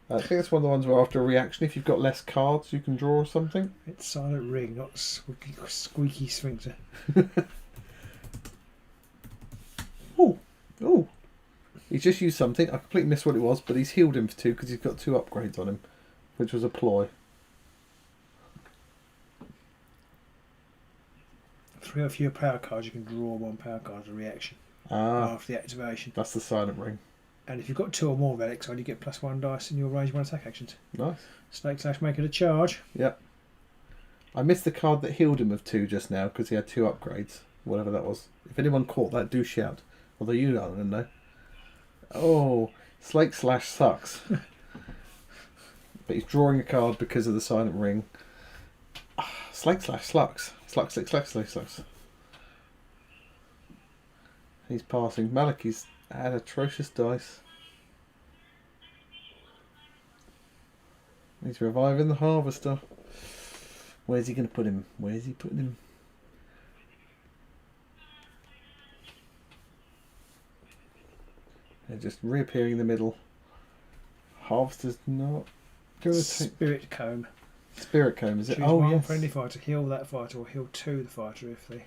I think that's one of the ones where after a reaction, if you've got less cards, you can draw something. It's silent ring, not squeaky sphincter. Oh, he's just used something. I completely missed what it was, but he's healed him for 2 because he's got 2 upgrades on him, which was a ploy. 3 or fewer power cards, you can draw 1 power card as a reaction after the activation. That's the silent ring. And if you've got 2 or more relics on, you get +1 dice in your range 1 attack actions. Nice. Snake Slash make it a charge. Yep. I missed the card that healed him of 2 just now because he had 2 upgrades, whatever that was. If anyone caught that, do shout. Although you don't know. Oh, Slate Slash sucks. But he's drawing a card because of the silent ring. Slate Slash slucks. Slug, slick, slug, slick, slugs. He's passing. Malachi's had atrocious dice. He's reviving the Harvester. Where's he going to put him? Where's he putting him? They're just reappearing in the middle. Harvester's not going to take... Spirit Comb. Spirit Comb, is it? Choose Oh, one yes. friendly fighter, heal that fighter, or heal 2 the fighter if they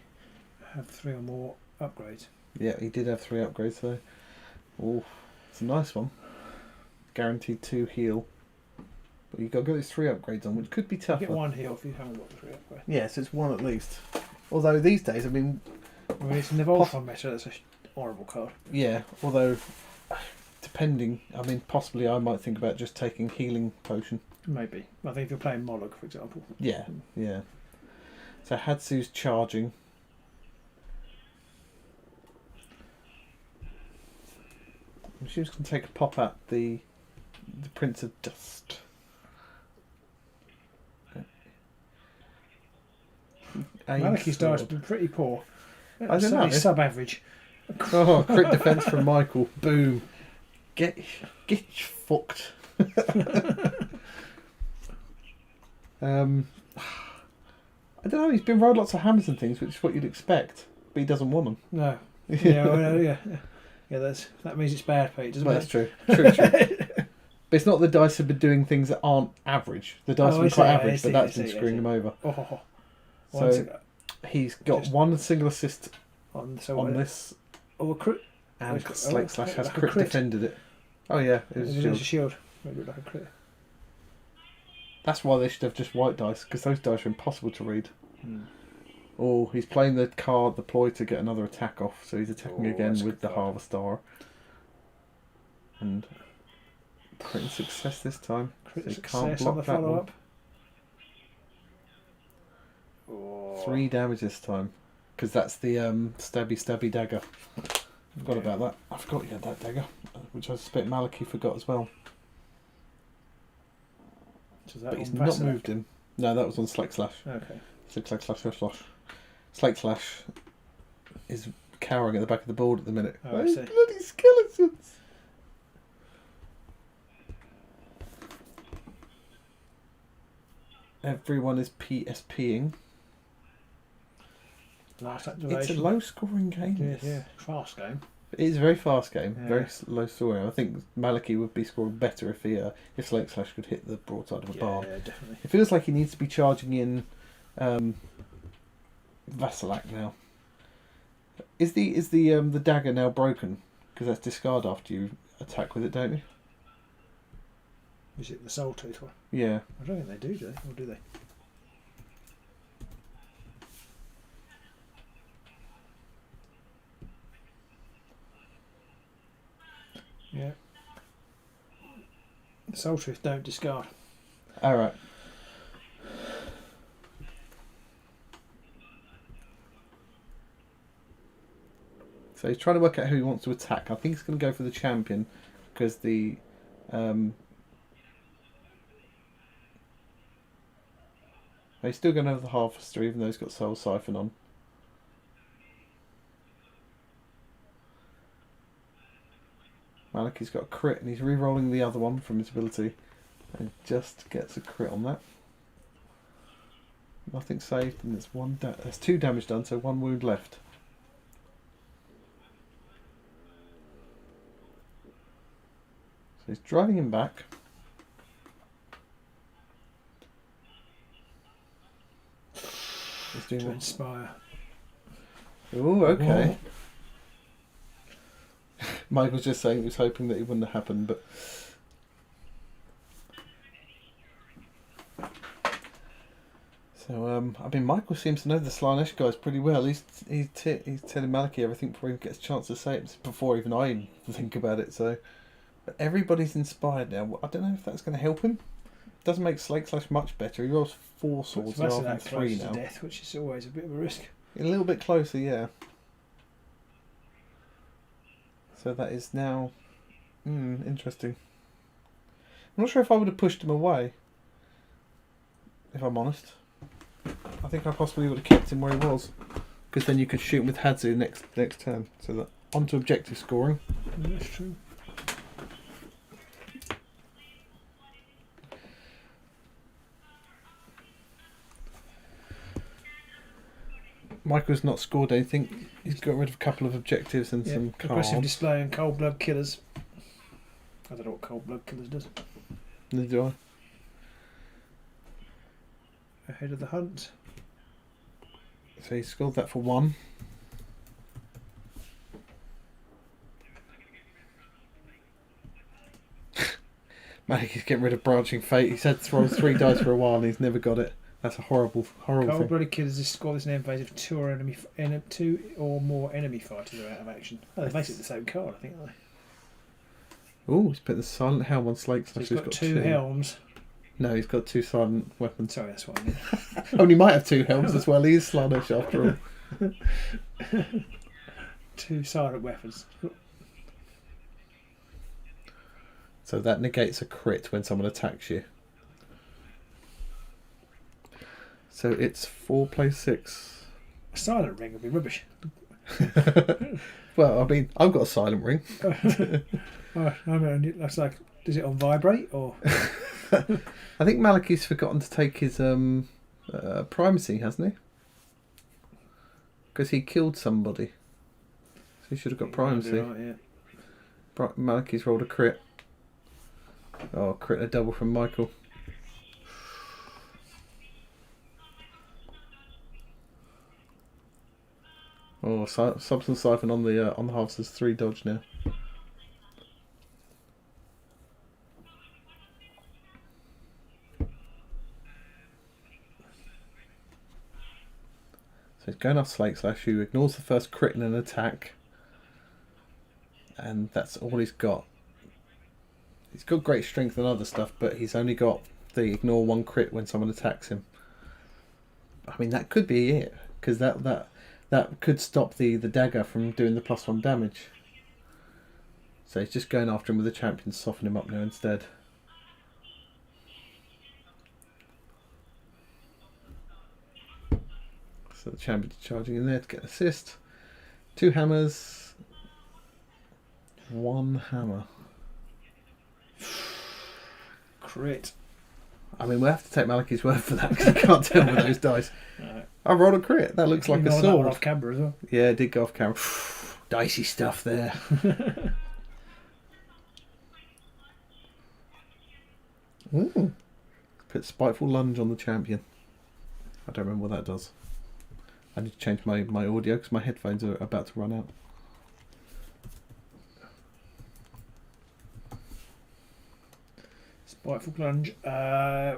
have 3 or more upgrades. Yeah, he did have 3 upgrades though. Oh, it's a nice one. Guaranteed 2 heal. But you've got to get these 3 upgrades on, which could be You tougher. get 1 heal if you haven't got the 3 upgrades. Yeah, so it's 1 at least. Although these days, I mean... I mean, it's an Evoltron meta, that's a horrible card. Yeah, although... Depending, I mean, possibly I might think about just taking Healing Potion. Maybe. I think if you're playing Moloch, for example. Yeah, yeah. So Hatsu's charging. She was going to take a pop at the Prince of Dust. Malachi's dice have been pretty poor. I don't know. Sub-average. Oh, crit defense from Michael. Boom. Get fucked. I don't know. He's been rolled lots of hammers and things, which is what you'd expect, but he doesn't want them. No. Yeah, well, yeah. That means it's bad, Pete, doesn't Well, it? that's true. But it's not the dice have been doing things that aren't average. The dice have been quite average, but that's been screwing him over. So he's got 1 single assist on this, Oh, a crit. and Oh, Slate Slash has like a crit crit. defended it. Oh yeah, it was a It shield. is a shield. Maybe like a crit. That's why they should have just white dice, because those dice are impossible to read. Oh, he's playing the card, the ploy, to get another attack off, so he's attacking again that's with the good card. Harvester. And crit success this time. Crit So he success can't on the block that one. follow-up. 3 damage this time. Because that's the stabby dagger. Forgot about that. I forgot you had that dagger. Which I suspect Maliki forgot as well. So is that But he's on not Vassalak? moved him. No, that was on Slake Slash. Okay. Slake Slash. Slake Slash is cowering at the back of the board at the minute. Oh, I Those see. bloody skeletons! Everyone is PSPing. Last It's activation. a low scoring game. Yeah, this. yeah. Fast game. It is a very fast game, Yeah. very low scoring. I think Maliki would be scoring better if Slake Slash could hit the broadside of a barn. Yeah, definitely. It feels like he needs to be charging in Vassalak now. Is the dagger now broken? Because that's discard after you attack with it, don't you? Is it the Soul Tooth one? Yeah. I don't think they do they? Or do they? Yeah. The Soul Tooth don't discard. All right. So he's trying to work out who he wants to attack. I think he's going to go for the champion because the he's still going to have the Harvester even though he's got Soul Siphon on. Maliki's got a crit and he's re-rolling the other one from his ability and just gets a crit on that. Nothing saved and there's 2 damage done, so 1 wound left. So he's driving him back. He's doing To what? inspire. Oh, okay. Michael's just saying he was hoping that it wouldn't have happened, but so I mean, Michael seems to know the Slanesh guys pretty well. He's telling Maliki everything before he gets a chance to say it, before even I think about it. So, but everybody's inspired now. I don't know if that's going to help him. Doesn't make Slake Slash much better. He rolls 4 swords That's rather than that 3 close now. to death, which is always a bit of a risk. A little bit closer, yeah. So that is now interesting. I'm not sure if I would have pushed him away, if I'm honest. I think I possibly would have kept him where he was, because then you could shoot him with Hadzu next turn. So that onto objective scoring. That's true. Michael's not scored anything. He's got rid of a couple of objectives and Yeah, some aggressive cards. display and cold blood killers. I don't know what cold blood killers does. Neither do I. Ahead of the hunt. So he scored that for 1. He's getting rid of Branching Fate. He's had to roll 3 dice for a while and he's never got it. That's a horrible thing. Cold blooded killers just score this name phase if 2 or more enemy fighters are out of action. Oh, they're basically the same card, I think, aren't they? Oh, he's put the Silent Helm on Slake So Slash. he's got 2 helms. No, he's got 2 silent weapons. Sorry, that's what I mean. Oh, and he might have 2 helms as well. He is Slanesh after all. 2 silent weapons. So that negates a crit when someone attacks you. So it's 4 plays 6. A silent ring would be rubbish. Well, I mean, I've got a silent ring. Oh, I mean, that's like, is it on vibrate or? I think Maliki's forgotten to take his primacy, hasn't he? Because he killed somebody. So he should have got primacy. Right, yeah. Maliki's rolled a crit. Oh, crit and a double from Michael. Oh, Substance Siphon on the Harvester's 3 dodge now. So he's going off Slake Slash, who ignores the first crit in an attack. And that's all he's got. He's got great strength and other stuff, but he's only got the ignore 1 crit when someone attacks him. I mean, that could be it, because that could stop the dagger from doing the +1 damage. So he's just going after him with the champion, soften him up now instead. So the champion's charging in there to get an assist. 2 hammers. 1 hammer. Crit. I mean, we'll have to take Malachi's word for that because I can't tell with those dice. Right. I rolled a crit. That looks like a That sword. one off camera as well. Yeah, it did go off camera. Dicey stuff there. Ooh. Put Spiteful Lunge on the champion. I don't remember what that does. I need to change my audio because my headphones are about to run out. Spiteful Plunge.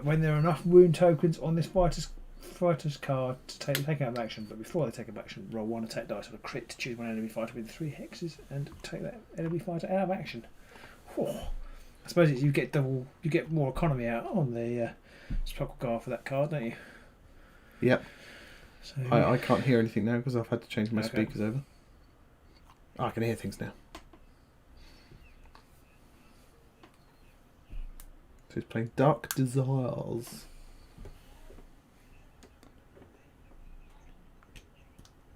When there are enough wound tokens on this fighter's card to take out of action, but before they take out of action, roll 1 attack dice on a crit to choose one enemy fighter with 3 hexes and take that enemy fighter out of action. Whew. I suppose you get more economy out on the Spiteful Guard for that card, don't you? Yep. So, I can't hear anything now because I've had to change my Okay. speakers over. Oh, I can hear things now. So he's playing Dark Desires.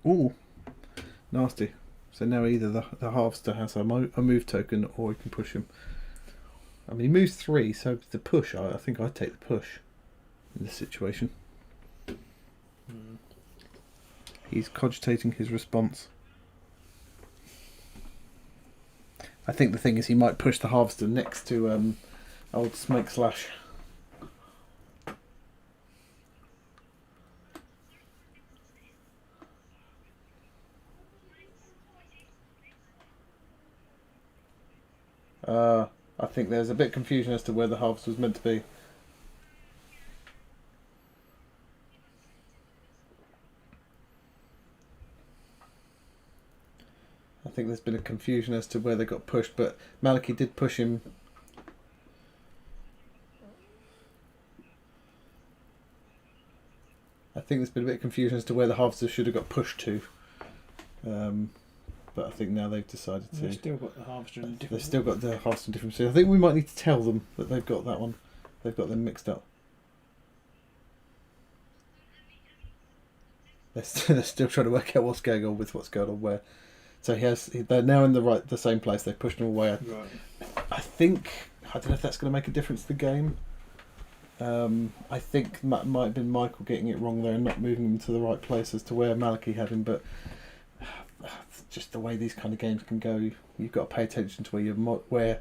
Ooh, nasty. So now either the Harvester has a move token or he can push him. I mean, he moves 3, so the push, I think I'd take the push in this situation. He's cogitating his response. I think the thing is he might push the Harvester next to old Smake Slash. I think there's a bit of confusion as to where the Harvester was meant to be. I think there's been a confusion as to where they got pushed, but Malachi did push him. I think there's been a bit of confusion as to where the Harvester should have got pushed to. But I think now they've decided to. they've still got the Harvester in different. They've still got the Harvester in different states. I think we might need to tell them that they've got that one. They've got them mixed up. They're still trying to work out what's going on with what's going on where. So they're now in the same place. They've pushed them away. Right. I think, I don't know if that's going to make a difference to the game. I think that might have been Michael getting it wrong there and not moving them to the right place as to where Malachi had him, but just the way these kind of games can go, you've got to pay attention to where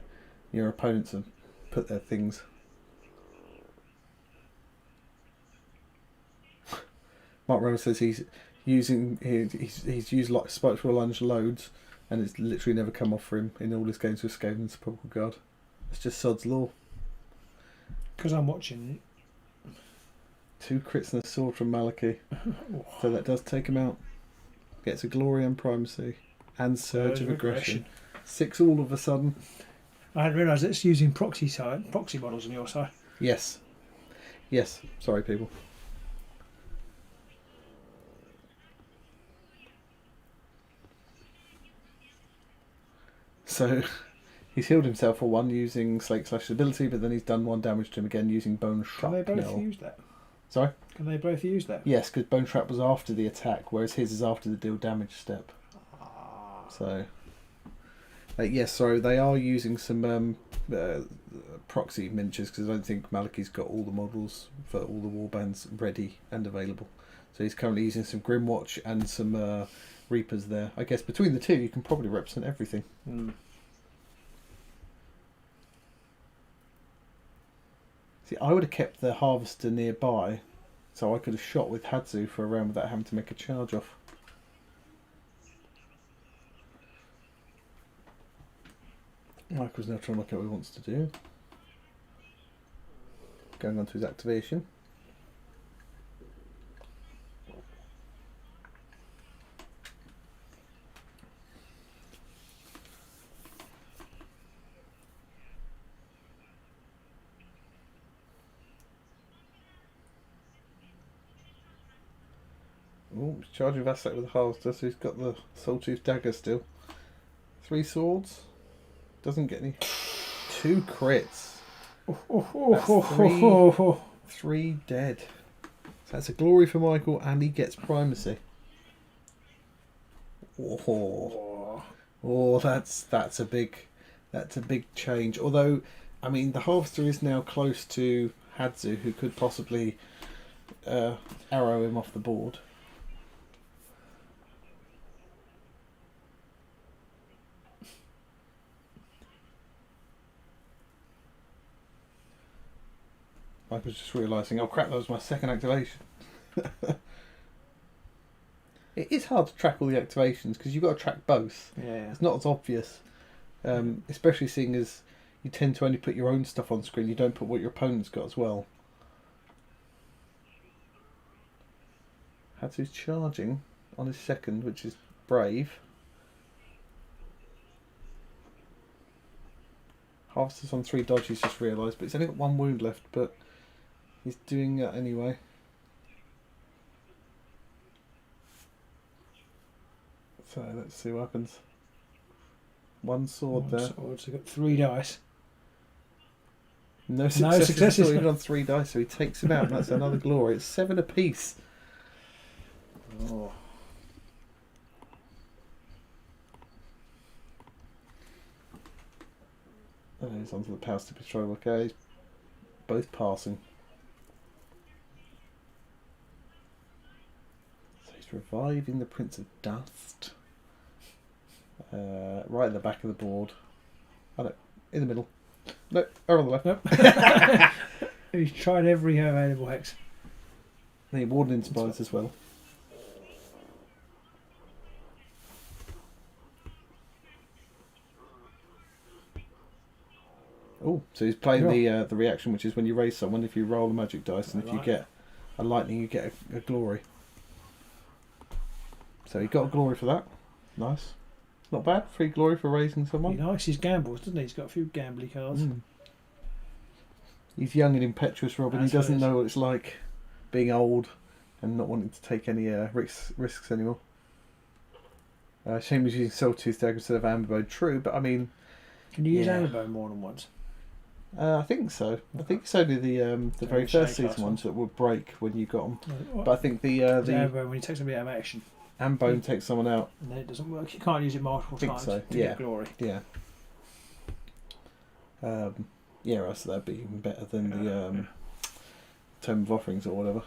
your opponents have put their things. Mark Rose says he's used like Spiteful Lunge loads and it's literally never come off for him in all his games with Skaven and Sepulchral Guard. It's just sod's law. Because I'm watching. 2 crits and a sword from Malachi. So that does take him out. Gets a Glory and Primacy and Surge of Aggression. 6 all of a sudden. I hadn't realised it's using proxy models on your side. Yes. Yes. Sorry, people. So he's healed himself for 1 using Slake Slash's ability, but then he's done 1 damage to him again using Bone Can they Shrapnel. both use that? Sorry? Can they both use that? Yes, because Bone Trap was after the attack, whereas his is after the deal damage step. So, yes, sorry, they are using some proxy miniatures because I don't think Malachi's got all the models for all the warbands ready and available. So he's currently using some Grimwatch and some Reapers there. I guess between the two, you can probably represent everything. See, I would have kept the Harvester nearby, so I could have shot with Hadzu for a round without having to make a charge off. Michael's now trying to look at what he wants to do. Going on to his activation. Oh, he's charging Vasak with the halves, so he's got the Soultooth dagger still. 3 swords. Doesn't get any. 2 crits. That's 3 dead. So that's a glory for Michael, and he gets primacy. Oh, that's a big change. Although, I mean, the Harvester is now close to Hadzu, who could possibly arrow him off the board. I was just realising, oh crap, that was my second activation. It is hard to track all the activations because you've got to track both. Yeah. It's not as obvious, especially seeing as you tend to only put your own stuff on screen. You don't put what your opponent's got as well. Hatsu's charging on his second, which is brave. Harvester's on 3 dodge, he's just realised, but he's only got 1 wound left, but he's doing that anyway. So let's see what happens. 1 sword there. Sword, so got 3 dice. No successes. successes. He's not even on 3 dice, so he takes him out, and that's another glory. It's 7 apiece. Oh. And he's onto the power step patrol. Okay, both passing. So he's reviving the Prince of Dust. Right at the back of the board. Oh no, in the middle. No, or on the left. Nope. He's tried every available hex. And he Warden Inspires as well. Oh, so he's playing the reaction, which is when you raise someone, if you roll a magic dice, and if you get a lightning, you get a glory. So he got a glory for that. Nice. Not bad. 3 glory for raising someone. He likes his gambles, doesn't he? He's got a few gambly cards. He's young and impetuous, Robin. He doesn't know what it's like being old and not wanting to take any risks anymore. Shame he's using Soultooth dagger instead of Amberbone. True, but I mean... Can you use Amberbone more than once? I think so. I think it's only the very first season ones that would break when you got them. But I think the Amberbone, when you take somebody out of action, Ambone takes someone out. and then it doesn't work. You can't use it multiple times So. to get glory. Yeah. Yeah, so that'd be even better than the Tome of Offerings or whatever.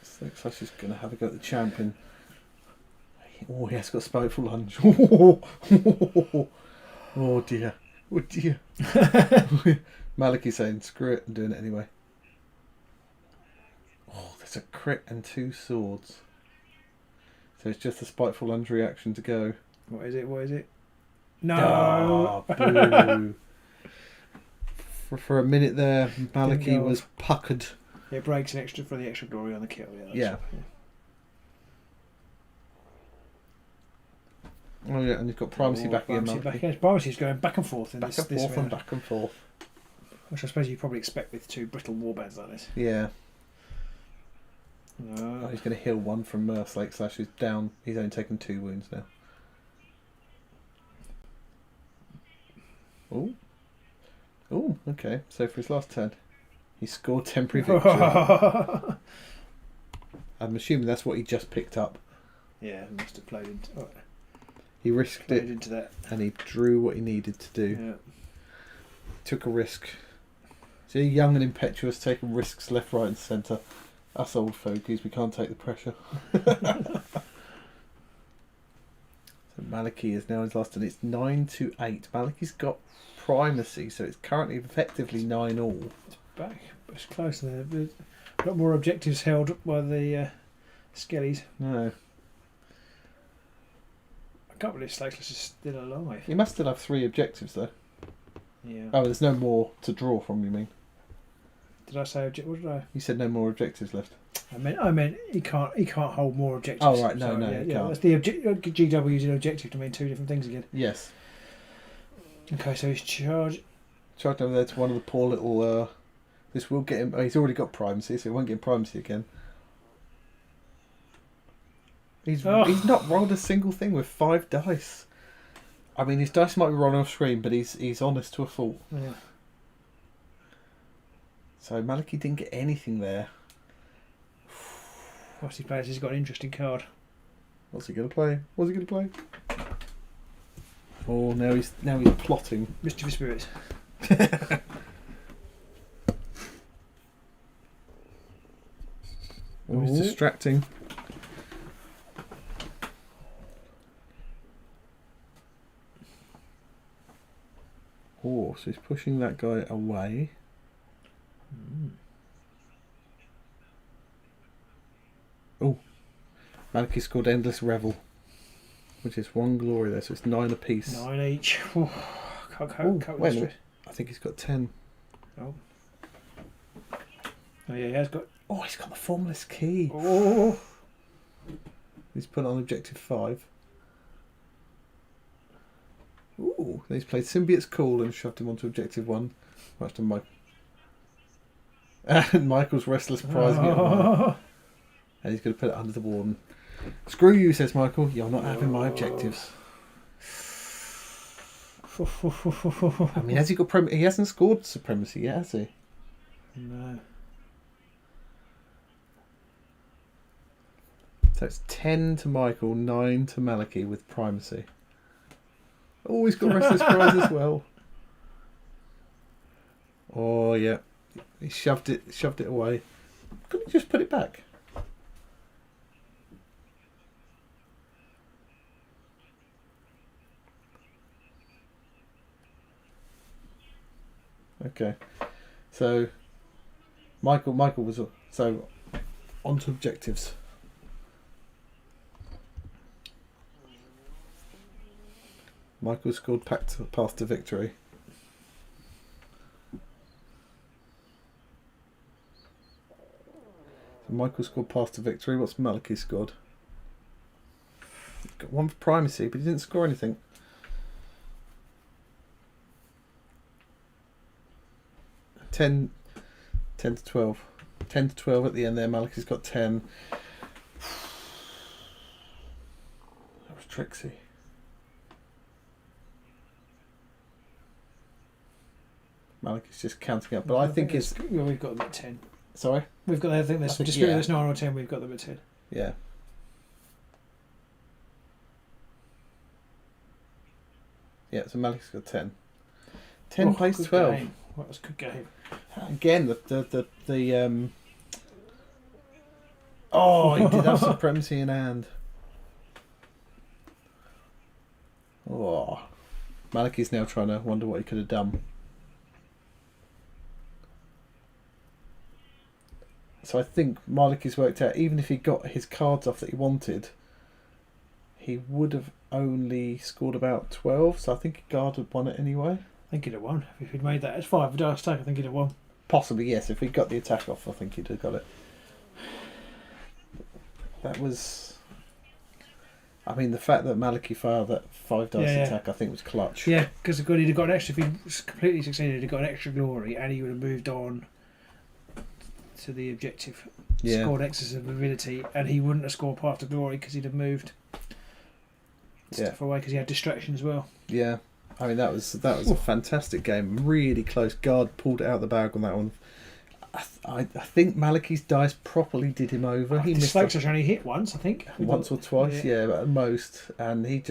So looks like she's going to have a go at the champion. Oh, he has got Spiteful Lunge. Oh dear. Oh dear. Maliki saying, screw it, I'm doing it anyway. Oh, there's a crit and 2 swords. So it's just a Spiteful Lunge reaction to go. What is it? What is it? No! Oh, boo. For a minute there, Maliki was puckered. It breaks an extra for the extra glory on the kill. Yeah. Oh yeah, and you've got primacy back again. Primacy's going back and forth in back this and forth round. and back and forth. Which I suppose you probably expect with 2 brittle warbands like this. Yeah. No. Oh, he's going to heal 1 from Slake Slash. He's down. He's only taken 2 wounds now. Oh. Oh, okay. So for his last turn, he scored temporary victory. I'm assuming that's what he just picked up. Yeah, he must have played into. Oh, he risked it into that, and he drew what he needed to do. Yeah. Took a risk. So young and impetuous, taking risks left, right, and centre. Us old fogies, we can't take the pressure. So Maliki is now his last, and it's 9-8. Maliki's got primacy, so it's currently effectively 9-all. It's back. It's close there. A lot more objectives held by the Skellies. No. I can't believe Slakeless is still alive. He must still have 3 objectives, though. Yeah. Oh, there's no more to draw from, you mean? Did I say what did I? You said no more objectives left. I meant he can't hold more objectives. Oh right, no, he yeah, can't. that's the GW using objective to mean 2 different things again. Yes. Okay, so he's charged over there to one of the poor little. This will get him. Oh, he's already got primacy, so he won't get primacy again. He's not rolled a single thing with 5 dice. I mean, his dice might be rolling off screen, but he's honest to a fault. Yeah. So Maliki didn't get anything there. Whilst he plays, he's got an interesting card. What's he gonna play? What's he gonna play? Oh, now he's plotting. Mischievous Spirits. Oh, he's distracting. Oh, so he's pushing that guy away. Oh, Maliki scored Endless Revel, which is 1 glory there, so it's 9 apiece. 9 each. Oh, can't cope with this. I think he's got 10. Oh yeah, he has got. Oh, he's got the Formless Key. Oh. He's put on objective 5. Ooh, he's played Symbiote's Call and shoved him onto objective 1. Much to Mike. And Michael's Restless prizing it away. And he's going to put it under the Warden. Screw you, says Michael. You're not having my objectives. I mean, has he got he hasn't scored Supremacy yet, has he? No. So it's 10 to Michael, 9 to Maliki with Primacy. Oh, he's got Restless Prize as well. Oh, yeah. He shoved it away. Couldn't he just put it back? Okay. So Michael was so on to objectives. Michael scored path to victory. So Michael scored path to victory. What's Maliki scored? Got 1 for Primacy, but he didn't score anything. Ten to 12. 10 to 12 at the end there. Maliki's got 10. That was Trixie. Maliki's just counting up, but I think it's. Well, we've got them at 10. Sorry? We've got. I think there's dispute. There's 9 or 10. We've got them at 10. Yeah. Yeah, so Maliki's got 10. 10 plays 12. Game. That was a good game. Again, the oh, he did have Supremacy in hand. Oh, Maliki's now trying to wonder what he could have done. So I think Maliki's worked out, even if he got his cards off that he wanted, he would have only scored about 12. So I think he guarded won it anyway. I think he'd have won if he'd made that. It's 5 dice attack. I think he'd have won. Possibly, yes. If he got the attack off, I think he'd have got it. That was. I mean, the fact that Maliki failed that 5 dice attack, I think, was clutch. Yeah, because he'd have got an extra. If he completely succeeded, he'd have got an extra glory, and he would have moved on to the objective. Yeah. Scored excess of ability, and he wouldn't have scored path to glory because he'd have moved stuff away because he had distraction as well. Yeah. I mean, that was a fantastic game. Really close. Guard pulled it out of the bag on that one. I think Maliki's dice properly did him over. He missed. His only hit once, I think. Once or twice, yeah, but at most. And he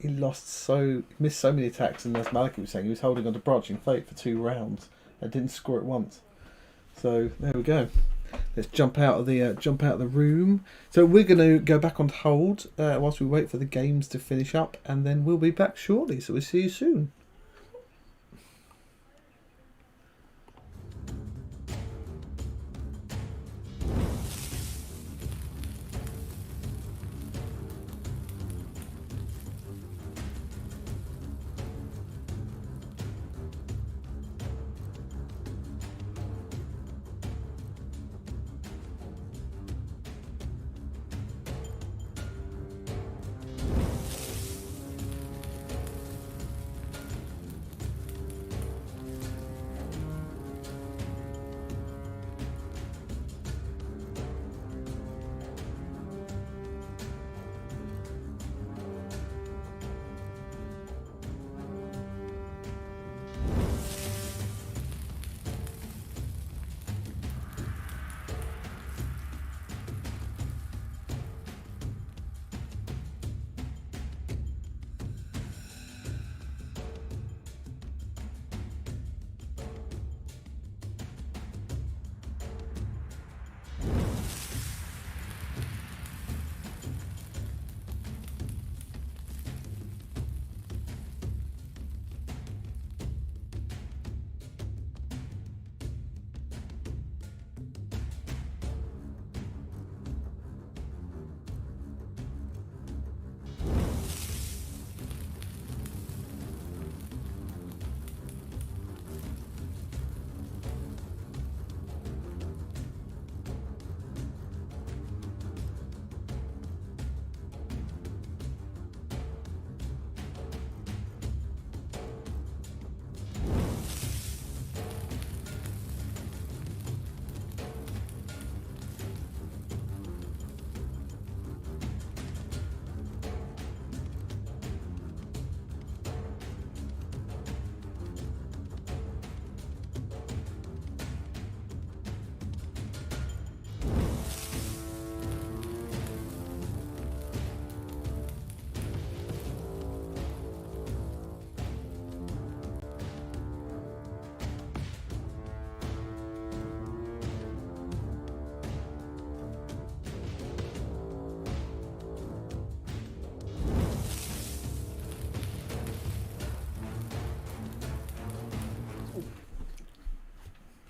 missed so many attacks. And as Maliki was saying, he was holding on to Branching Fate for 2 rounds and didn't score it once. So there we go. Let's jump out of the room. So we're going to go back on hold whilst we wait for the games to finish up, and then we'll be back shortly. So we'll see you soon.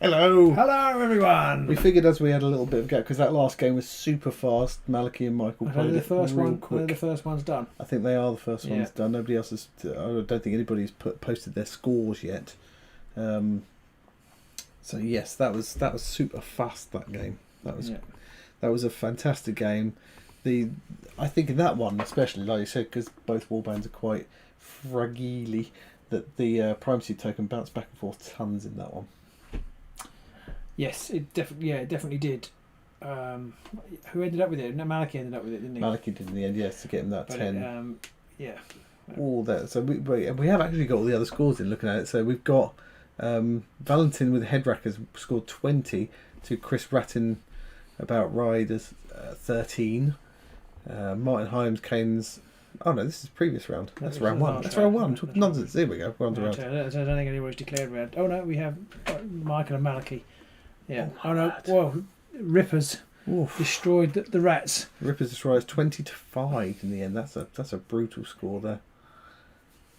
Hello. Hello, everyone. We figured as we had a little bit of gap because that last game was super fast. Maliki and Michael I played think the it first real one. quick. The first one's done. I think they are the first Yeah. ones done. Nobody else has. I don't think anybody's posted their scores yet. So yes, that was super fast. That game. That was a fantastic game. I think in that one especially, like you said, because both warbands are quite fragile, that the primacy token bounced back and forth tons in that one. Yes, it definitely did. Who ended up with it? No, Maliki ended up with it, didn't he? Maliki did in the end, yes, to get him that But 10. Yeah. All that. So we have actually got all the other scores in looking at it. So we've got Valentin with Headrackers scored 20 to Chris Rattin about Riders 13. Martin Himes Kane's. Oh no, this is previous round. That's round one. That's round one. Nonsense. Here we go. We're on to round. I don't think anybody's declared round. Oh no, we have Michael and Maliki. Yeah. Oh no. God. Well, Rippas Oof. destroyed the rats. Rippas destroys 20-5 in the end. That's a brutal score there.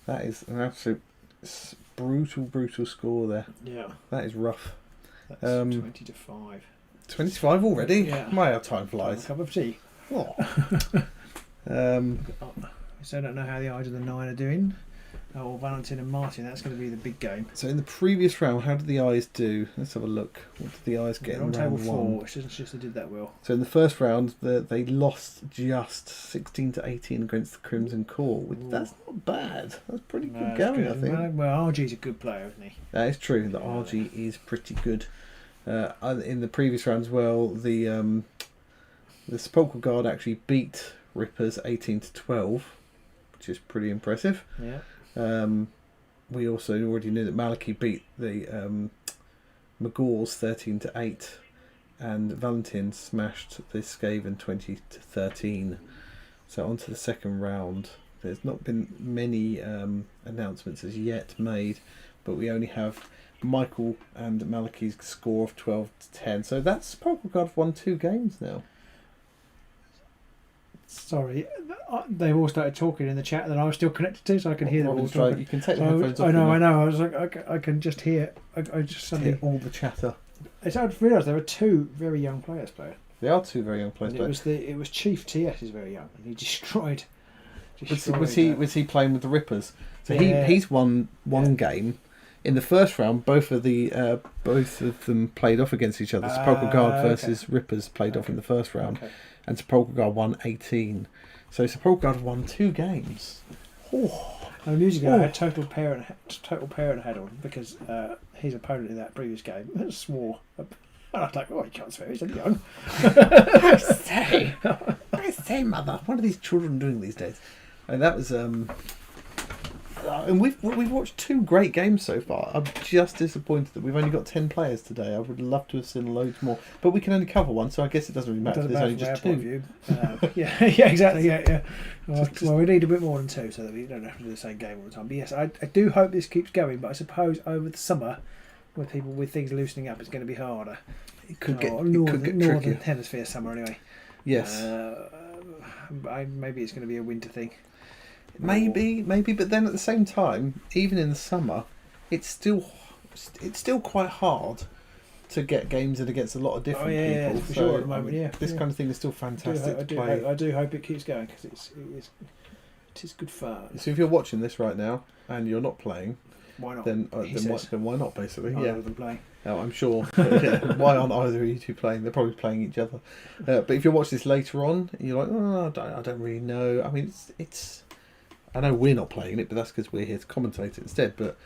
That is an absolute brutal score there. Yeah. That is rough. That's 20-5. 25 already? Yeah. My time flies. A cup of tea. Oh. So I don't know how the Eyes of the Nine are doing. Or Valentin and Martin. That's going to be the big game. So in the previous round, how did the Eyes do? Let's have a look. What did the Eyes get They're in on table round 4, one? which doesn't suggest they did that well. So in the first round, they lost just 16-18 against the Crimson Core. That's not bad. That's pretty good going, I think. Well, RG's a good player, isn't he? That is true. The RG is pretty good. In the previous round as well, the Sepulchral Guard actually beat Rippas 18-12, which is pretty impressive. Yeah. We also already knew that Maliki beat the Magors 13-8, and Valentin smashed the Skaven 20-13. So on to the second round. There's not been many announcements as yet made, but we only have Michael and Maliki's score of 12-10. So that's Sepulchral Guard have won 2 games now. Sorry, they've all started talking in the chat that I was still connected to, so I can hear them all Right. talking. You can take the So headphones off. I know. I was like, I can just hear. I just suddenly. Hear all the chatter. I realised there were 2 very young players playing. They are 2 very young players. It was Chief TS is very young, and he destroyed. Was he playing with the Rippers? So Yeah. he's won one game. In the first round, both of them played off against each other. Sepulchral Guard versus Rippers played off in the first round, and Sepulchral Guard won 18. So Sepulchral Guard won 2 games. Oh. And musically, I had total parent head on because his opponent in that previous game swore. And I was like, oh, he can't swear, he's only young. I say, mother. What are these children doing these days? And that was and we've watched 2 great games so far. I'm just disappointed that we've only got 10 players today. I would love to have seen loads more, but we can only cover 1, so I guess it doesn't really matter. There's only just 2. Yeah, exactly. Yeah. Well, we need a bit more than 2 so that we don't have to do the same game all the time. But yes, I do hope this keeps going. But I suppose over the summer, with things loosening up, it's going to be harder. It could get northern hemisphere summer anyway. Yes. Maybe it's going to be a winter thing. Maybe, but then at the same time, even in the summer, it's still quite hard to get games in against a lot of different people. Yeah, for sure at the moment. This kind of thing is still fantastic to play. I do hope it keeps going because it is good fun. So if you're watching this right now and you're not playing, why not? Then why not? Basically, Neither of them playing. No, I'm sure. Yeah, why aren't either of you 2 playing? They're probably playing each other. But if you watch this later on, you're like, oh, I don't really know. I mean, it's. I know we're not playing it, but that's because we're here to commentate it instead. But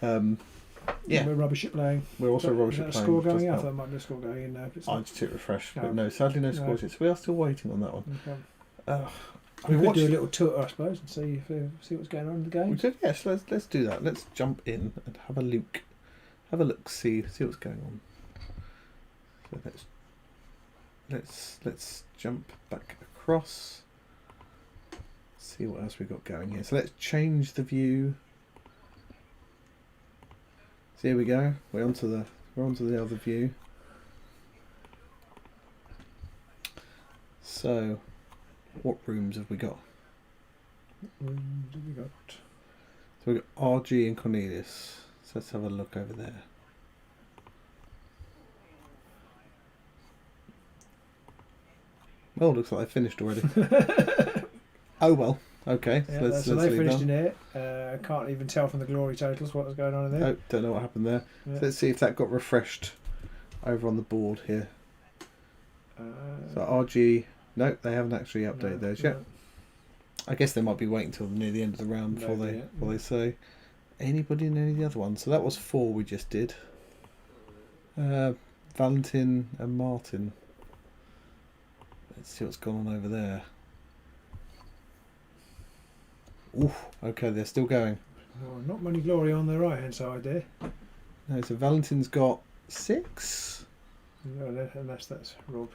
yeah, we're rubbish at playing. We're also rubbish at playing. Score going up? There might be a score going in now. I just hit refresh, but no, sadly no scores yet. So we are still waiting on that one. Okay. We could do a little tour, I suppose, and see what's going on in the game. We could, yes. Let's do that. Let's jump in and have a look, see what's going on. So let's jump back across. See what else we've got going here. So let's change the view. So here we go. We're onto the other view. So, what rooms have we got? What rooms have we got? So we've got RG and Cornelius. So let's have a look over there. Oh, looks like they finished already. Oh well. Okay, Yeah, let's so they leave finished now. in here. Can't even tell from the glory totals what was going on in there. Oh, don't know what happened there. Yeah. So let's see if that got refreshed over on the board here. So RG, no, they haven't actually updated those yet. I guess they might be waiting till near the end of the round before they say. Anybody in any of the other ones? So that was 4 we just did. Valentin and Martin. Let's see what's gone on over there. Oof, okay, they're still going. Oh, not many glory on the right hand side there. No, so Valentin's got 6. No, unless that's Rob.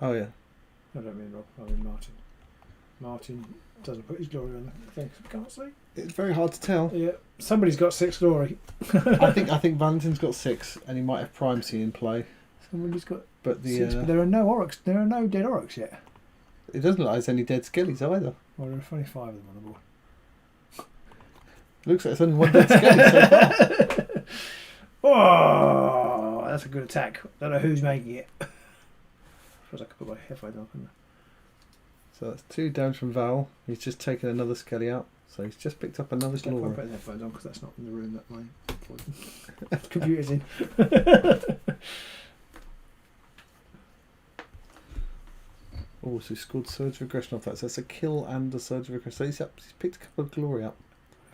Oh yeah. I don't mean Rob, I mean Martin. Martin doesn't put his glory on the thing, so I can't see. It's very hard to tell. Yeah, somebody's got 6 glory. I think Valentin's got 6, and he might have primacy in play. Somebody's got But the 6, but there are no Oryx. There are no dead Oryx yet. it doesn't look like there's any dead skillies either. Well, there are 25 of them on the board. Looks like it's only one dead skelly so far. Oh, that's a good attack. Don't know who's making it. I suppose I could put my headphones on, couldn't So that's 2 down from Val. He's just taken another skelly out. So he's just picked up another I? Just don't glory. put the headphones on because that's not in the room that my computer's in. Oh, so he scored Surge of Aggression off that. So that's a kill and a Surge of Aggression. So he's picked a couple of glory up.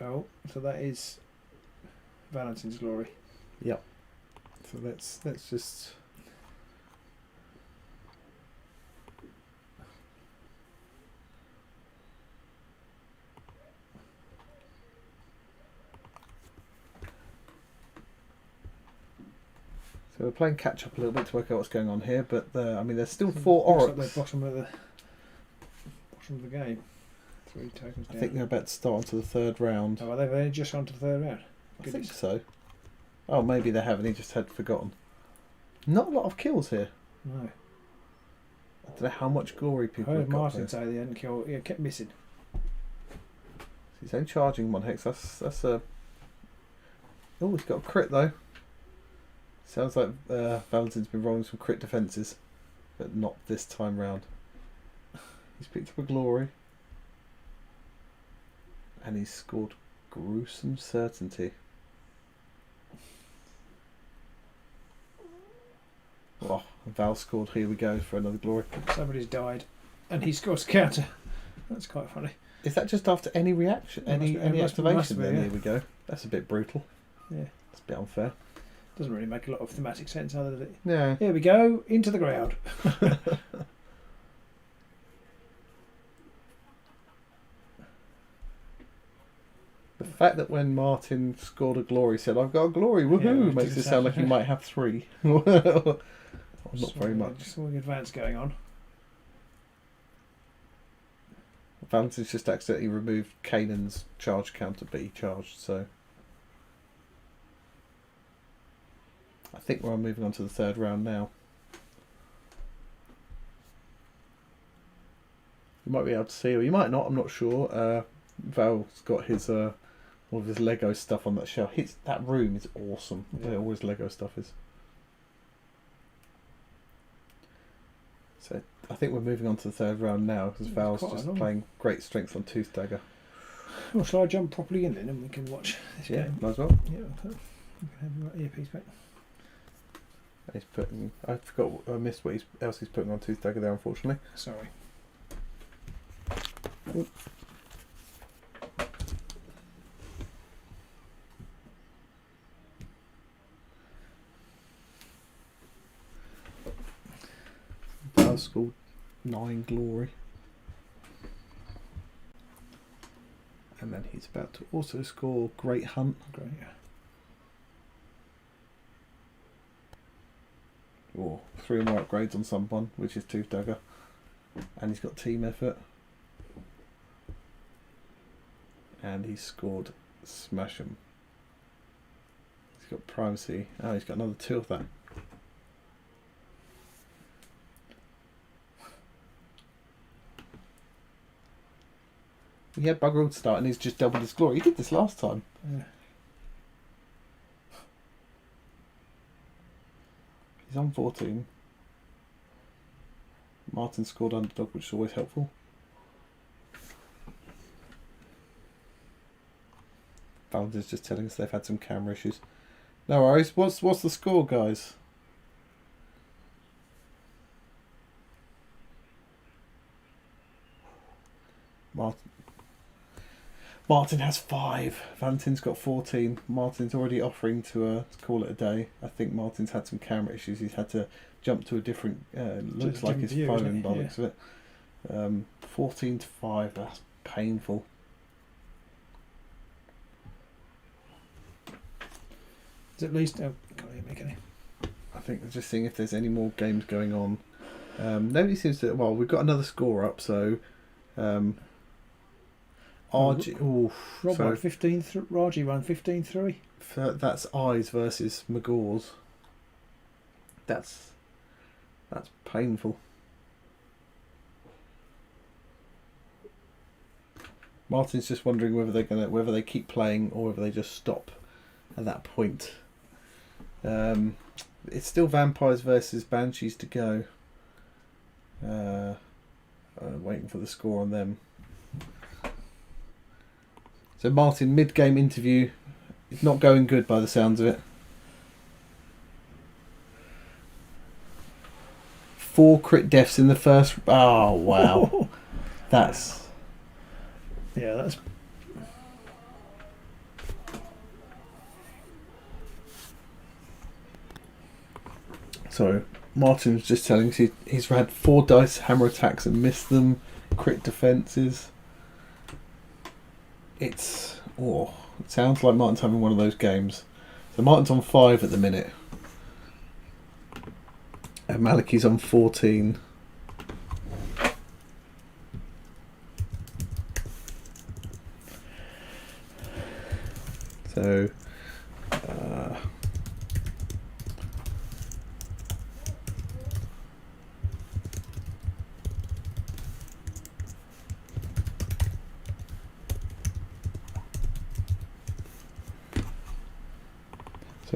Oh, so that is Valentin's glory. Yep. So let's just. So we're playing catch up a little bit to work out what's going on here, but I mean there's still 4 Looks like Oryx. the bottom of the game. 3 tokens I down. think they're about to start onto the 3rd round. Oh, well, they've only just gone to the 3rd round. I think so. Oh, maybe they haven't. He just had forgotten. Not a lot of kills here. No. I don't know how much glory I people heard have got. Martin Here. say they hadn't killed. Yeah, kept missing. He's only charging 1 hex. That's a. Oh, he's got a crit though. Sounds like Valentin's been rolling some crit defences, but not this time round. He's picked up a glory, and he's scored gruesome certainty. Oh, Val scored. Here we go for another glory. Somebody's died, and he scores a counter. That's quite funny. Is that just after any reaction, any must be, activation? yeah. Then here we go. That's a bit brutal. Yeah. It's a bit unfair. Doesn't really make a lot of thematic sense, either, does it? Yeah. Here we go, into the ground. The fact that when Martin scored a glory, said, "I've got a glory, woohoo!" Yeah, makes it just sound like he might have 3. Well, not very much. Small advance going on. Valentin's just accidentally removed Kanan's charge counter be charged, so I think we're moving on to the 3rd round now. You might be able to see, or you might not. I'm not sure. Val's got his all of his Lego stuff on that shelf. That room is awesome. Yeah. Where all his Lego stuff is. So I think we're moving on to the 3rd round now because Val's quite just long. playing great strength on Tooth Dagger. Well, shall I jump properly in then, and we can watch this Yeah, game? might as well. Yeah, you can have your earpiece back. He's putting. I forgot. I missed what else he's putting on Tooth Dagger there. Unfortunately. Sorry. Val scored 9 glory, and then he's about to also score Great Hunt. Great. Or 3 more upgrades on someone, which is Tooth Dagger, and he's got Team Effort, and he scored Smash 'em. He's got Primacy. Oh, he's got another 2 of that. He had Bugger to start, and he's just doubled his glory. He did this last time. Yeah. He's on 14. Martin scored underdog, which is always helpful. Valentin's just telling us they've had some camera issues. No worries. What's the score, guys? Martin has 5. Valentin's got 14. Martin's already offering to call it a day. I think Martin's had some camera issues. He's had to jump to a different. Looks like his phone by the looks of it. 14 to 5. That's painful. It's at least. Oh, can't even make any. I think we're just seeing if there's any more games going on. Nobody seems to. Well, we've got another score up, so. RG. Rob won 15. Raji won 15-3. That's Eyes versus McGaw's. That's painful. Martin's just wondering whether they keep playing or whether they just stop at that point. It's still Vampires versus Banshees to go. Waiting for the score on them. So Martin, mid-game interview, it's not going good by the sounds of it. 4 crit deaths in the first. Oh wow, that's. Yeah, that's. So Martin's just telling us he's had 4 dice hammer attacks and missed them. Crit defenses. It sounds like Martin's having one of those games. So Martin's on 5 at the minute. And Maliki's on 14. So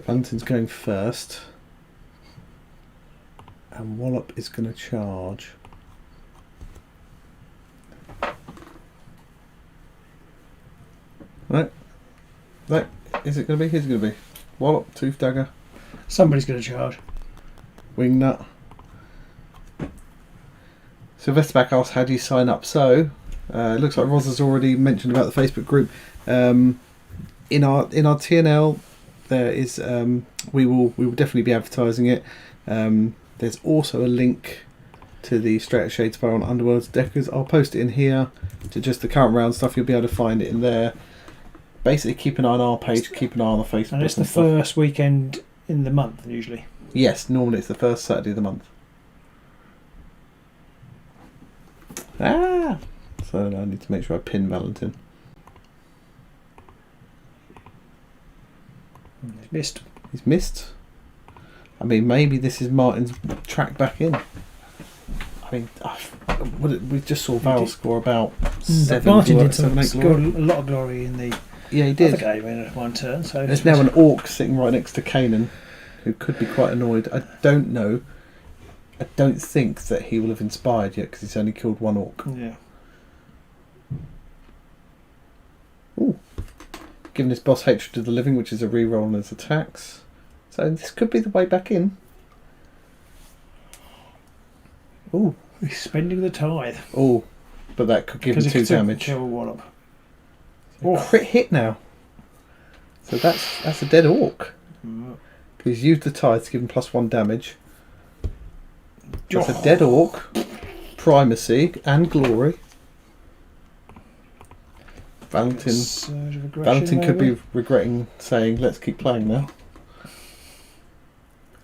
Valentin's going first, and Wallop is going to charge. Right, is it going to be? Who's it going to be? Wallop, Tooth Dagger. Somebody's going to charge. Wingnut. Sylvester back asks, how do you sign up? So, it looks like Roz has already mentioned about the Facebook group. In our TNL. There is we will definitely be advertising it. There's also a link to the Straight Outta Shadespire on Underworld's Deckers. I'll post it in here to just the current round stuff. You'll be able to find it in there. Basically, keep an eye on our page, keep an eye on the Facebook. And it's the first weekend in the month usually. Yes, normally it's the first Saturday of the month. So I need to make sure I pin Valentin. He's missed. He's missed. I mean, maybe this is Martin's track back in. I mean, we just saw Val score about 7. Martin did scored a lot of glory in the he did. other game in one turn. So there's now an Orc sitting right next to Kanan, who could be quite annoyed. I don't know. I don't think that he will have inspired yet because he's only killed 1 Orc. Yeah. Ooh. Giving his boss Hatred of the Living, which is a reroll on his attacks. So this could be the way back in. Ooh. He's spending the tithe. Oh, but that could give him 2 damage. Crit hit now. So that's a dead Orc. He's used the tithe to give him +1 damage. That's a dead Orc. Primacy and glory. Valentin could be regretting saying, let's keep playing now.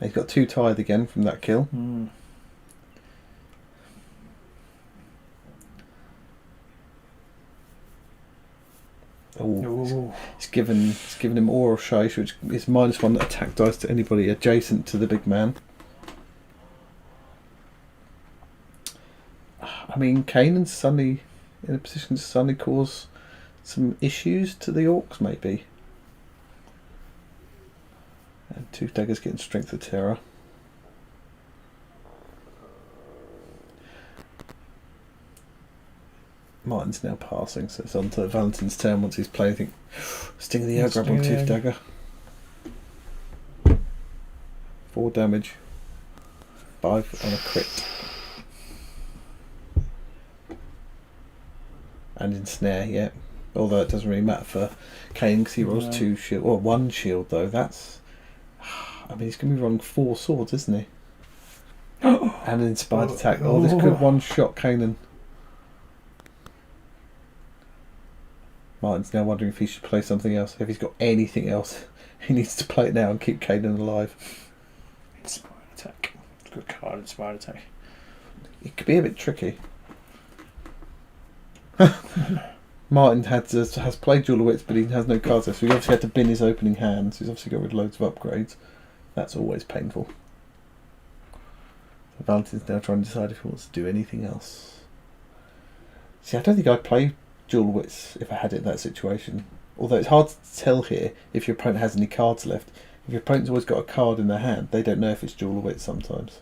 He's got 2 tithe again from that kill. It's given him Aura Shaish, which is -1 attack dice to anybody adjacent to the big man. I mean, Kanan's suddenly in a position to suddenly cause some issues to the Orcs, maybe. And Tooth Dagger's getting Strength of Terror. Martin's now passing, so it's on to Valentin's turn once he's played. I think Sting of the Air, grab Sting on of the Tooth Dagger. 4 damage. 5 on a crit. And ensnare, yeah. Although it doesn't really matter for Kane because he rolls 2 shield, or 1 shield though. That's, I mean, he's going to be rolling 4 swords, isn't he? And an inspired attack. Oh, this could one-shot Kanan. Martin's now wondering if he should play something else. If he's got anything else, he needs to play it now and keep Kanan alive. Inspired attack. Good card, inspired attack. It could be a bit tricky. Martin has played Duel of Wits, but he has no cards left, so he obviously had to bin his opening hands. He's obviously got rid of loads of upgrades. That's always painful. So Valentin's now trying to decide if he wants to do anything else. See, I don't think I'd play Duel of Wits if I had it in that situation. Although it's hard to tell here if your opponent has any cards left. If your opponent's always got a card in their hand, they don't know if it's Duel of Wits sometimes.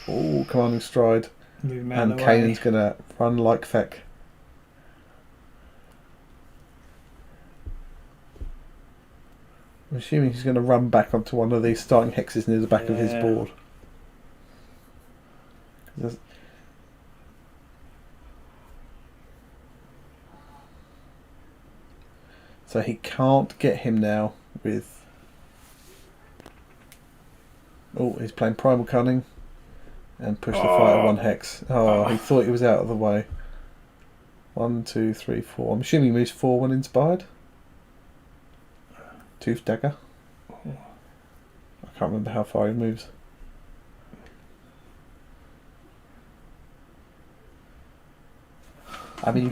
Oh, Commanding Stride. And Kanan's going to run like feck. I'm assuming he's going to run back onto one of these starting hexes near the back of his board. So he can't get him now with... Oh, he's playing Primal Cunning. And push the fighter 1 hex. Oh, he thought he was out of the way. 1, 2, 3, 4. I'm assuming he moves 4 when inspired. Tooth Dagger. I can't remember how far he moves. I mean,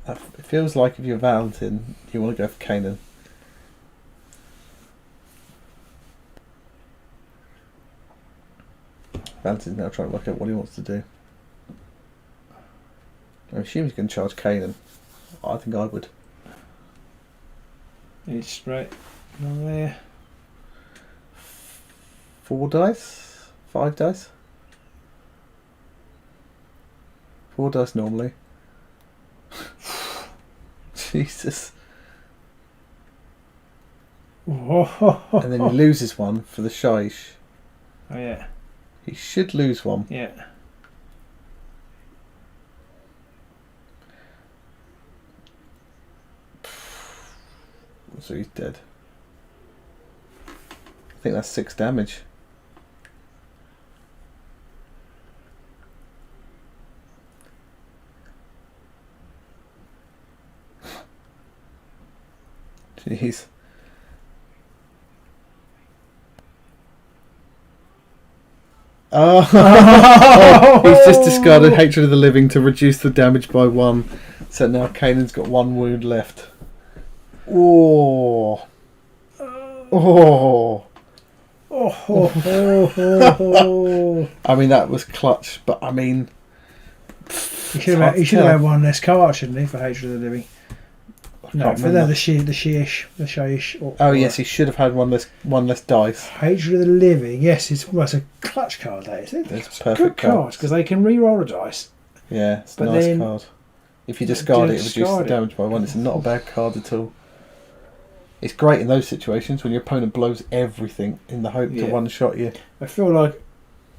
it feels like if you're Valentin, you want to go for Kanan. Valentin's now trying to work out what he wants to do. I assume he's going to charge Kanan. I think I would. He's straight on there. 4 dice? 5 dice? 4 dice normally. Jesus. And then he loses one for the Shaish. Oh yeah. He should lose one. Yeah. So he's dead. I think that's 6 damage. Jeez. Oh, he's just discarded Hatred of the Living to reduce the damage by 1. So now Kanan's got 1 wound left. Oh. Oh. I mean, that was clutch, but I mean... He should have had 1 less card, shouldn't he, for Hatred of the Living? No, for the Shaish. Oh yes, he should have had one less dice. Hatred of the Living, yes, it's a clutch card. That is it. It's perfect good cards because they can re-roll a dice. Yeah, it's a nice card. If you discard it, it reduces the damage by 1. It's not a bad card at all. It's great in those situations when your opponent blows everything in the hope to one-shot you. I feel like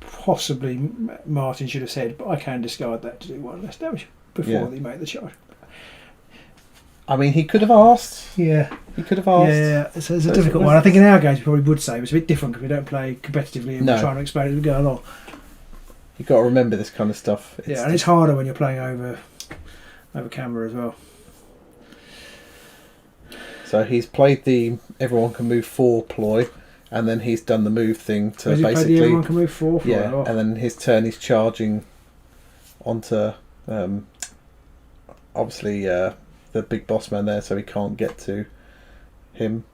possibly Martin should have said, but I can discard that to do 1 less damage before they make the charge. I mean, he could have asked. Yeah. He could have asked. Yeah, it's a difficult one. I think in our games we probably would say it's a bit different because we don't play competitively and we're trying to explain it as we go along. You've got to remember this kind of stuff. And it's harder when you're playing over camera as well. So he's played the everyone can move 4 ploy, and then he's done the move thing to basically... everyone can move 4 ploy? Yeah, and then his turn he's charging onto, obviously... the big boss man there, so he can't get to him.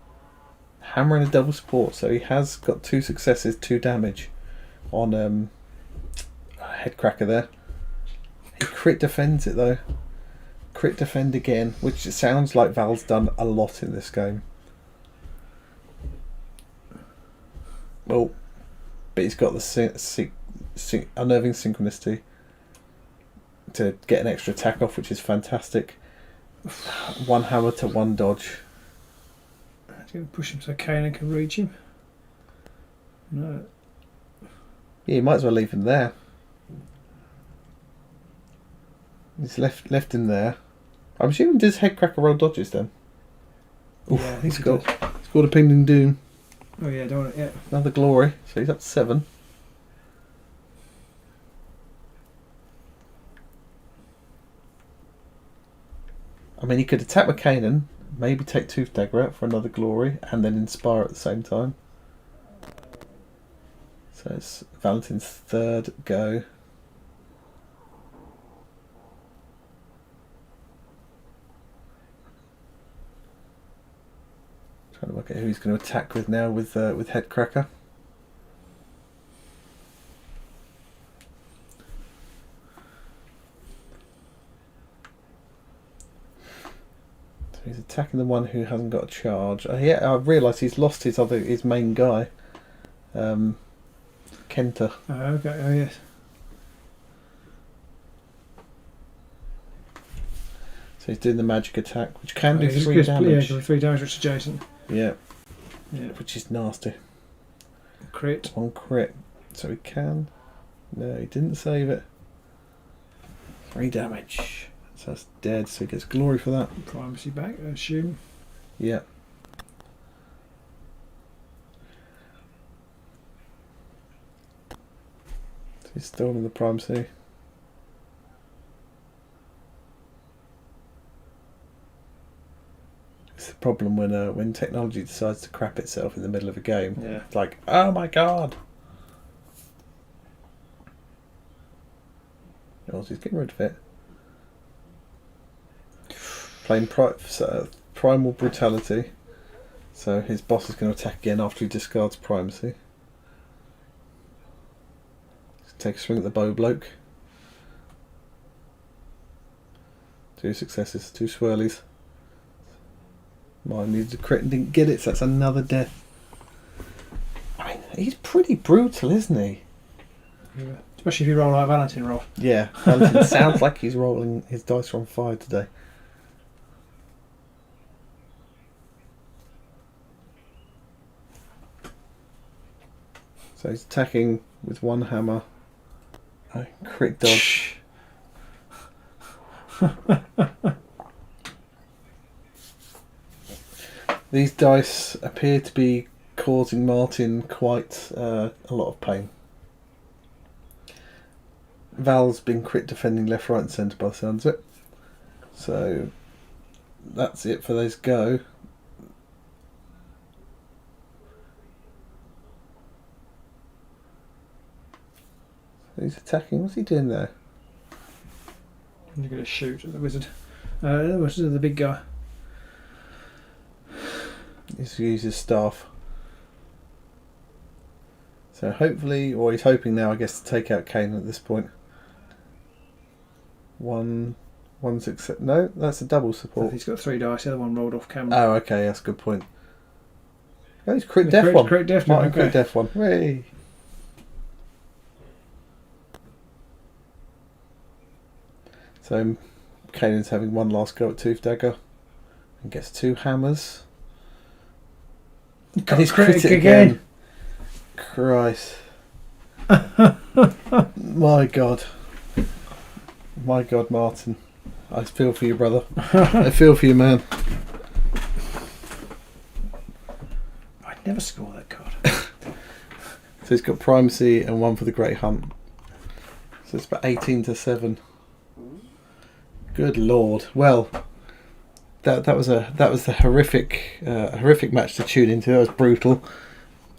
Hammer and a double support, so he has got 2 successes, 2 damage on Headcracker there. He crit defends it though. Crit defend again, which it sounds like Val's done a lot in this game. Oh, but he's got the unnerving synchronicity to get an extra attack off, which is fantastic. 1 hammer to 1 dodge. It's going to push him so Kanan can reach him. No. Yeah, you might as well leave him there. He's left him there. I'm assuming does Headcracker roll dodges then? Oof, Yeah, he's got a Pinging Doom. Oh yeah, don't want it. Yeah. Another glory, so he's up to 7. I mean, he could attack with Kanan, maybe take Tooth Dagger out for another glory, and then inspire at the same time. So it's Valentin's 3rd go. Trying to work out who he's going to attack with now with Headcracker. So he's attacking the one who hasn't got a charge. Yeah, I realised he's lost his main guy, Kenta. Oh, okay. Oh yes. So he's doing the magic attack, which can do He's 3 good, damage. Yeah, 3 damage, which is adjacent. Yeah. Yeah. Which is nasty. Crit. 1 crit. So he can. No, he didn't save it. 3 damage. So that's dead, so he gets glory for that. Primacy back, I assume. Yeah. So he's stolen the primacy. It's the problem when technology decides to crap itself in the middle of a game. Yeah. It's like, oh my god. Oh, he's getting rid of it. Playing Primal Brutality. So his boss is going to attack again after he discards Primacy. Take a swing at the bow bloke. 2 successes, 2 swirlies. Mine needed a crit and didn't get it, so that's another death. I mean, he's pretty brutal, isn't he? Yeah. Especially if you roll like Valentin roll. Yeah, Valentin sounds like he's rolling his dice on fire today. So he's attacking with 1 hammer. Oh, crit dodge. These dice appear to be causing Martin quite a lot of pain. Val's been crit defending left, right and centre by the sounds of it. So that's it for those go. He's attacking. What's he doing there? You're going to shoot at the wizard. The wizard is the big guy. He's used his staff. So hopefully, or he's hoping now, I guess, to take out Kane at this point. One success. No, that's a double support. He's got 3 dice. The other one rolled off camera. Oh, okay, that's a good point. Oh, he's crit death one. Crit death Martin one. crit Okay. death one. Hooray! So Kanan's having one last go at Tooth Dagger and gets 2 hammers. And he's crit again. Christ. My God. My God, Martin. I feel for you, brother. I feel for you, man. I'd never score that card. So he's got primacy and 1 for the Great Hunt. So it's about 18 to 7. Good Lord. Well, that was a horrific match to tune into. That was brutal.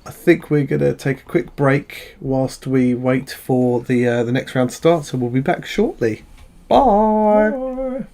I think we're gonna take a quick break whilst we wait for the next round to start. So we'll be back shortly. Bye. Bye.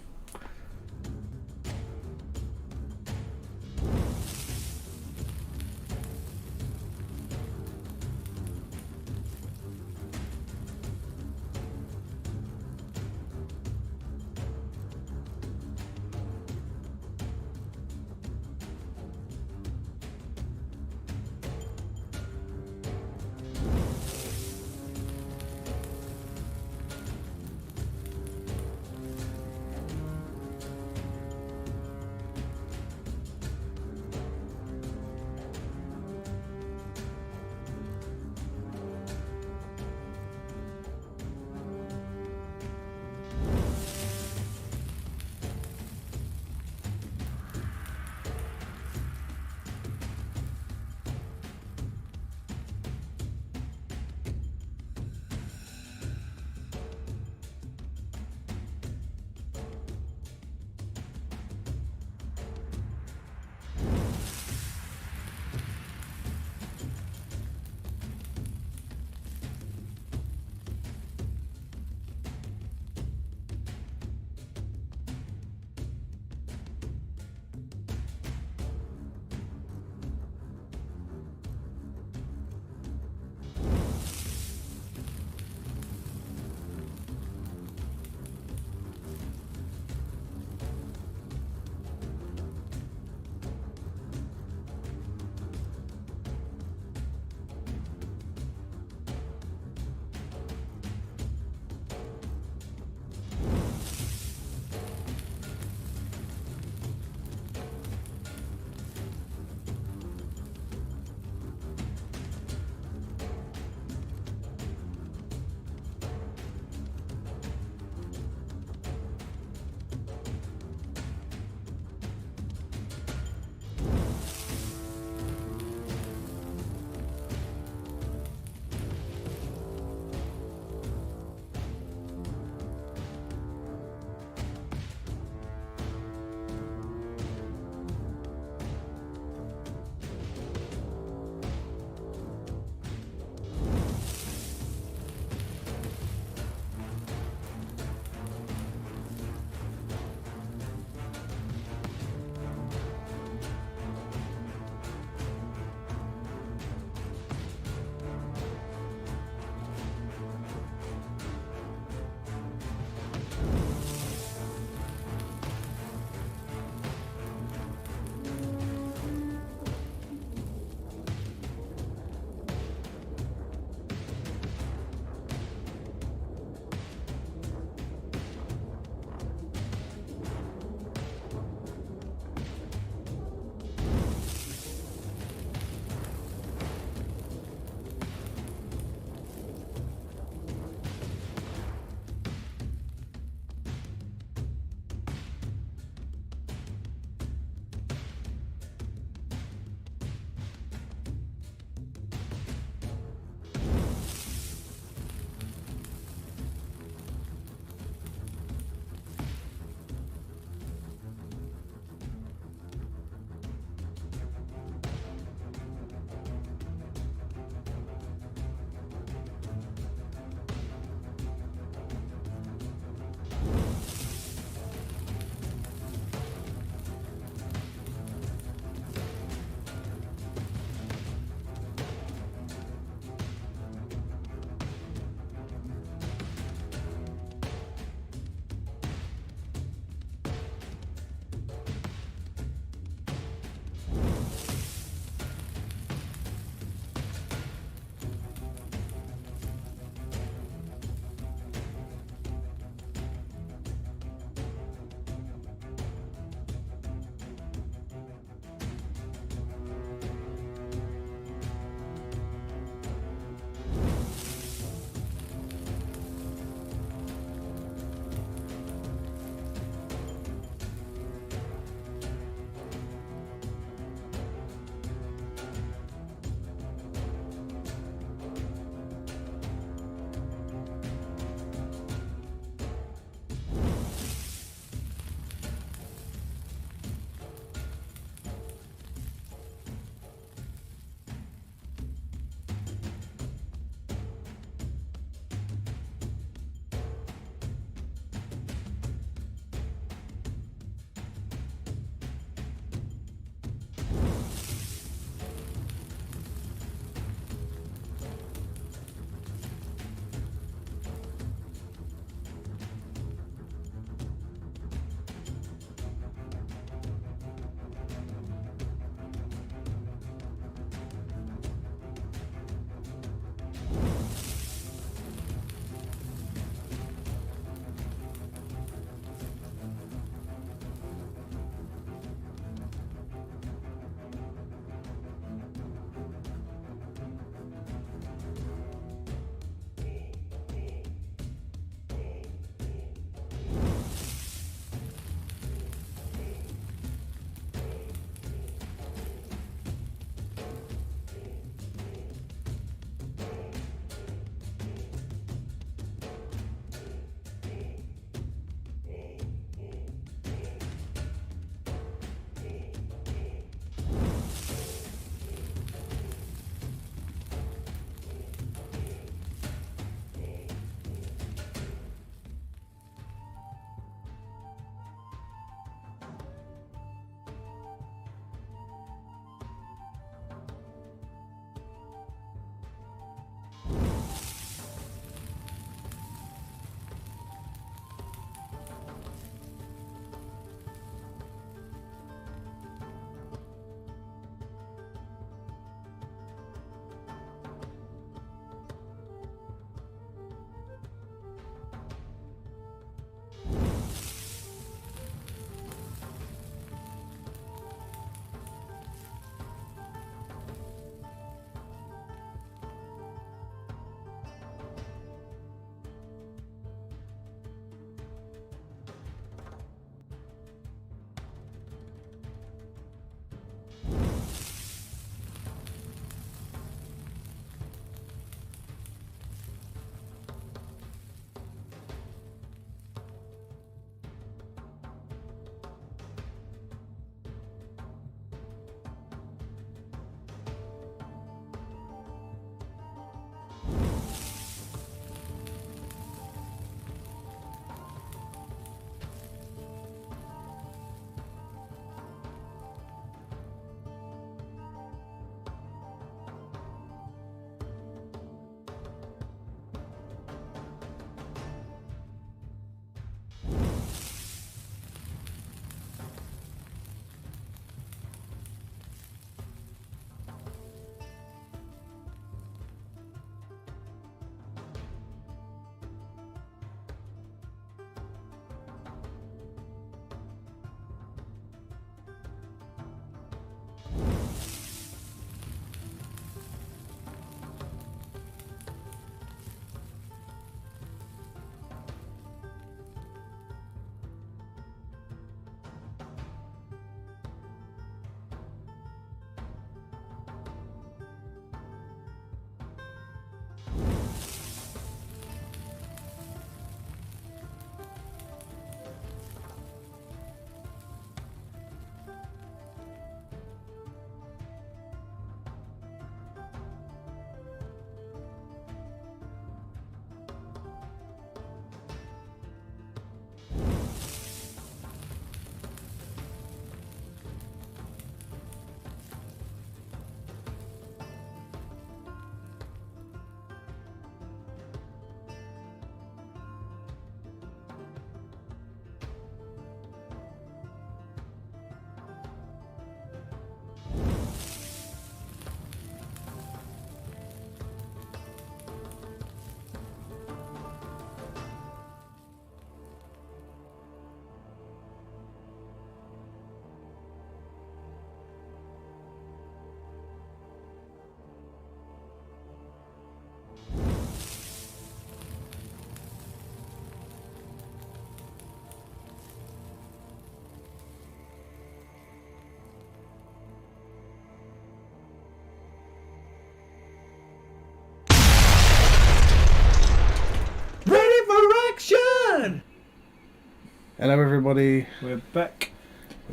Hello everybody. We're back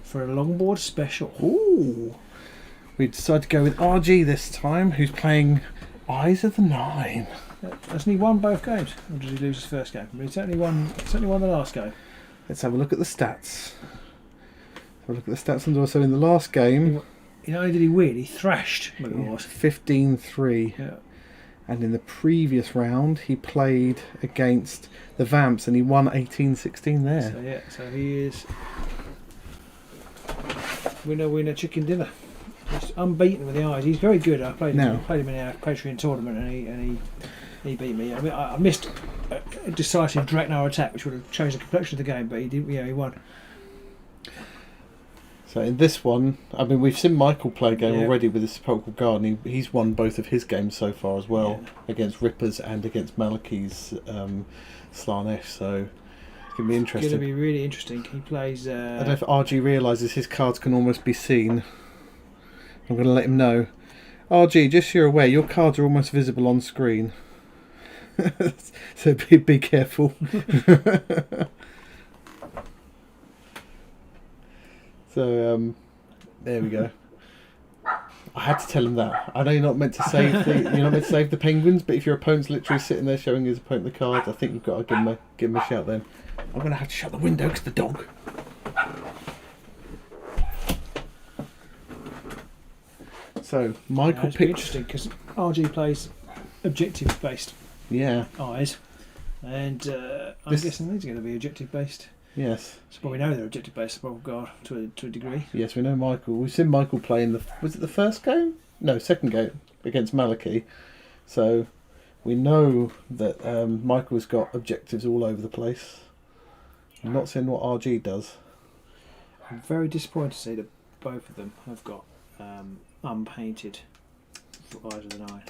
for a longboard special. Ooh. We decided to go with RG this time, who's playing Eyes of the Nine. Hasn't he won both games? Or did he lose his first game? He certainly won the last game. Let's have a look at the stats. Have a look at the stats, and also in the last game, Not only did he win, he thrashed Mechanolith. 15-3. Yeah. And in the previous round, he played against the Vamps, and he won 18-16 there. So he is winner chicken dinner. He's unbeaten with the eyes. He's very good. I played him in our Patreon tournament, and he beat me. I mean, I missed a decisive Draknar attack, which would have changed the complexion of the game, but he did. Yeah, he won. So in this one, I mean, we've seen Michael play a game already with his Sepulchral Guard, and he's won both of his games so far as well, against Rippas and against Malicious Slanesh, so it's going to be interesting. It's going to be really interesting. He plays... I don't know if RG realises his cards can almost be seen. I'm going to let him know. RG, just so you're aware, your cards are almost visible on screen. So be careful. So there we go. I had to tell him that. I know you're not meant to save the penguins, but if your opponent's literally sitting there showing his opponent the cards, I think you've got to give him a shout then. I'm going to have to shut the window because the dog. So Michael picked. Interesting because RG plays objective based. Yeah. Eyes, and I'm guessing these are going to be objective based. Yes. So we know they're objective based. Well, God, to a degree. Yes, we know Michael. We've seen Michael play in was it the first game? No, second game against Maliki. So we know that Michael's got objectives all over the place. I'm not seeing what RG does. I'm very disappointed to see that both of them have got unpainted Eyes of the Nine.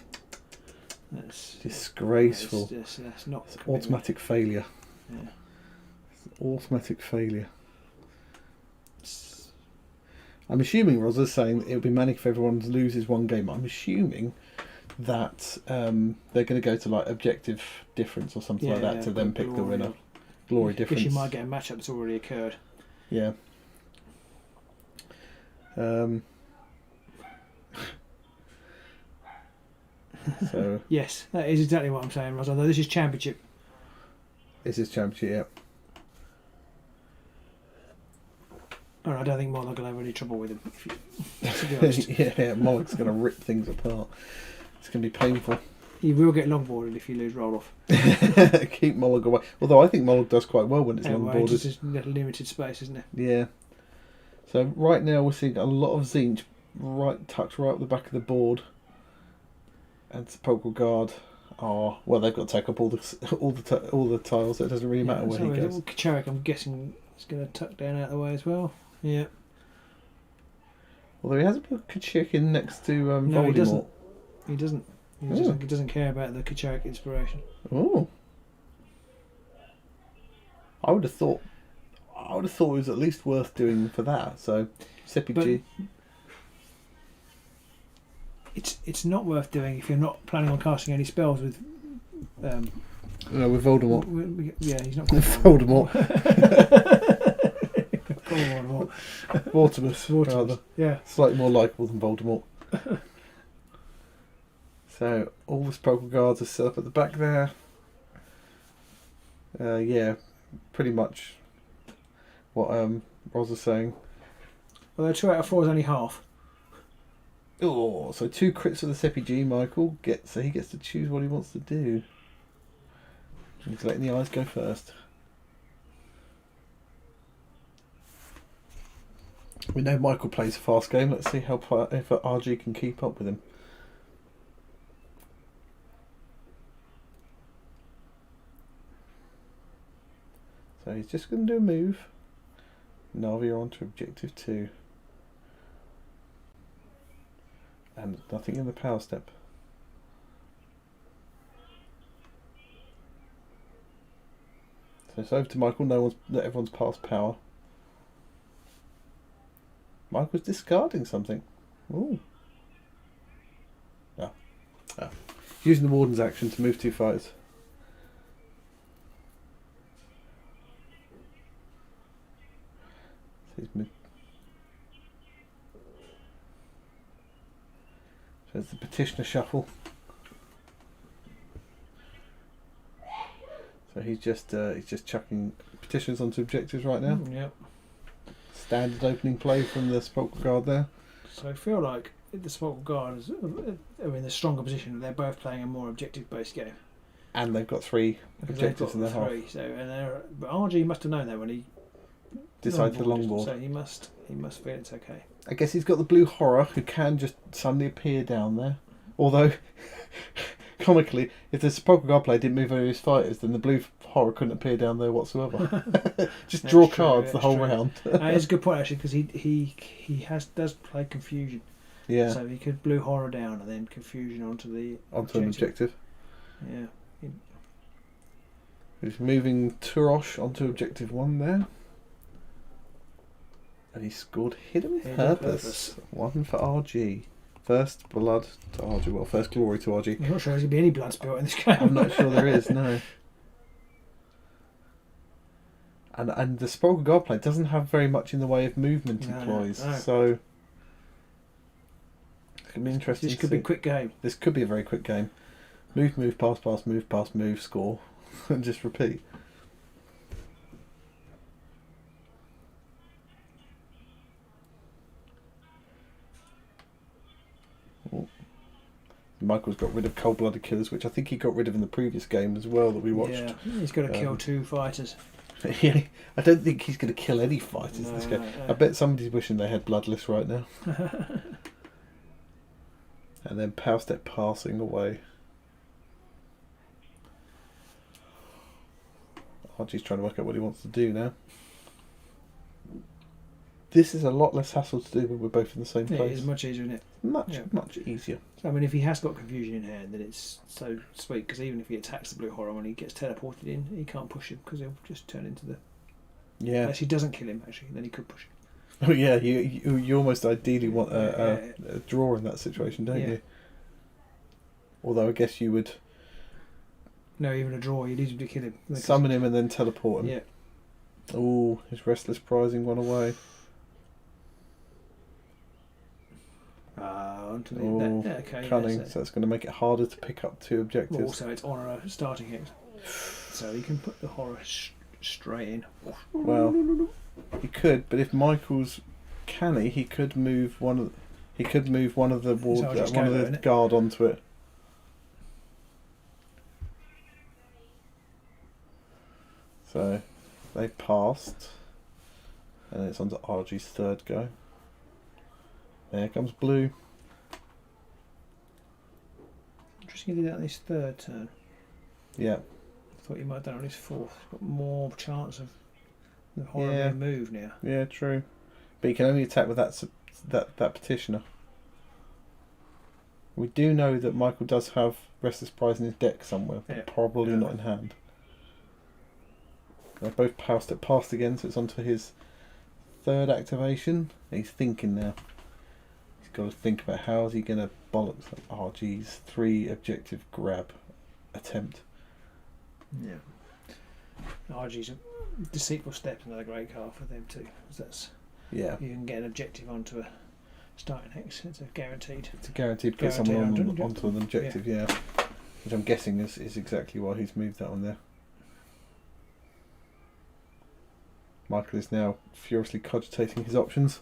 That's disgraceful. That's not automatic failure. Yeah. Automatic failure. I'm assuming Rosa's saying that it'll be manic if everyone loses one game. I'm assuming that they're going to go to like objective difference or something like that to then pick the winner. Glory difference. Because you might get a matchup that's already occurred. Yeah. So yes, that is exactly what I'm saying, Rosa. Although this is championship. This is championship, yeah. Oh, I don't think Moloch will have any trouble with him. To be honest. Yeah, Moloch's going to rip things apart. It's going to be painful. You will get longboarded if you lose roll off. Keep Moloch away. Although I think Moloch does quite well when it's longboarded. It's just limited space, isn't it? Yeah. So right now we're seeing a lot of Zinch tucked right up the back of the board. And Sepulchral Guard are they've got to take up all the tiles, so it doesn't really matter where he goes. Kacharik, I'm guessing, is going to tuck down out of the way as well. Yeah. Although he hasn't put Kacharik in next to Voldemort. No, he doesn't. He doesn't care about the Kacharik inspiration. Oh. I would have thought it was at least worth doing for that. So Seppy G. It's not worth doing if you're not planning on casting any spells with. No, with Voldemort. Yeah, he's not called Voldemort. Voldemort. Vortimus, rather. Yeah. Slightly more likeable than Voldemort. So all the Sepulchral Guards are set up at the back there. Yeah, pretty much what Roz was saying. Well, 2 out of 4 is only half. Oh, so 2 crits for the Seppy G. Michael so he gets to choose what he wants to do. He's letting the eyes go first. We know Michael plays a fast game. Let's see if RG can keep up with him. So he's just going to do a move. Navi on to objective 2. And nothing in the power step. So it's over to Michael. Everyone's past power. Michael's discarding something. Ooh. Using the Warden's action to move 2 fighters. So it's the petitioner shuffle. So he's just chucking petitions onto objectives right now. Yep. Standard opening play from the Sepulchral Guard there. So I feel like the Sepulchral Guard are in a stronger position. They're both playing a more objective-based game. And they've got 3 objectives in their half. So but RG must have known that when he Decided to longboard. So he must feel it's okay. I guess he's got the blue horror who can just suddenly appear down there. Although, comically, if the Sepulchral Guard player didn't move any of his fighters, then the blue horror couldn't appear down there whatsoever. Just draw cards the whole round. It's a good point actually, because he does play confusion. Yeah. So he could blue horror down and then confusion onto an objective. Yeah. He's moving Turosh onto objective 1 there. And he scored Hidden Purpose. 1 for RG. First blood to RG. Well, first glory to RG. I'm not sure there's going to be any blood spilt in this game. I'm not sure there is, no. And the Sepulchral Guard play doesn't have very much in the way of movement employees. No. So it could be interesting. This could be a quick game. This could be a very quick game. Move, pass, move, score. And just repeat. Michael's got rid of cold-blooded killers, which I think he got rid of in the previous game as well that we watched. Yeah, he's got to kill 2 fighters. Yeah, I don't think he's going to kill any fighters in this game. No. I bet somebody's wishing they had Bloodless right now. And then Power Step passing away. RG's trying to work out what he wants to do now. This is a lot less hassle to do when we're both in the same place. It is much easier, isn't it? Much easier. So, I mean, if he has got confusion in hand, then it's so sweet, because even if he attacks the blue horror when he gets teleported in, he can't push him because he'll just turn into the... Yeah. Unless he doesn't kill him, actually, then he could push him. Oh yeah, you almost ideally want a draw in that situation, don't you? Although I guess you would... No, even a draw, you need him to kill him. Summon him and then teleport him. Yeah. Oh, his Restless Prizing one away. Onto the... okay, cunning, yeah, so it's going to make it harder to pick up 2 objectives. Also, it's on a starting hit. So you can put the horror straight in. Well, he could, but if Michael's canny, he could move one of the ward, one of the guard onto it. So they passed, and it's onto RG's 3rd go. There comes blue. Interesting he did that on his 3rd turn. Yeah. I thought he might have done it on his 4th. Got more chance of the horror being moved now. Yeah, true. But he can only attack with that petitioner. We do know that Michael does have Restless Prize in his deck somewhere, but probably not in hand. They're both passed again, so it's onto his 3rd activation. He's thinking now. He's got to think about how is he going to bollocks RG's 3 objective grab attempt. Yeah. RG's Deceitful Step's another great card for them too. That's you can get an objective onto a starting hex. It's a guaranteed. It's a guaranteed put someone onto an objective, yeah. Which I'm guessing is exactly why he's moved that on there. Michael is now furiously cogitating his options.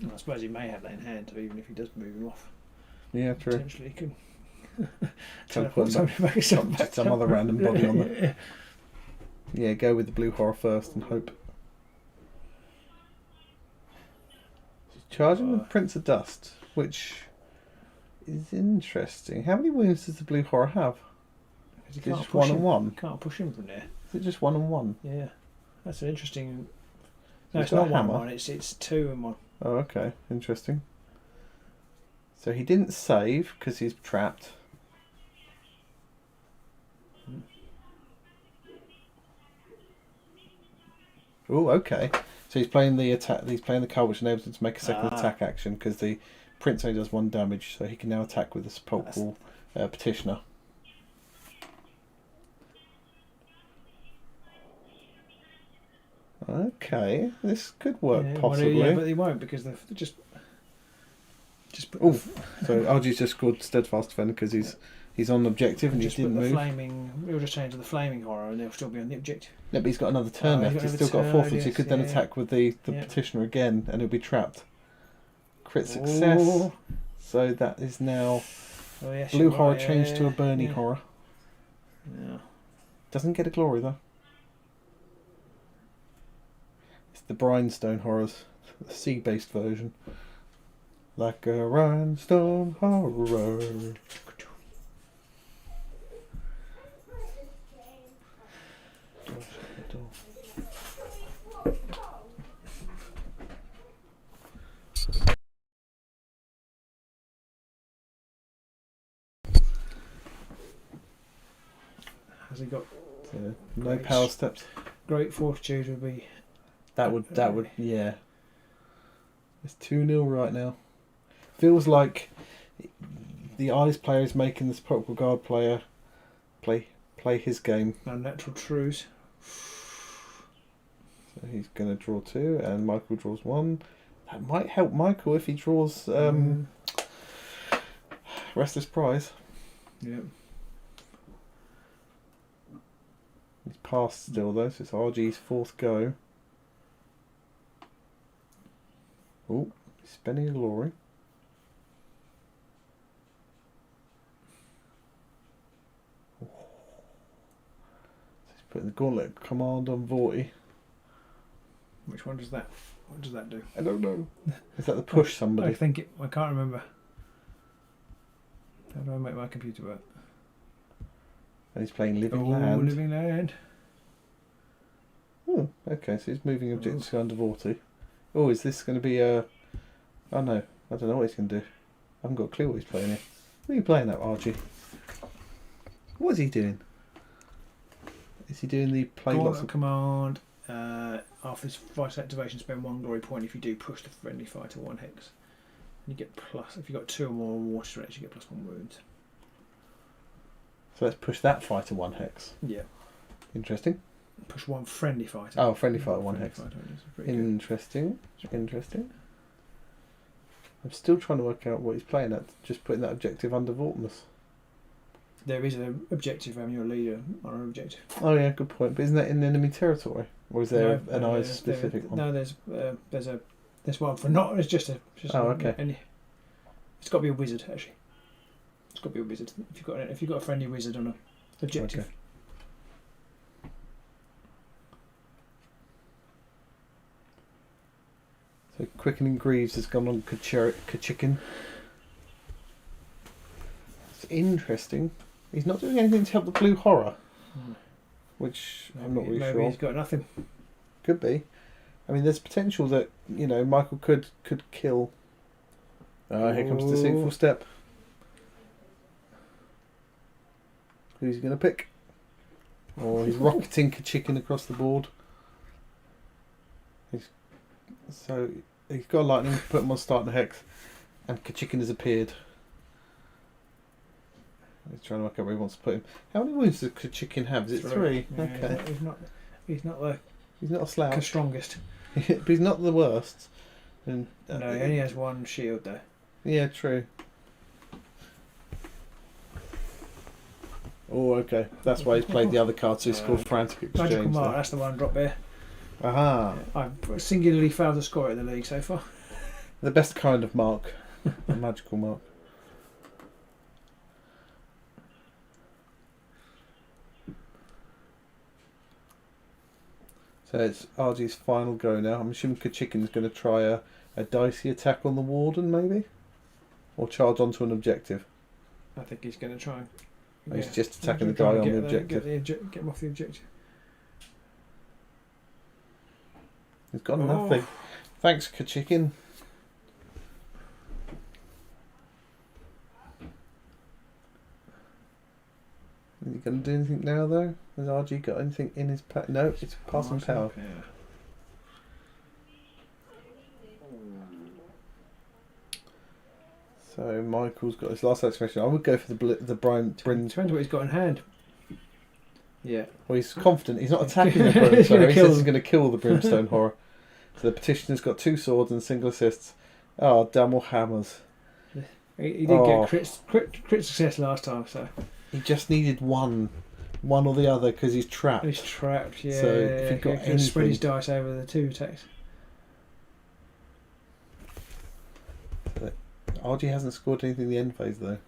I suppose he may have that in hand, even if he does move him off. Yeah, true. Potentially he can teleport some other random body on there. Yeah, go with the blue horror first and hope. Charging with Prince of Dust, which is interesting. How many wounds does the blue horror have? Is it just 1 and 1? Can't push him from there. Is it just 1 and 1? Yeah, that's an interesting. No, it's not 1 and 1. It's 2 and 1. Oh, okay, interesting. So he didn't save because he's trapped. Oh, okay. So he's playing the attack. He's playing the card, which enables him to make a second attack action because the Prince only does 1 damage, so he can now attack with the Sepulchral Petitioner. Okay, this could work possibly. Yeah, but they won't because they're just put Oof. So RG's just scored Steadfast Defender because he's on objective and he just didn't put the move. flaming. We'll just change to the flaming horror and they'll still be on the objective. No, but he's got another turn left. He's still got a 4th, so he could then attack with the Petitioner again, and he'll be trapped. Crit success. Ooh. So that is now Yes, blue horror changed to a burning yeah. horror. Yeah. Doesn't get a glory though. It's the Brinestone horrors, the sea-based version. Like a rhinestone horror. Has he got No Great. power steps. great fortitude? Would be That would yeah. It's 2-0 right now. Feels like the Eyes player is making this Purple Guard player play his game. unnatural truths. So he's going to draw 2, and Michael draws 1. That might help Michael if he draws Restless Prize. Yeah. He's passed still though, so it's RG's 4th go. Oh, he's spending a glory. So he's putting the Gauntlet Command on Vorty. Which one does that? What does that do? I don't know. Is that the push somebody? I think it. I can't remember. How do I make my computer work? And he's playing Living Land. Living Land. Oh, okay, so he's moving objectives under Vorty. Oh, is this going to be a... Oh no, I don't know what he's going to do. I haven't got a clue what he's playing here. What are you playing at, RG? What is he doing? Is he doing the play lots of... command. After his fight activation, spend 1 glory point. If you do, push the friendly fighter 1 hex. And you get plus... If you've got 2 or more water threats, you get +1 wounds. So let's push that fighter 1 hex. Yeah. Interesting. Push 1 friendly fighter. Oh, friendly fighter 1 hex. Fighter is pretty good. Interesting. Interesting. I'm still trying to work out what he's playing at. Just putting that objective under Vortimus. There is an objective having your leader on an objective. Oh yeah, good point. But isn't that in enemy territory? Or is there an Eyes specific one? No, there's one for not. It's just okay. It's got to be a wizard actually. It's got to be a wizard. If you've got a friendly wizard on a objective. Okay. So Quickening Greaves has gone on Kachikin. It's interesting. He's not doing anything to help the blue horror, which I'm not really sure. Maybe he's got nothing. Could be. I mean, there's potential that Michael could kill. Here comes the Deceitful Step. Who's he going to pick? Or he's rocketing Kachikin across the board. So he's got lightning, put him on starting hex, and Kachikin has appeared. He's trying to work out where he wants to put him. How many wounds does Kachikin have? Is it 3? Yeah, okay. He's not a slouch. the strongest. But he's not the worst. And, No, he only has 1 shield though. Yeah, true. Oh, okay. That's why he's played the other card, so he scored Frantic Exchange. Magical Mark, that's the one drop there. Aha. I've singularly failed to score it in the league so far. The best kind of mark. A magical mark. So it's RG's final go now. I'm assuming Kachikin's going to try a dicey attack on the Warden, maybe? Or charge onto an objective. I think he's going to try and... He's just attacking the guy on the objective. Get him off the objective. He's got nothing. Thanks, Kachikin. Is he going to do anything now, though? Has RG got anything in his pack? No, it's passing power. So Michael's got his last activation. I would go for the Brian. Depends what he's got in hand. Yeah. Well, he's confident. He's not attacking the Brimstone. He says he's going to kill the Brimstone Horror. So the Petitioner's got 2 swords and single assists. Oh, damn all hammers. He did get crit success last time, so he just needed one or the other because he's trapped. He's trapped. Yeah. So if he got anything, spread his dice over the 2 attacks. RG hasn't scored anything in the end phase though.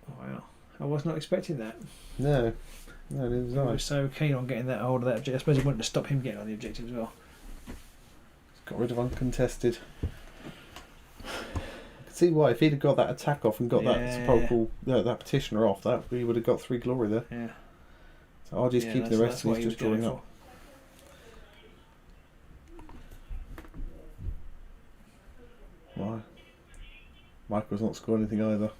Wow, I was not expecting that. No, neither was I. He was so keen on getting that hold of that objective. I suppose he wanted to stop him getting on the objective as well. Got rid of uncontested. I can see why. If he'd have got that attack off and got that sepulchral, that Petitioner off, that he would have got 3 glory there. Yeah. So RG's keeping the rest and he's just drawing up. Why? Michael's not scored anything either.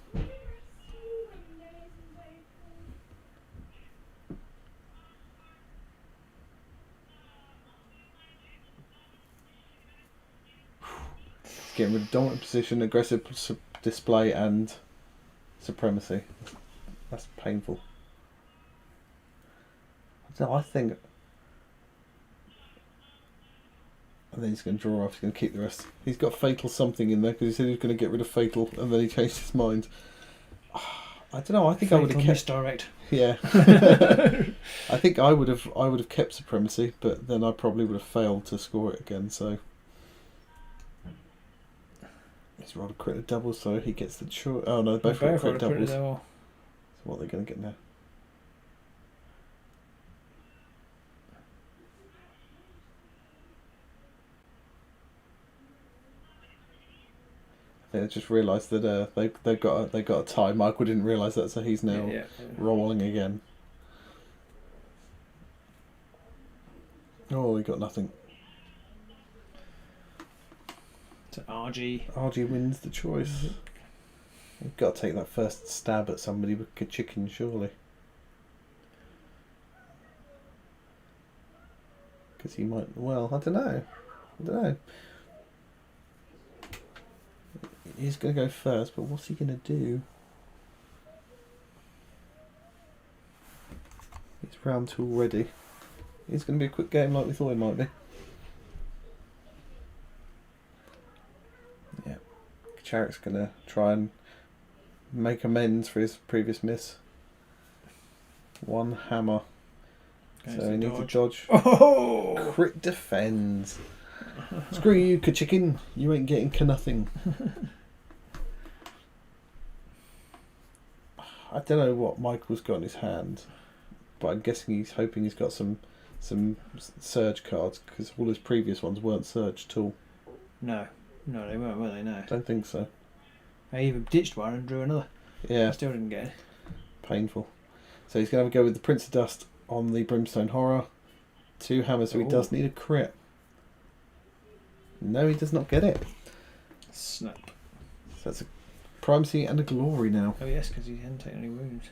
Getting rid of dominant position, aggressive display, and supremacy. That's painful. I think. And then he's going to draw off. He's going to keep the rest. He's got fatal something in there because he said he was going to get rid of fatal, and then he changed his mind. I don't know. I think fatal I would have kept misdirect. Yeah. I think I would have kept supremacy, but then I probably would have failed to score it again. So he's rolled a crit double, so he gets the choice. Oh no, both rolled crit doubles. So what are they going to get now? I just realised that they got a tie. Michael didn't realise that, so he's now rolling again. Oh, he got nothing. To RG. RG wins the choice. You've got to take that first stab at somebody with a chicken, surely. Because he might. Well, I don't know. He's going to go first, but what's he going to do? It's round 2 already. It's going to be a quick game like we thought it might be. Yeah. Charek's going to try and make amends for his previous miss. 1 hammer. So he needs to dodge. Oh! Crit defends. Screw you, ka-chicken. You ain't getting nothing. I don't know what Michael's got in his hand, but I'm guessing he's hoping he's got some surge cards because all his previous ones weren't surge at all. No, they weren't, were they? No. Don't think so. I even ditched one and drew another. Yeah. I still didn't get it. Painful. So he's going to go with the Prince of Dust on the Brimstone Horror. 2 hammers, so he does need a crit. No, he does not get it. Snap. So that's a primacy and a glory now. Oh yes, because he hadn't taken any wounds.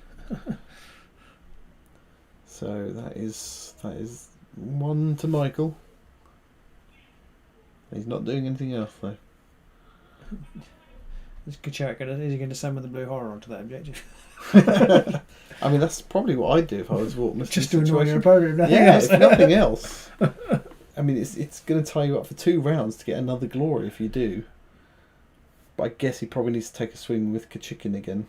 So that is 1 to Michael. He's not doing anything else though. Is he going to summon the blue horror onto that objective? I mean, that's probably what I'd do if I was Waltman. Just to annoy your opponent, nothing else. if nothing else. I mean, it's going to tie you up for 2 rounds to get another glory if you do. But I guess he probably needs to take a swing with Kachikin again.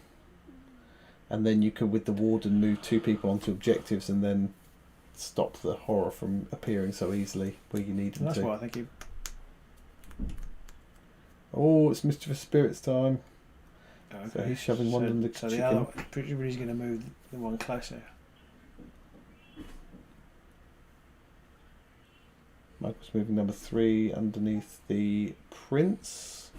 And then you can, with the Warden, move 2 people onto objectives and then stop the horror from appearing so easily where you need them That's to. why I think he... Oh, it's Mischievous Spirits time. Okay. So he's shoving one in the So chicken. the other, presumably he's going to move the one closer. Michael's moving number 3 underneath the Prince.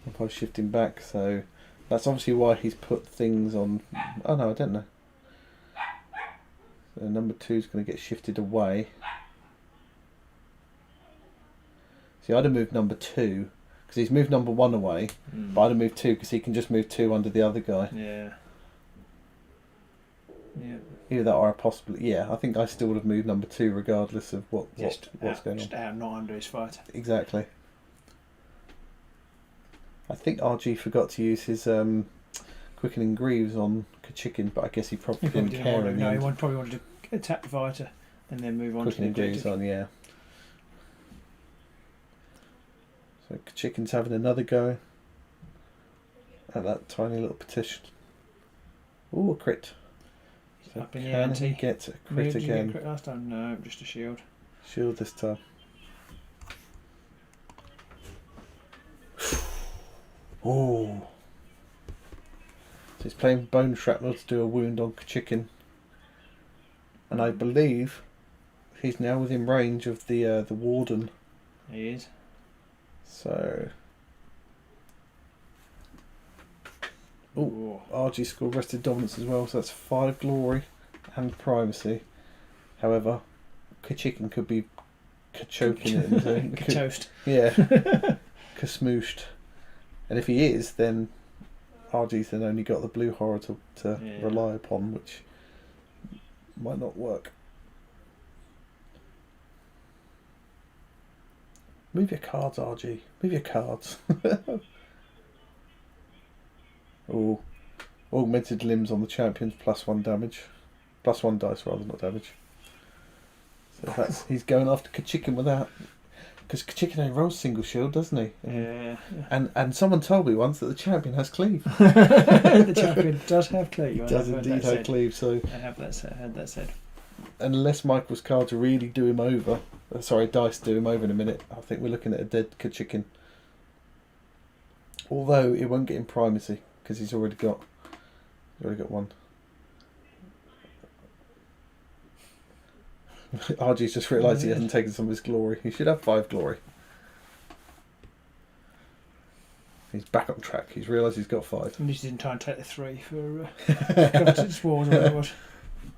I'm probably shifting back, so that's obviously why he's put things on. Oh no, I don't know. So number 2 is going to get shifted away. See, I'd have moved number 2 because he's moved number 1 away, but I'd have moved 2 because he can just move 2 under the other guy. Yeah. Yeah. Either that or possibly, yeah. I think I still would have moved number 2 regardless of what's going on. Just out, not under his fight. Exactly. I think RG forgot to use his quickening greaves on Kachikin, but I guess he probably didn't care. No, he probably wanted to attack the fighter and then move on to the quickening greaves on, yeah. So Kachikin's having another go at that tiny little petition. Ooh, a crit. So Up in the can ante. he get a crit Did you get again? a crit last time? No, just a shield. Shield this time. Oh. So he's playing bone shrapnel to do a wound on Kachikin. And I believe he's now within range of the warden. He is. So Ooh. RG scored rested dominance as well, so that's 5 glory and primacy. However, Kachikin could be choking it into Toast. yeah, kasmooshed. And if he is, then RG's then only got the blue horror to rely upon, which might not work. Move your cards, RG. Move your cards. Oh, augmented limbs on the champions, +1 damage. +1 dice rather, not damage. So he's going after Kachikin with that. Because Kachikin only rolls single shield, doesn't he? Yeah. And someone told me once that the champion has cleave. The champion does have cleave. Does indeed have cleave, so... I have had that said. Unless Michael's cards really do him over... sorry, dice do him over in a minute. I think we're looking at a dead Kachikin. Although it won't get him primacy, because he's already got one. RG's just realised he hasn't taken some of his glory. He should have 5 glory. He's back on track. He's realised he's got 5. At least he didn't try and take the 3 for Covetous Wars or whatever it was.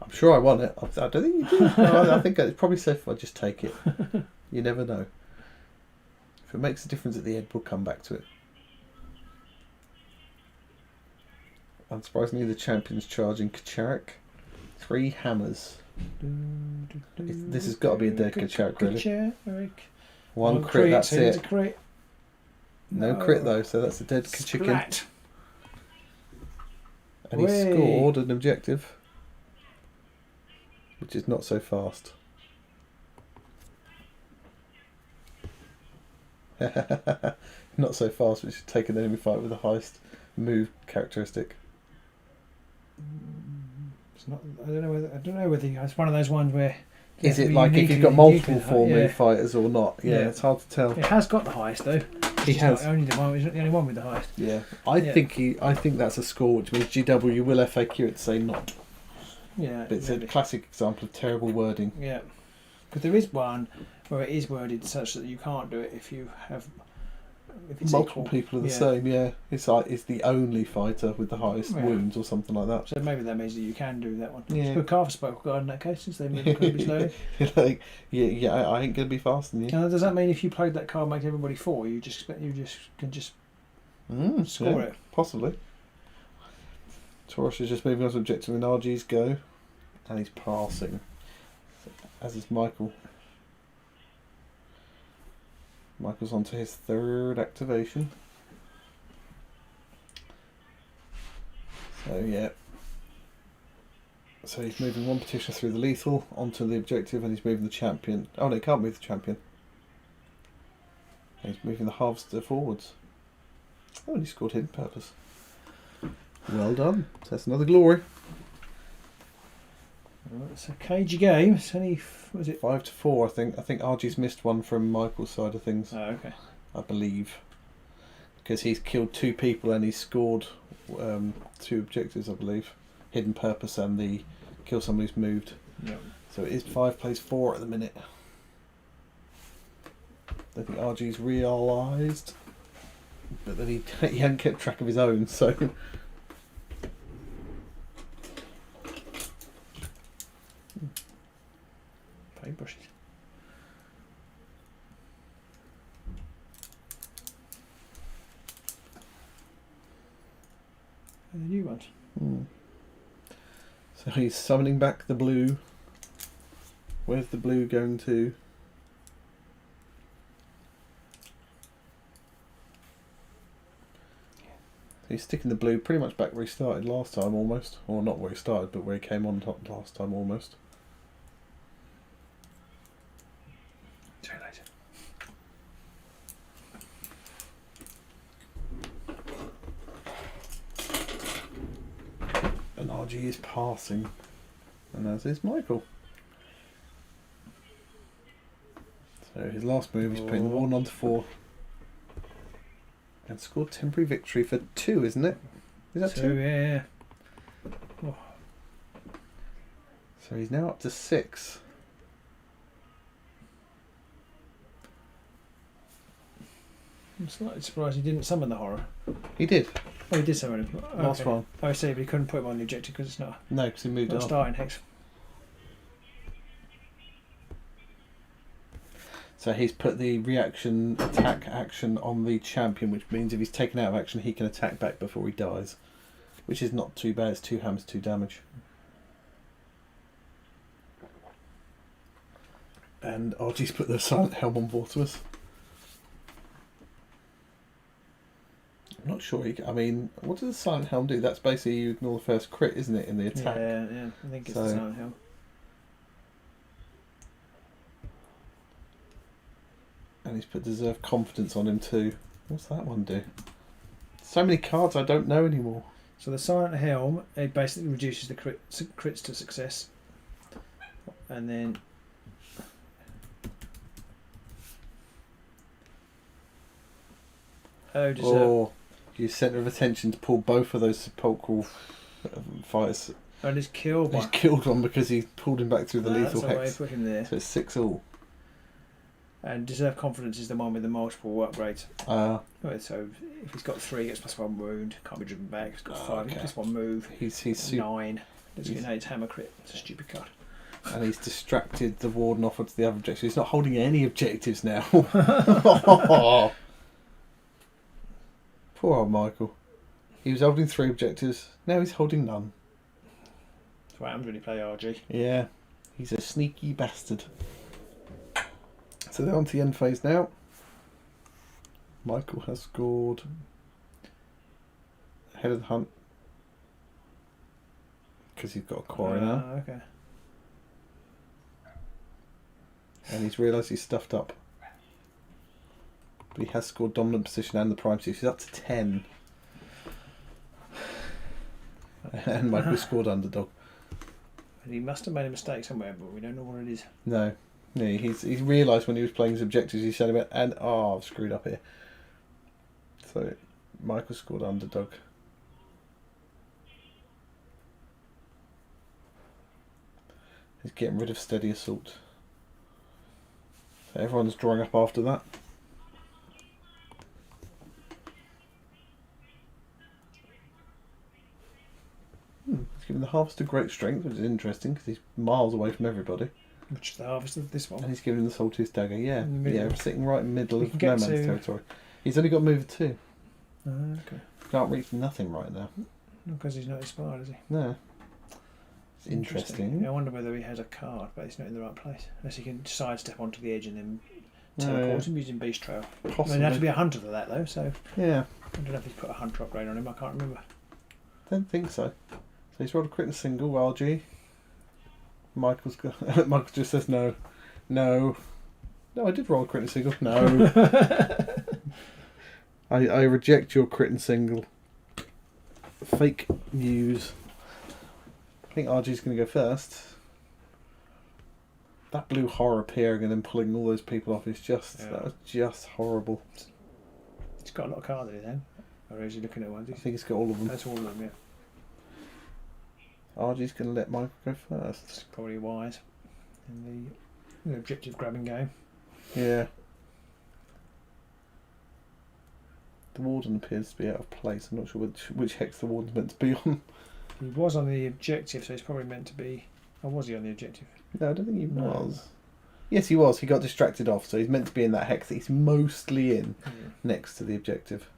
I'm sure I won it. I don't think you do. No, I think it's probably safe if I just take it. You never know. If it makes a difference at the end, we'll come back to it. Unsurprisingly, the champion's charging Kacharik. 3 hammers. This has got to be a dead Kacharik, really. 1 crit, that's it. No crit though, so that's a dead Kachikin. And he scored an objective, which is not so fast. Not so fast, which is take an enemy fight with the highest move characteristic. It's not. I don't know whether it's one of those ones where. Is it like if you've got multiple 4-move fighters or not? Yeah, it's hard to tell. It has got the highest though. He has. Only the one. He's not the only one with the highest. Yeah, I think that's a score, which means GW will FAQ it to say not. Yeah, but it's a classic example of terrible wording. Yeah, because there is one where it is worded such that you can't do it if you have it's multiple equal. People are the same. Yeah, it's like it's the only fighter with the highest wounds or something like that. So maybe that means that you can do that one. Yeah. Just put Carver Spoke Guard in that case, since they move incredibly slowly. Like, I ain't gonna be faster than you. Now, does that mean if you played that card, make everybody 4? You can just score it. Possibly. Taurus is just moving on to objective in RG's go, and he's passing. As is Michael. Michael's on to his 3rd activation. So yeah. So he's moving 1 petitioner through the lethal onto the objective, and he's moving the champion. Oh no, he can't move the champion. He's moving the harvester forwards. Oh, and he scored hidden purpose. Well done. So that's another glory. It's a cagey game. It's only, was it 5-4? I think RG's missed one from Michael's side of things. Oh, okay. I believe, because he's killed 2 people and he's scored 2 objectives. I believe, hidden purpose and the kill someone who's moved. Yep. So it is 5 plays 4 at the minute. I think RG's realised, but then he hadn't kept track of his own. So. Brushes. And the new ones. So he's summoning back the blue. Where's the blue going to? He's sticking the blue pretty much back where he started last time almost. Or not where he started, but where he came on top last time almost. Too late. And RG is passing. And as is Michael. So his last move is putting the Warden onto 4. And scored temporary victory for 2, isn't it? Is that 2? Yeah. Oh. So he's now up to 6. I'm slightly surprised he didn't summon the horror. He did. Oh, he did summon him. Last one. Oh, I see, but he couldn't put him on the objective because it's not No, because he moved a up. starting hex. So he's put the reaction attack action on the champion, which means if he's taken out of action, he can attack back before he dies. Which is not too bad. It's 2 hammers, 2 damage. And RG's put the Silent Helm on Vortimus. I'm not sure. I mean, what does the Silent Helm do? That's basically you ignore the first crit, isn't it, in the attack? Yeah, I think it's the Silent Helm. And he's put Deserve Confidence on him too. What's that one do? So many cards I don't know anymore. So the Silent Helm, it basically reduces the crits to success. And then... Oh, Deserve... Or use Centre of Attention to pull both of those sepulchral fighters. And he's killed one. He's killed one because he pulled him back through the lethal That's the way hex. I put him there. So it's 6 all. And Deserve Confidence is the one with the multiple upgrades. Uh, So if he's got 3, he gets +1 wound. Can't be driven back. If he's got 5, he okay. gets +1 move. he's super, 9. Let's get his hammer crit. It's a stupid card. and he's distracted the Warden off onto the other objectives. He's not holding any objectives now. Poor old Michael. He was holding 3 objectives. Now he's holding none. That's what happens when you play RG. Yeah, he's a sneaky bastard. So they're on to the end phase now. Michael has scored ahead of the hunt because he's got a quarry now, Okay. and he's realised he's stuffed up. But he has scored dominant position and the prime suit. He's up to 10. And Michael scored underdog. And he must have made a mistake somewhere, but we don't know what it is. No. No, he's realised when he was playing his objectives, he said about, and I've screwed up here. So Michael scored underdog. He's getting rid of steady assault. So everyone's drawing up after that. He's given the Harvester great strength, which is interesting because he's miles away from everybody. Which is the harvest of this one. And he's giving him the Saltooth Dagger, yeah. In the middle. Yeah, sitting right in the middle We of can no get man's to- territory. He's only got move 2. Okay. Can't reach nothing right now. Because he's not inspired, is he? No. It's interesting. Yeah, I wonder whether he has a card, but he's not in the right place. Unless he can sidestep onto the edge and then teleport him using Beast Trail. Possibly. I mean, he'd have to be a hunter for that, though, so... Yeah, I don't know if he's put a hunter upgrade on him, I can't remember. don't think so. So he's rolled a crit and single, RG. Michael just says no. No. No, I did roll a crit and single. No. I reject your crit and single. Fake news. I think RG's going to go first. That blue horror appearing and then pulling all those people off is just... Yeah. That was just horrible. He's got a lot of cards in his hand. Or is he looking at one? I think he's got all of them. That's all of them, yeah. RG's going to let Michael go first. It's probably wise. In the objective grabbing game. Yeah. The Warden appears to be out of place. I'm not sure which hex the Warden's meant to be on. He was on the objective, so he's probably meant to be... Or was he on the objective? No, I don't think he No. was. Yes, he was. He got distracted off, so he's meant to be in that hex that he's mostly in, Yeah. next to the objective.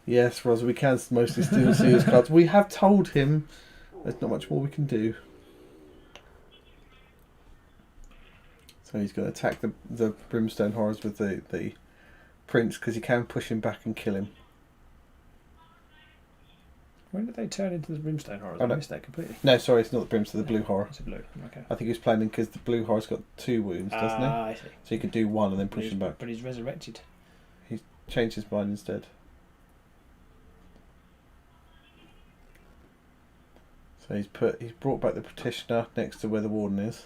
Yes, Ros, we can mostly still see his cards. We have told him There's not much more we can do. So he's going to attack the Brimstone Horrors with the Prince, because he can push him back and kill him. When did they turn into the Brimstone Horrors? Oh, I no. missed that completely. No, sorry, it's not the Brimstone, the Blue Horror. It's a blue. Okay. I think he was planning because the Blue Horror's got 2 wounds, doesn't he? I see. So he could do 1 and then But push he's- him back. But he's resurrected. Changed his mind instead. So he's brought back the Petitioner next to where the Warden is.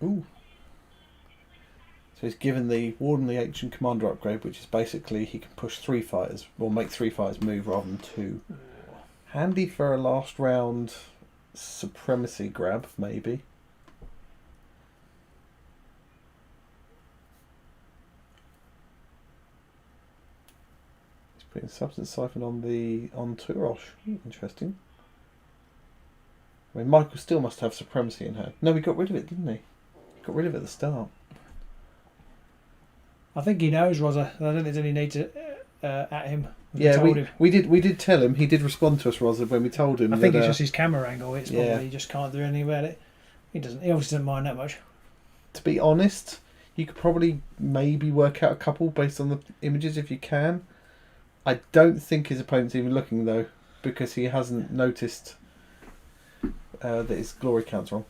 Ooh. So he's given the Warden the Ancient Commander upgrade, which is basically he can push 3 fighters, or make 3 fighters move rather than 2. Handy for a last round supremacy grab, maybe. He's putting Substance Siphon on Turosh. Interesting. I mean, Michael still must have supremacy in hand. No, he got rid of it, didn't he? He got rid of it at the start. I think he knows, Rosa. I don't think there's any need to at him. Yeah, told him. we did tell him. He did respond to us, Rosa, when we told him. I think it's just his camera angle. It's yeah. probably he just can't do anything about it. He doesn't. He obviously doesn't mind that much. To be honest, you could probably maybe work out a couple based on the images if you can. I don't think his opponent's even looking though, because he hasn't noticed that his glory count's wrong.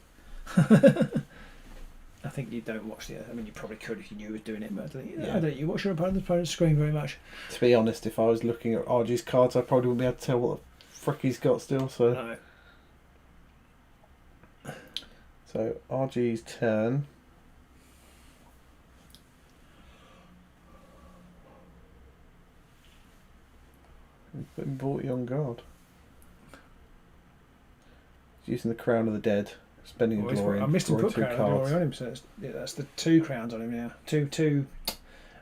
I think you don't watch the. I mean, you probably could if you knew he was doing it, but I don't think, Yeah. I don't. You watch your opponent's screen very much. To be honest, if I was looking at RG's cards, I probably wouldn't be able to tell what the frick he's got still. So, No. so RG's turn. He's putting 40 on guard. He's using the Crown of the Dead, spending a glory. I missed him drawing put 2 crown of cards. glory on him, so that's the 2 crowns on him now. Two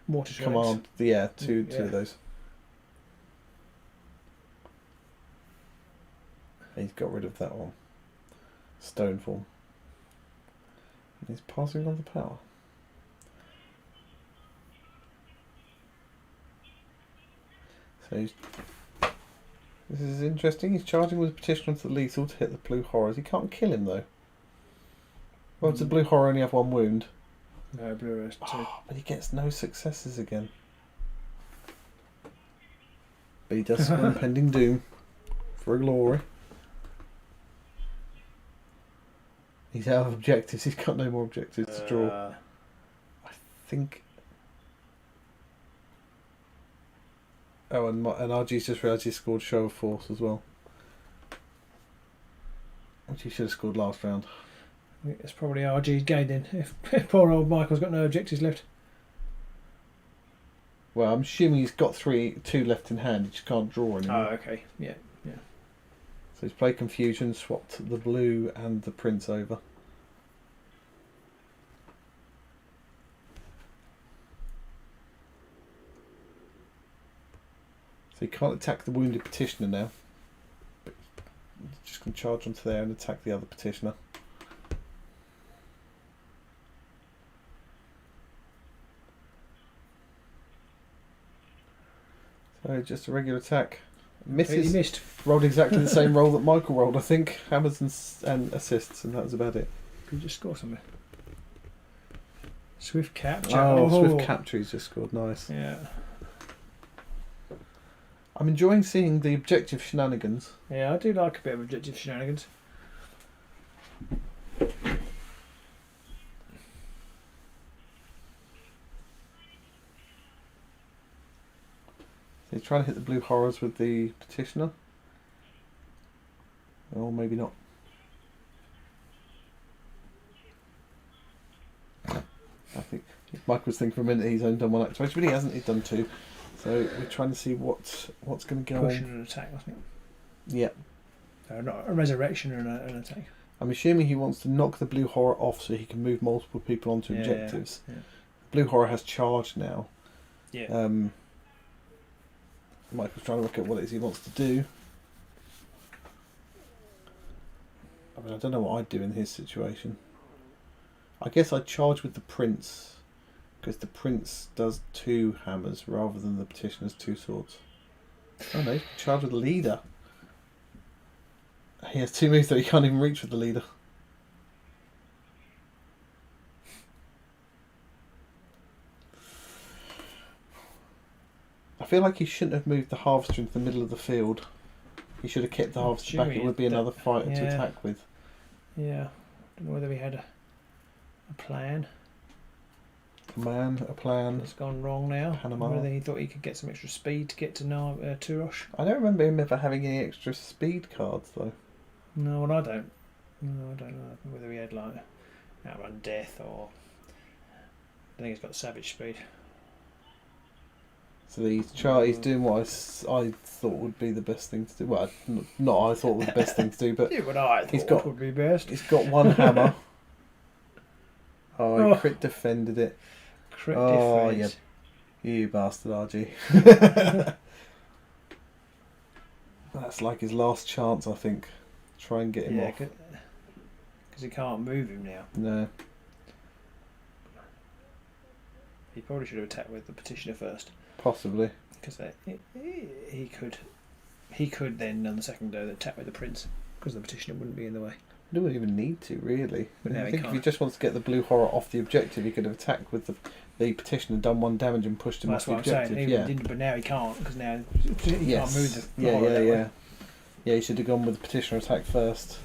mortar shreds. Command, yeah, two Yeah. of those. He's got rid of that one. Stone form. He's passing on the power. So he's, this is interesting. He's charging with Petitioner onto the lethal to hit the Blue Horrors. He can't kill him though. Well, does the Blue Horror only have 1 wound? No, blue has 2. Oh, but he gets no successes again. But he does score Impending Doom for a glory. He's out of objectives. He's got no more objectives to draw. I think. Oh, and RG's just realised he scored Show of Force as well. Which he should have scored last round. I think it's probably RG's game then. If poor old Michael's got no objectives left. Well, I'm assuming he's got 2 left in hand. He just can't draw anymore. Oh, okay. Yeah. So he's played Confusion, swapped the blue and the Prince over. So he can't attack the wounded Petitioner now. But he's just going to charge onto there and attack the other Petitioner. So just a regular attack. Misses. He missed. Rolled exactly the same roll that Michael rolled, I think. Hammers and assists, and that was about it. Could you just score something? Swift capture. Oh, Swift capture, he's just scored. Nice. Yeah. I'm enjoying seeing the objective shenanigans. Yeah, I do like a bit of objective shenanigans. So he's trying to hit the Blue Horrors with the Petitioner. Or maybe not. I think Michael's thinking for a minute he's only done 1 activation, but he hasn't. He's done 2. So we're trying to see what's going to go Push on. and an attack, wasn't it? Yeah. Not a resurrection and an attack. I'm assuming he wants to knock the Blue Horror off so he can move multiple people onto Yeah, objectives. yeah. Blue Horror has charge now. Yeah. Michael's trying to look at what it is he wants to do. I mean, I don't know what I'd do in his situation. I guess I'd charge with the Prince, because the Prince does 2 hammers rather than the Petitioner's 2 swords. Oh no, charge with the leader. He has 2 moves that he can't even reach with the leader. I feel like he shouldn't have moved the harvester into the middle of the field. He should have kept the harvester back. It would be another fighter to attack with. Yeah. Don't know whether he had a plan. A plan. It's gone wrong now. Panama. Whether he thought he could get some extra speed to get to Turosh. I don't remember him ever having any extra speed cards though. No, well, I don't. No, I don't know whether he had like outrun death or. I think he's got savage speed. So he's doing what I thought would be the best thing to do. Well, not I thought was the best thing to do, but yeah, what I thought would be best. He's got 1 hammer. Oh, he crit defended it. Crit defense. Yeah. You bastard, RG. That's like his last chance, I think. Try and get him off. Because he can't move him now. No. He probably should have attacked with the petitioner first. Possibly. Because he could then on the second go attack with the prince. Because the petitioner wouldn't be in the way. He wouldn't even need to, really. But now I think if he just wants to get the blue horror off the objective, he could have attacked with the petitioner, done 1 damage and pushed him off the objective. But now he can't, because now he can't move the horror that way. Yeah, he should have gone with the petitioner attack first.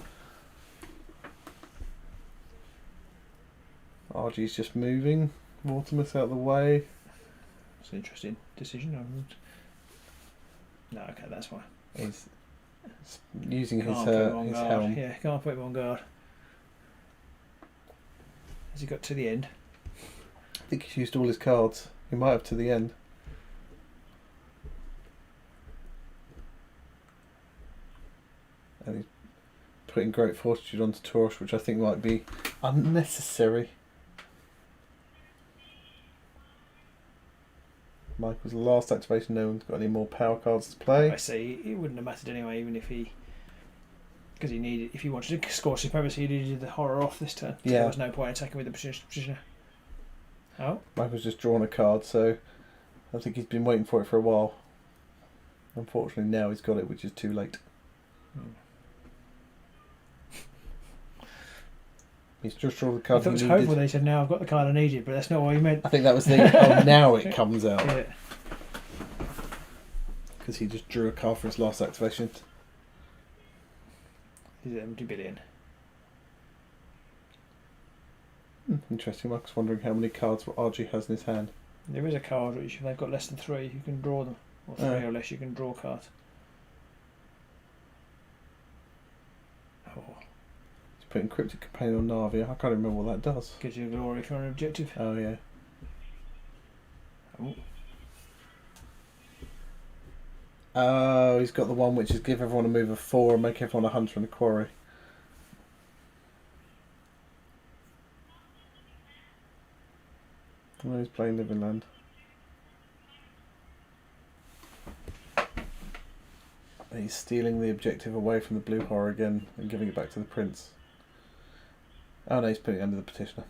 RG's just moving. Mortimer's out of the way. It's an interesting decision. No, okay, that's fine. He's using his helm. helm. Yeah, can't put him on guard. Has he got to the end? I think he's used all his cards. He might have to the end. And he's putting Great Fortitude onto Turosh, which I think might be unnecessary. Michael's last activation. No one's got any more power cards to play. I see. It wouldn't have mattered anyway, even if he, because he needed. If he wanted to score supremacy, he needed the horror off this turn. So there was no point attacking with the petitioner. Oh. Michael's just drawn a card, so I think he's been waiting for it for a while. Unfortunately, now he's got it, which is too late. He's just drawn the card. I thought it was hopeful that he said, "Now I've got the card I needed," but that's not what he meant. I think that was the. Oh, now it comes out. Yeah. Because he just drew a card for his last activation. He's at empty billion. Interesting. Mark's wondering how many cards RG has in his hand. There is a card which, if they've got less than 3, you can draw them. Or 3 or less, you can draw cards. Oh. He's putting Cryptic Companion on Navi. I can't remember what that does. Gives you glory for an objective. Oh, yeah. Oh, he's got the one which is give everyone a move of 4 and make everyone a hunter and a quarry. Oh, he's playing Living Land. He's stealing the objective away from the blue horror again and giving it back to the prince. Oh no, he's putting it under the petitioner.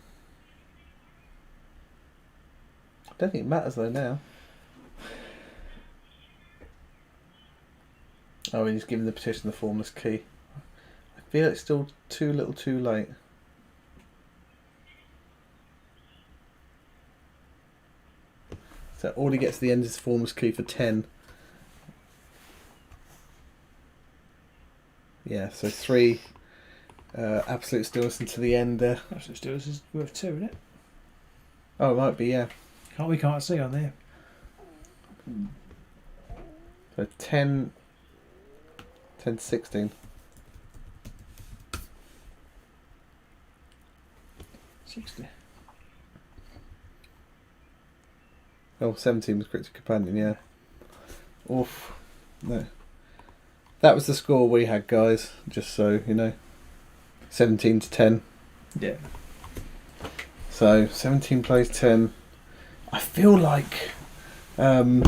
I don't think it matters though now. Oh, and he's giving the petitioner the formless key. I feel it's still too little too late. So all he gets at the end is the formless key for 10. Yeah, so 3 absolute stillness until the end there. Absolute stillness is worth 2, isn't it? Oh, it might be, yeah. We can't see on there. So 10, 16. 60. Oh, 17 was Cryptic Companion, yeah. Oof. No. That was the score we had, guys, just so you know. 17 to 10. Yeah. So 17 plays 10. I feel like so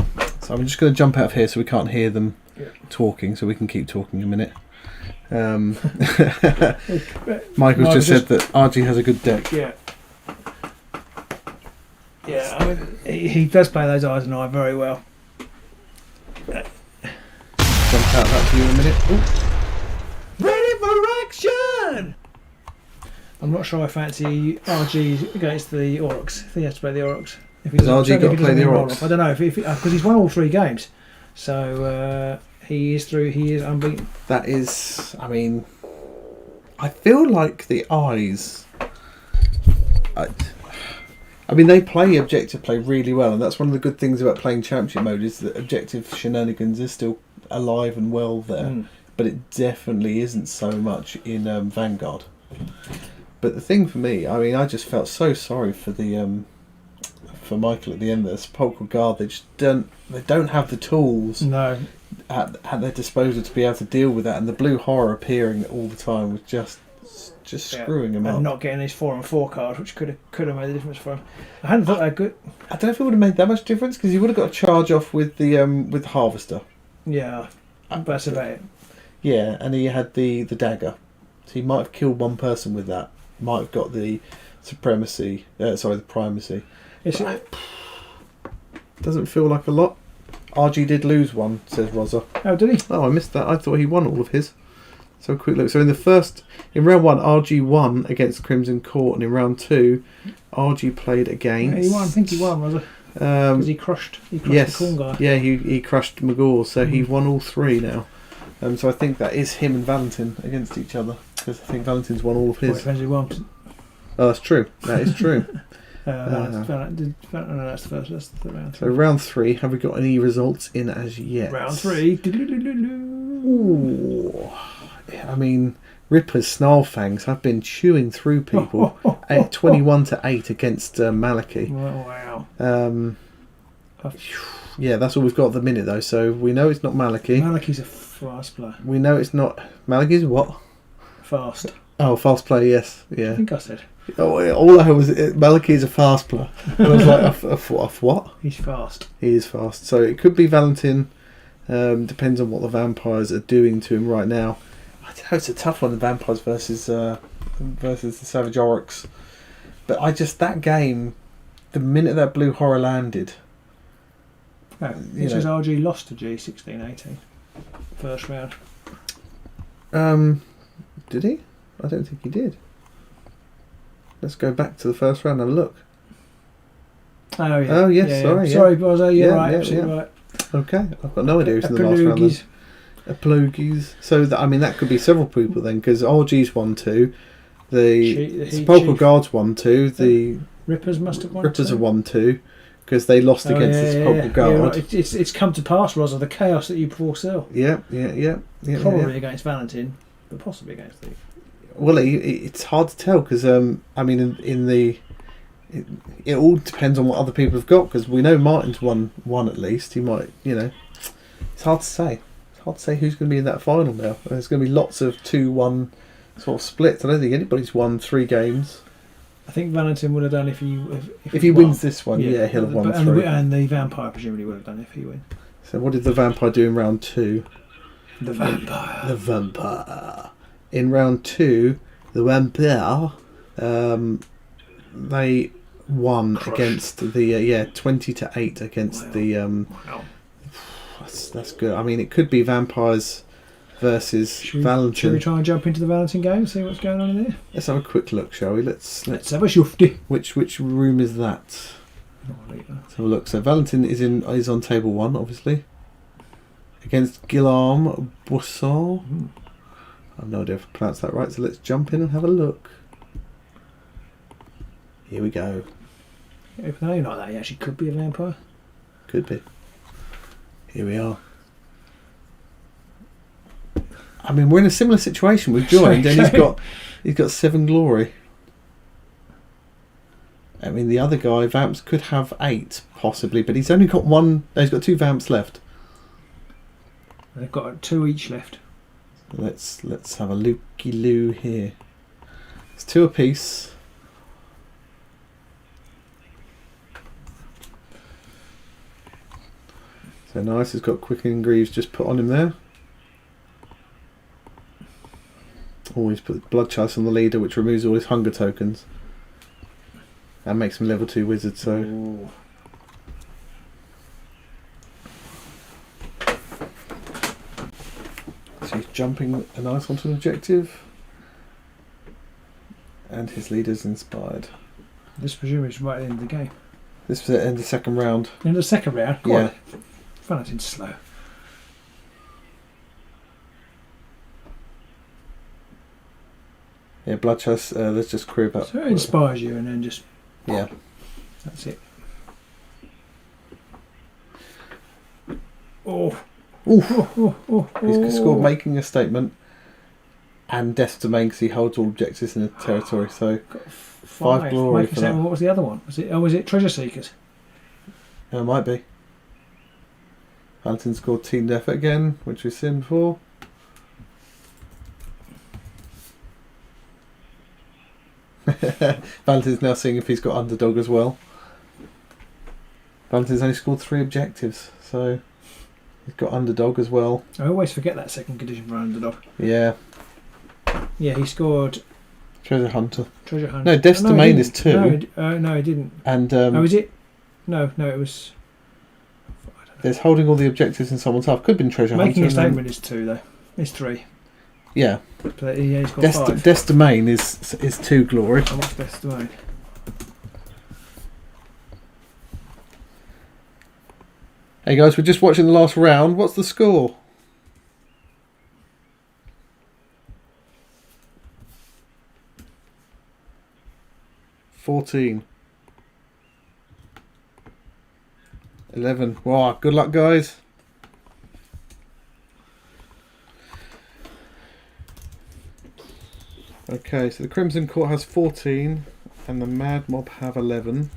I'm just going to jump out of here so we can't hear them talking, so we can keep talking a minute. Michael's just said that RG has a good deck. Yeah. Yeah, I mean, he does play those eyes and eye very well. jump out that to you in a minute. Ooh. Ready for action! I'm not sure I fancy RG against the Aurochs. I think he has to play the Aurochs. Has RG got to play the Aurochs? I don't know because he's won all 3 games, so he is through. He is unbeaten. That is, I mean, I feel like the eyes. I mean, they play objective play really well, and that's one of the good things about playing Championship mode is that objective shenanigans is still alive and well there, but it definitely isn't so much in Vanguard. But the thing for me, I mean, I just felt so sorry for the for Michael at the end. The Sepulchral Guard, they don't have the tools at their disposal to be able to deal with that, and the blue horror appearing all the time was just screwing him up. And not getting his 4 and 4 cards, which could have made a difference for him. I hadn't thought that good. I don't know if it would have made that much difference because he would have got a charge off with the Harvester. Yeah, that's about it. Yeah, and he had the dagger, so he might have killed one person with that. Might have got the supremacy. The primacy. Doesn't feel like a lot. RG did lose one, says Rosa. Oh, did he? Oh, I missed that. I thought he won all of his. So quick look. So in round 1, RG won against Crimson Court, and in round 2, RG played against. Yeah, he won. I think he won, Rosa. Because he crushed the corn guy. Yeah, he crushed McGaw, so he won all 3 now. So I think that is him and Valentin against each other, because I think Valentin's won all of his. Well, depends who won. Oh, that's true. That is true. No, that's the first. That's the round 3. So round 3, have we got any results in as yet? Round 3. Ooh. I mean, Rippas Snarlfangs have been chewing through people. 21-8 against Maliki. Wow. Yeah, that's all we've got at the minute though. So we know it's not Maliki. Maliki's a fast player. We know it's not Maliki's what? Fast. Oh, fast player. Yes. Yeah. I think I said. Oh, all I heard was Maliki is a fast player. And I was like, what? He's fast. He is fast. So it could be Valentin. Depends on what the vampires are doing to him right now. I don't know, it's a tough one, the vampires versus the Savage Aurochs. But that game, the minute that blue horror landed. Oh, which was RG lost to G 16-18. First round. Did he? I don't think he did. Let's go back to the first round and have a look. Oh, yeah. Oh, yes, yeah, sorry. Yeah. Sorry, Bozo, you're right, absolutely right. Okay, I've got no idea who's in the last round. Apologies. So, that could be several people then, because RG's won 2, the Sepulchral Guard's won 2, the Rippas must have won Rippas have won 2, because they lost against the Sepulchral Guard. Yeah, right. It's come to pass, Rosa, the chaos that you foresaw. Yeah. Probably against Valentin, but possibly against the... Well, it's hard to tell, because, it all depends on what other people have got, because we know Martin's won one at least. He might, it's hard to say. It's hard to say who's going to be in that final now. There's going to be lots of 2-1 sort of splits. I don't think anybody's won 3 games. I think Valentin would have done if he wins this one. Yeah, he'll have won 3. And the vampire presumably would have done if he wins. So what did the vampire do in round 2? The vampire. In round 2, the vampire, they won against the 20-8 against the. Wow. That's good. I mean, it could be vampires versus Valentin. Should we try and jump into the Valentin game and see what's going on in there? Let's have a quick look, shall we? Let's have a shufty. Which room is that? Let's have a look. So Valentin is on table 1, obviously, against Guillaume Boisson. I have no idea if I pronounced that right. So let's jump in and have a look. Here we go. If a name like that, he actually could be a vampire. Could be. Here we are. I mean, we're in a similar situation. We've joined, and he's got 7 glory. I mean, the other guy, Vamps, could have 8 possibly, but he's only got 1. No, he's got 2 Vamps left. They've got 2 each left. Let's have a looky-loo here. It's 2 apiece. So nice, he's got Quickening Greaves just put on him there. Always put Blood Chalice on the leader, which removes all his hunger tokens. And makes him level 2 wizard, so... Ooh. jumping a nice onto an objective. And his leader's inspired. This presumably is right at the end of the game. This was in the second round. In the second round? Go Yeah. on. Fun it's slow. Yeah, Blood Chase, let's just crib up. So it inspires you and then just... Yeah. That's it. Oh. Oof. Oh. He's scored Making a Statement and Death Domain because he holds all objectives in the territory. So 5 glory for that. What was the other one? Was it Treasure Seekers? It might be. Valentin scored Team Death again, which we've seen before. Valentin's now seeing if he's got Underdog as well. Valentin's only scored 3 objectives, so he's got Underdog as well. I always forget that second condition for Underdog. Yeah. Yeah, he scored Treasure Hunter. Treasure Hunter. No, Death's Domain is 2. No, he didn't. And is it? No, it was... there's holding all the objectives in someone's half. Could have been Treasure Making Hunter. a Statement is 2 though. It's 3. Yeah. But yeah, he's got 5. Death's Domain is 2 glory. And what's Death's Domain? Hey guys, we're just watching the last round. What's the score? $14. 11. Wow, good luck guys. Okay, so the Crimson Court has 14 and the Madmob have 11.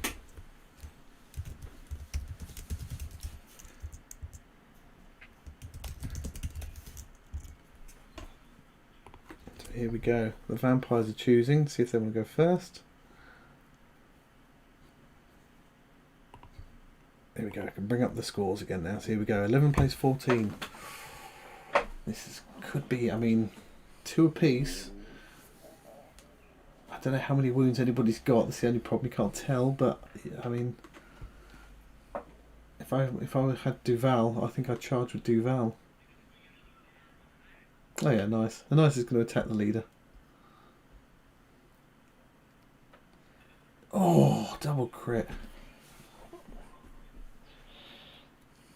So here we go. The Vampires are choosing to see if they want to go first. Here we go. I can bring up the scores again now. So here we go. 11 plays 14. Could be, I mean, 2 apiece. I don't know how many wounds anybody's got. That's the only problem. You can't tell. But I mean, if I had Duval, I think I'd charge with Duval. Oh yeah, nice. The nice is going to attack the leader. Oh, double crit.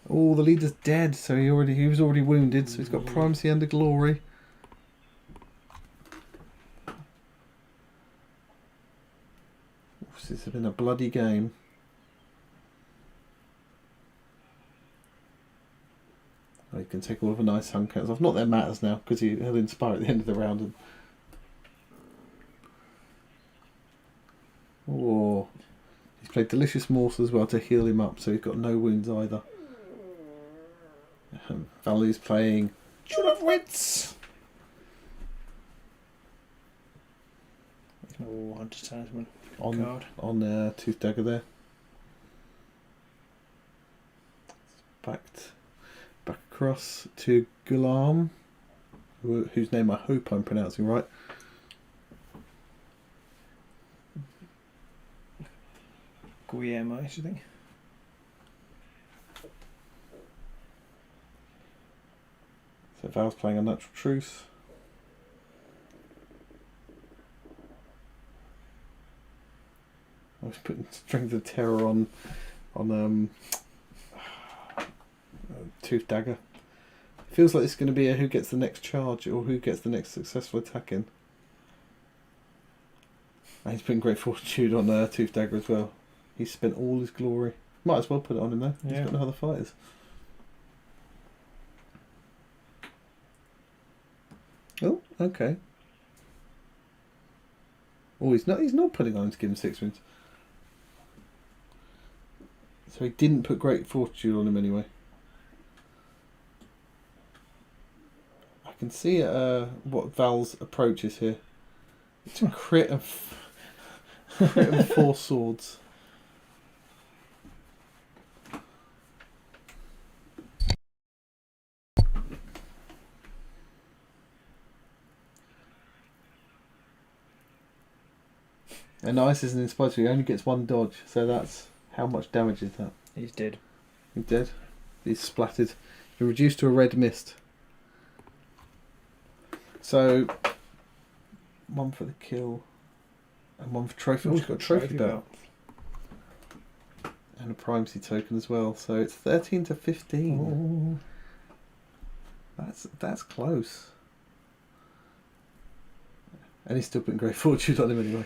Oh, the leader's dead, so he was already wounded, so he's got primacy under glory. This has been a bloody game. Oh, he can take all of a nice hunk counts off. Not that it matters now, because he'll inspire at the end of the round. And... oh, he's played Delicious Morsel as well to heal him up, so he's got no wounds either. Valley's playing Jewel of Wits. Oh, Hunter's Talisman. On Tooth Dagger there. Back across to Gulam, whose name I hope I'm pronouncing right. Guillermo, I think. So Val's playing Unnatural Truth. I was putting Strength of Terror on Tooth Dagger. Feels like it's going to be a who gets the next charge or who gets the next successful attack in. And he's putting Great Fortitude on Tooth Dagger as well. He's spent all his glory. Might as well put it on him though. Yeah. He's got no other fighters. Oh, okay. Oh, he's not putting on him to give him 6 wins. So he didn't put Great Fortitude on him anyway. I can see what Val's approach is here. It's a crit and 4 swords. And Ice isn't inspired, so he only gets 1 dodge. So that's how much damage is that? He's dead. He's dead. He's splattered. He's reduced to a red mist. So, one for the kill, and one for trophy. Oh, he's got a trophy belt. And a primacy token as well. So it's 13 to 15. Oh. That's close. And he's still putting Great Fortune on him anyway.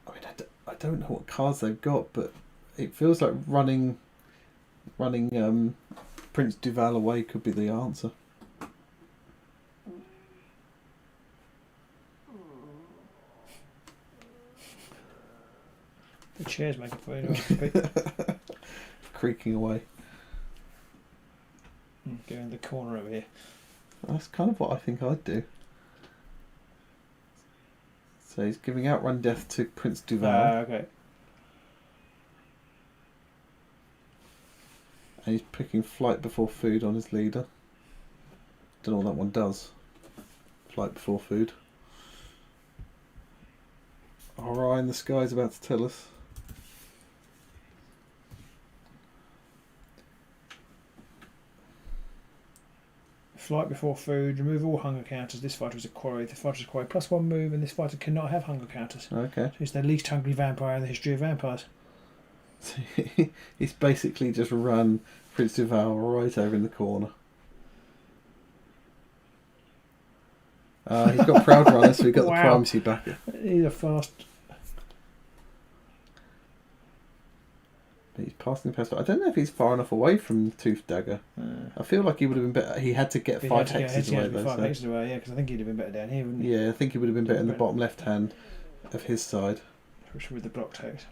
I mean, I don't know what cards they've got, but it feels like running Prince Duval away could be the answer. The chair's making for you. Creaking away. Go in the corner over here. That's kind of what I think I'd do. So he's giving Outrun Death to Prince Duval. Okay. And he's picking Flight Before Food on his leader. Don't know what that one does. Flight Before Food. Our eye in the sky is about to tell us. Flight Before Food. Remove all hunger counters. This fighter is a quarry. The fighter is a quarry +1 move, and this fighter cannot have hunger counters. Okay. So it's the least hungry vampire in the history of vampires. He's basically just run Prince Duval right over in the corner. He's got Proud Runner, so we've got Wow. the primacy back. He's a fast. He's passing the past. I don't know if he's far enough away from Tooth Dagger. I feel like he would have been better. He had to get He 5 had to get- hexes he had away to get though. 5 So. hexes away, yeah, because I think he'd have been better down here, wouldn't he? Yeah, I think he would have been better in the Better. bottom left hand of his side. Especially with the blocked hex.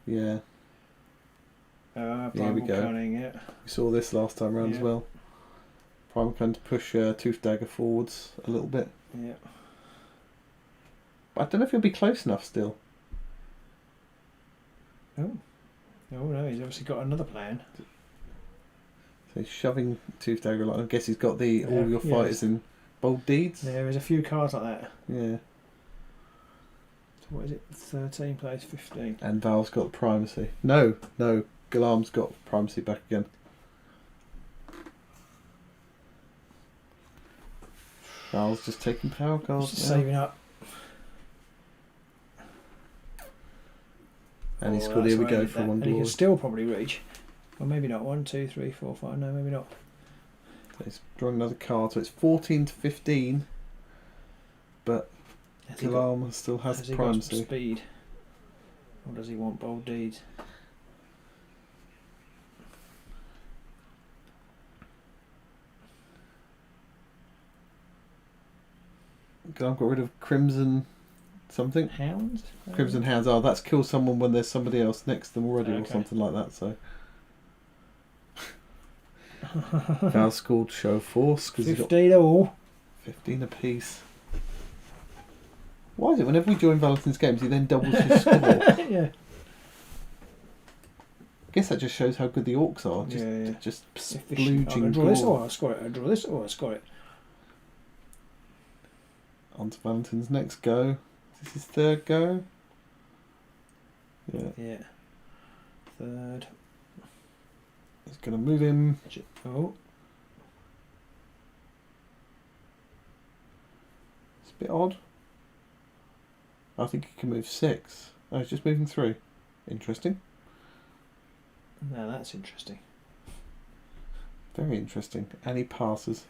Yeah, Here we Primal go. Cunning, yeah. we saw this last time round as Yeah. well. Primal Cunning to push Tooth Dagger forwards a little bit. Yeah. But I don't know if he'll be close enough still. Oh no, he's obviously got another plan. So he's shoving Tooth Dagger a lot. I guess he's got the all your Yeah, fighters in bold deeds. There is a few cards like that. Yeah. So what is it? 13 plays 15. And Val's got primacy. No, Galam's got primacy back again. Val's just taking power cards Just now. saving up. And he's Oh, got, that's here we why go I did for that. one And he glory. can still probably reach. Well, maybe not. 1, 2, 3, 4, 5. No, maybe not. So he's drawing another card, so it's 14 to 15. But Has he got, Galam still has has he got primacy. some speed? Or does he want bold deeds? Galam got rid of Crimson something. Hounds? Crimson Hounds. Oh, that's kill someone when there's somebody else next to them already or Okay. something like that. So Val scored show force because he's got 15 all. 15 apiece. Why is it whenever we join Valentin's games he then doubles his score? I Yeah. guess that just shows how good the orcs are. Just, Yeah. just Efficient. splooging I draw this, glory. or I score it. I draw this, or I score it. On to Valentin's next go. Is this his third go? Yeah. Yeah. Third. He's going to move him. Oh. It's a bit odd. I think he can move 6. Oh, he's just moving 3. Interesting. Now that's interesting. Very interesting. And he passes.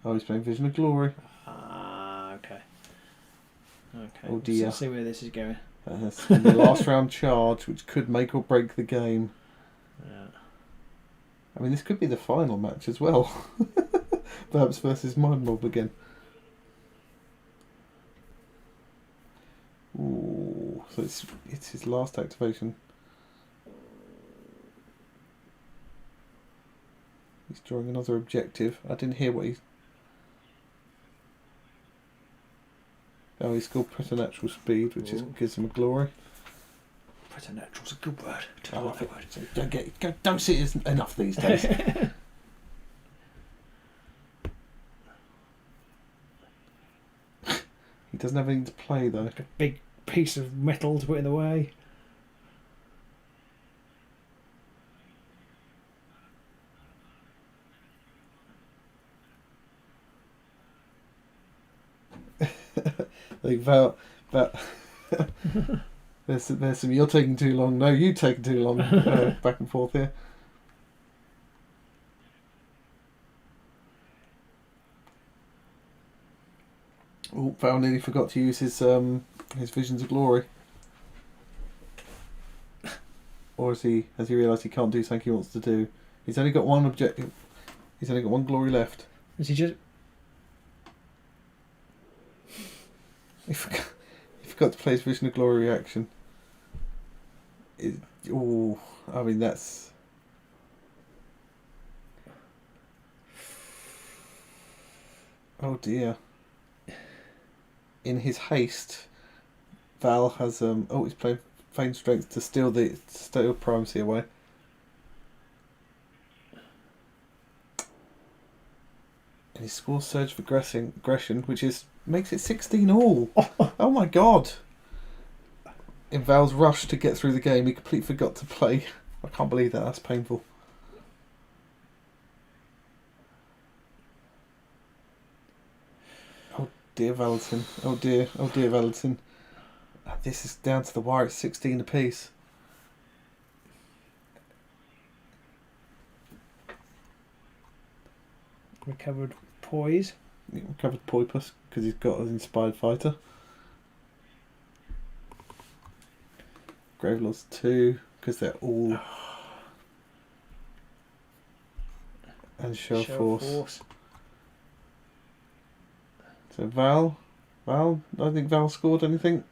Oh, he's playing Vision of Glory. Ah, okay. Okay. Oh dear. Let's see where this is going. That's gonna be the last round charge, which could make or break the game. Yeah. I mean, this could be the final match as well. Vamps versus Madmob again. Ooh, so it's his last activation. He's drawing another objective. I didn't hear what he's... Oh, he's called Preternatural Speed, which is, gives him a glory. Preternatural's a good word. Oh, Tell that word. Don't see it as enough these days. He doesn't have anything to play though. Like a big piece of metal to put in the way. Like Val, there's some. You're taking too long. No, you taking too long. Back and forth here. Oh, Val nearly forgot to use his Visions of Glory. Or has he realised he can't do something he wants to do? He's only got one objective. He's only got one glory left. Is he just? He forgot to play his Vision of Glory reaction. Oh, I mean that's. Oh dear. In his haste, Val has oh, he's playing Feign Strength to steal primacy away. And he scores Surge of Aggression, which makes it 16 all. Oh my god! In Val's rush to get through the game, he completely forgot to play. I can't believe that. That's painful. Oh dear, Valentin. Oh dear, Valentin. This is down to the wire. It's 16 apiece. Recovered poise. Recovered Poipus because he's got an Inspired Fighter. Gravelords 2 because they're all. And Show Force. So Val, I don't think Val scored anything.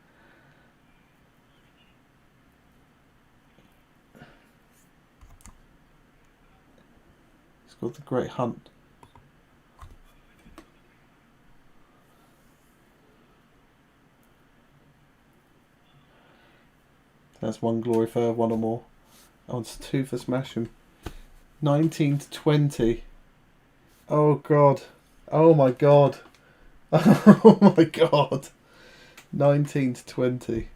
Scored the Great Hunt. That's one glory for one or more. Oh, it's 2 for smashing. 19 to 20. Oh god. Oh my god. Oh my god. 19 to 20.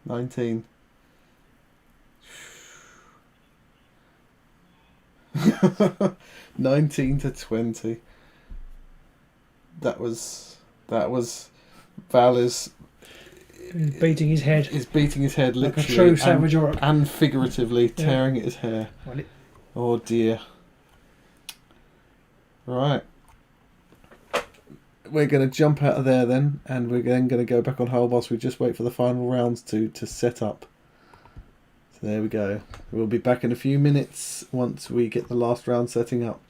19. 19 to 20. That was Val is beating his head. He's beating his head literally. Like a true savage orc. And figuratively tearing at his hair. Well, oh dear. Right. We're going to jump out of there then, and we're then going to go back on Hull whilst we just wait for the final rounds to set up. So there we go. We'll be back in a few minutes once we get the last round setting up.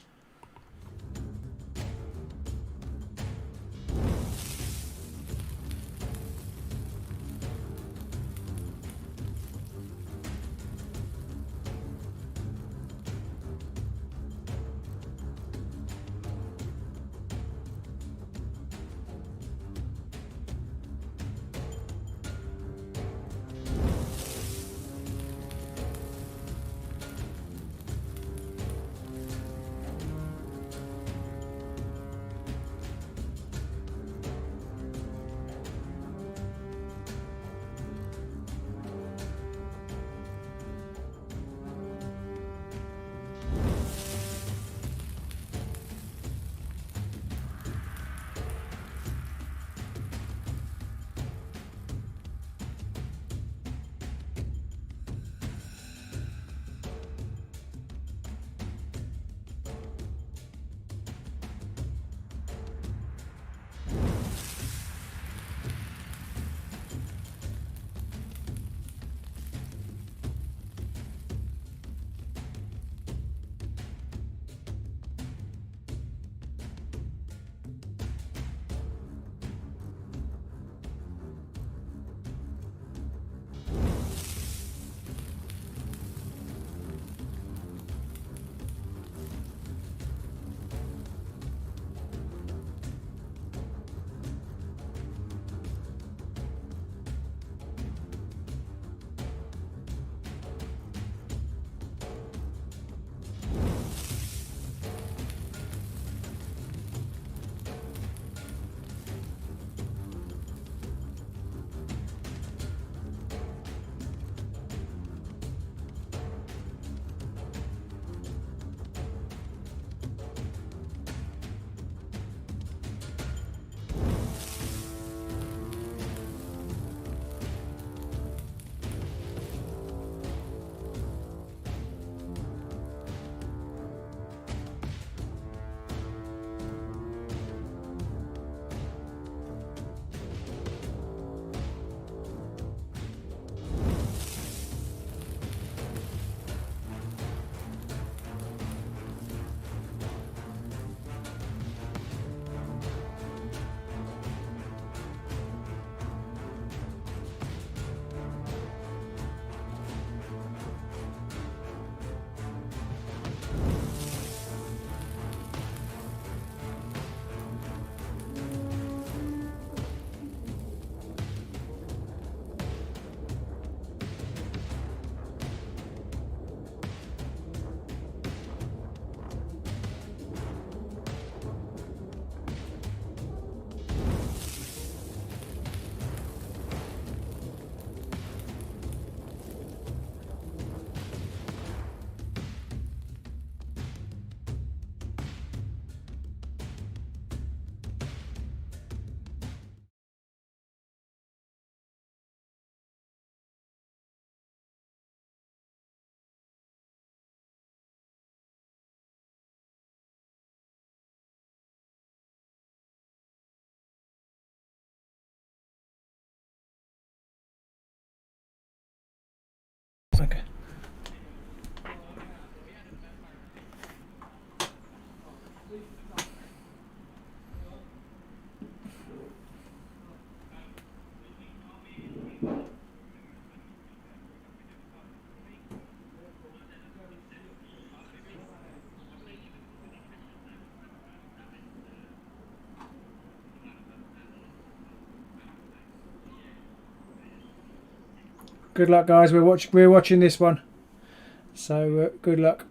Okay. Good luck, guys. We're watching this one, so good luck.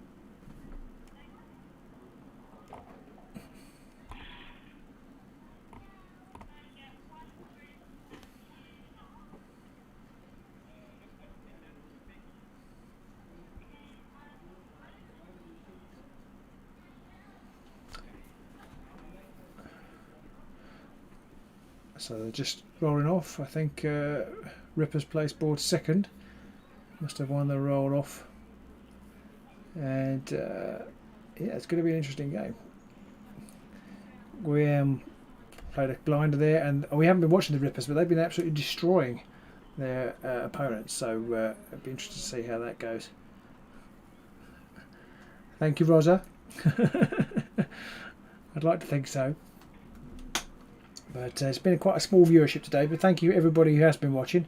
So they're just rolling off. I think Rippas placed board second. Must have won the roll off. And yeah, it's going to be an interesting game. We played a blinder there, and we haven't been watching the Rippas, but they've been absolutely destroying their opponents. So I'd be interested to see how that goes. Thank you, Rosa. I'd like to think so. But it's been quite a small viewership today, but thank you everybody who has been watching.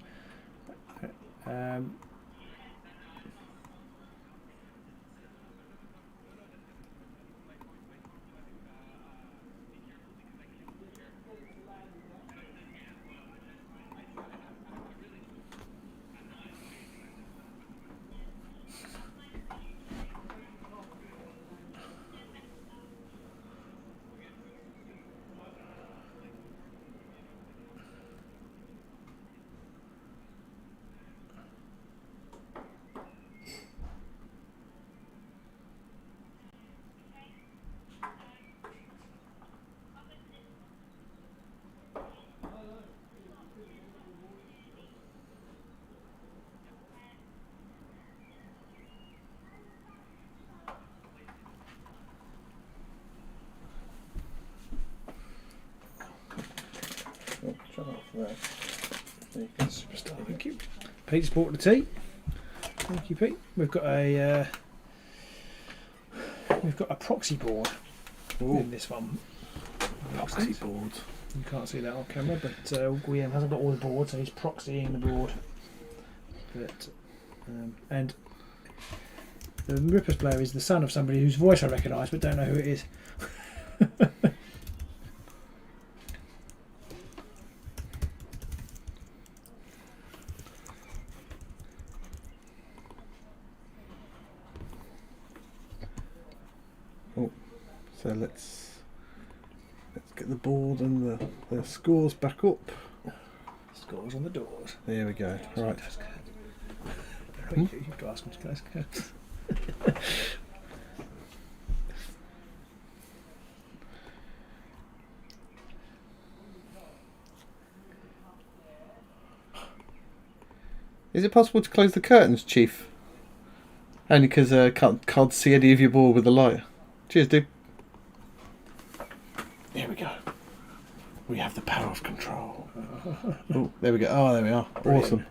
Superstar, thank you. Pete's bought the tea. Thank you, Pete. We've got a proxy board in this one. Proxy board. You can't see that on camera, but Guillaume hasn't got all the boards, so he's proxying the board. But and the Rippas player is the son of somebody whose voice I recognise, but don't know who it is. So let's get the board and the scores back up. Scores on the doors. There we go. Right. You have to ask him to go. Is it possible to close the curtains, Chief? Only because I can't see any of your board with the light. Cheers, dude. There we go. We have the power of control. Oh, there we go. Oh, there we are. Brilliant. Awesome.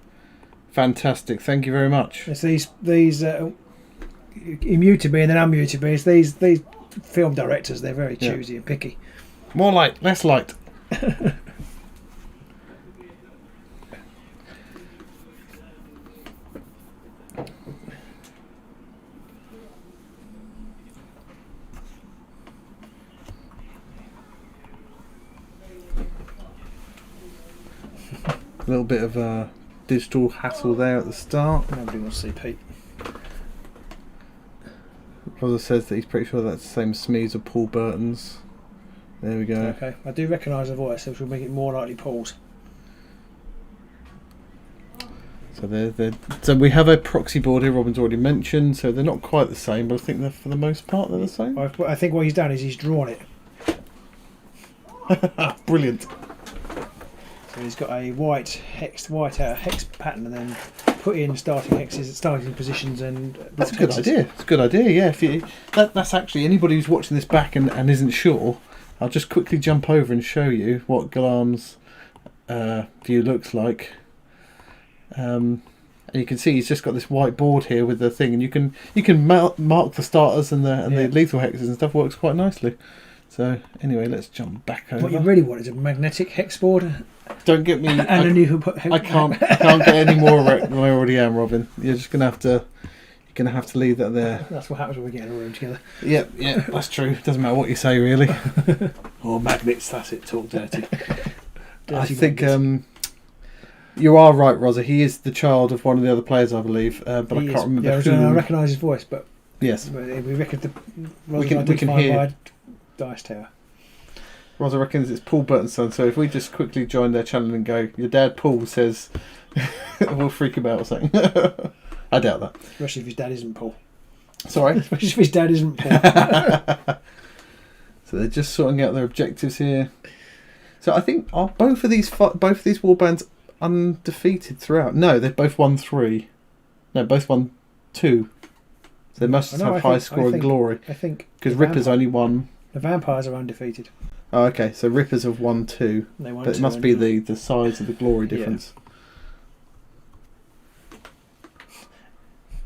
Fantastic. Thank you very much. It's these he muted me and then unmuted me. It's these film directors. They're very choosy and picky. More light, less light. A little bit of digital hassle there at the start. Nobody wants to see Pete. Brother says that he's pretty sure that's the same Smees of Paul Burton's. There we go. Okay, I do recognise the voice, which will make it more likely Paul's. So we have a proxy board here. Robin's already mentioned. So they're not quite the same, but I think they're for the most part they're the same. I think what he's done is he's drawn it. Brilliant. So he's got a white hex pattern, and then put in starting hexes, starting positions, and that's a good idea. It's a good idea. Yeah, if you that's actually anybody who's watching this back and isn't sure, I'll just quickly jump over and show you what Galam's view looks like. And And you can see he's just got this white board here with the thing, and you can mark the starters and the lethal hexes and stuff. Works quite nicely. So anyway, let's jump back over. What you really want is a magnetic hex board. Don't get me. And a new. I can't get any more wrecked than I already am, Robin. You're just gonna have to. You're gonna have to leave that there. That's what happens when we get in a room together. Yeah, that's true. Doesn't matter what you say, really. Or magnets. That's it. Talk dirty. I think you are right, Rosa. He is the child of one of the other players, I believe, but I can't remember. Yeah, I recognise his voice, but yes, we reckon we can hear. By Dice Tower. Rosa reckons it's Paul Burton's son, so if we just quickly join their channel and go, your dad Paul says, we'll freak him out or something. I doubt that. Especially if his dad isn't Paul. Sorry? Especially if his dad isn't Paul. So they're just sorting out their objectives here. So I think, are both of these warbands undefeated throughout? No, they've both won 3. No, both won 2. So they must have high score and glory. I think. Because Rippas only won. The vampires are undefeated. Oh, okay. So Rippas have won 2. They won but 2 it must be the size of the glory difference.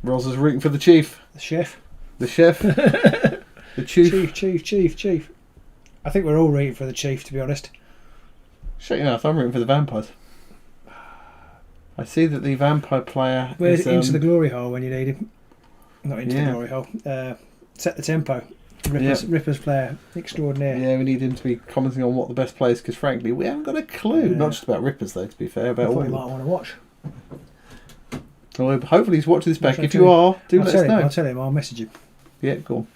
Rosa's rooting for the chief. The chef. The chef. The chief. Chief. I think we're all rooting for the chief, to be honest. Shut your mouth. I'm rooting for the vampires. I see that the vampire player Where's is into the glory hole when you need him? Not into the glory hole. Set the tempo. Rippas player extraordinaire. Yeah, we need him to be commenting on what the best players, because frankly we haven't got a clue. Not just about Rippas though, to be fair. About all. You might want to watch. Well, hopefully he's watching this back. If you are, let us know. I'll tell him. I'll message him. Yeah, go on.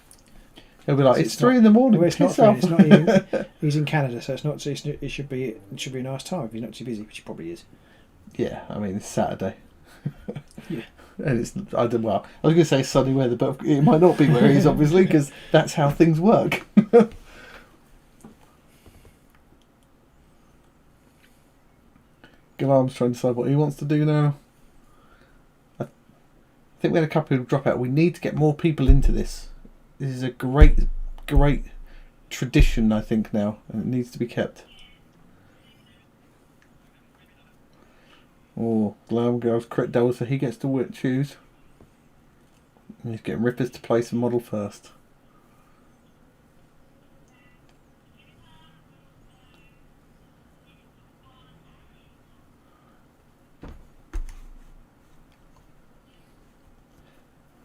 He'll be like, it's 3 in the morning. Well, it's not 3. It's not even, he's in Canada, so it's not. It should be a nice time if he's not too busy, which he probably is. Yeah, I mean it's Saturday. Yeah. And it's I was going to say sunny weather, but it might not be where he is, obviously, because that's how things work. Galam's trying to decide what he wants to do now. I think we had a couple who drop out. We need to get more people into this. This is a great tradition, I think, now, and it needs to be kept. Oh, Glam goes crit double, so he gets to choose. And he's getting Rippas to place a model first.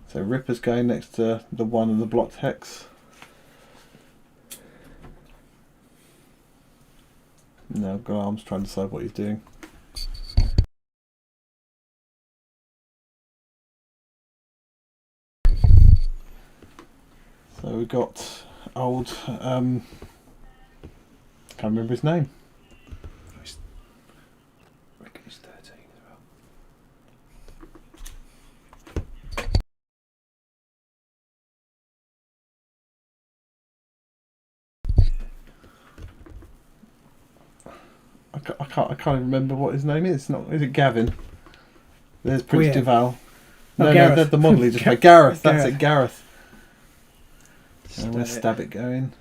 So Rippas going next to the one of the blocked hex. Now Glam's trying to decide what he's doing. So we got old, can't remember his name. I reckon he's 13 as well. I can't even remember what his name is. Is it Gavin? There's Prince Duval. No, Gareth. The model he just played. Gareth. That's Gareth. it, Gareth. And we'll stab it going.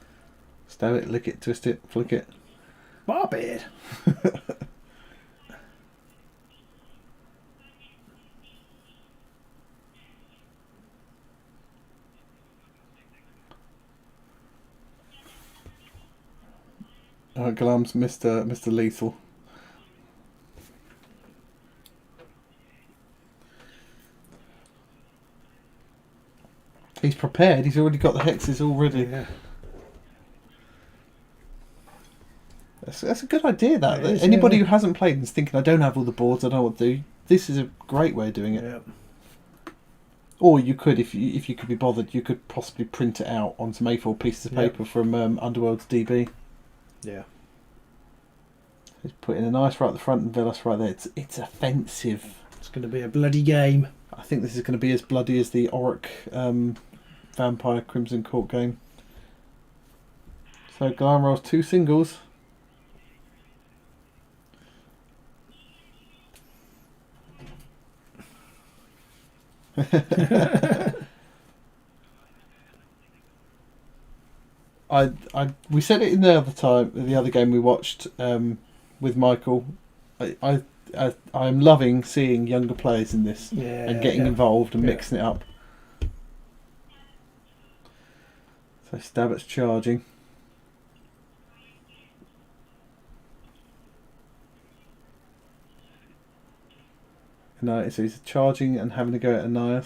Stab it, lick it, twist it, flick it. Barbeard. Galam's Mr. Lethal. He's prepared. He's already got the hexes already. Yeah. That's a good idea. Is, anybody who hasn't played and is thinking, I don't have all the boards, I don't know what to do. This is a great way of doing it. Yeah. Or you could, if you could be bothered, you could possibly print it out on some A4 pieces of paper from Underworld's DB. Yeah. Just put in a nice right at the front and Velas right there. It's offensive. It's going to be a bloody game. I think this is going to be as bloody as the Auric Vampire Crimson Court game. So Galam rolls 2 singles. We said it in the other game we watched with Michael. I I'm loving seeing younger players in this and getting involved and mixing it up. So Stabbert's charging. No, so he's charging and having to go at Anais.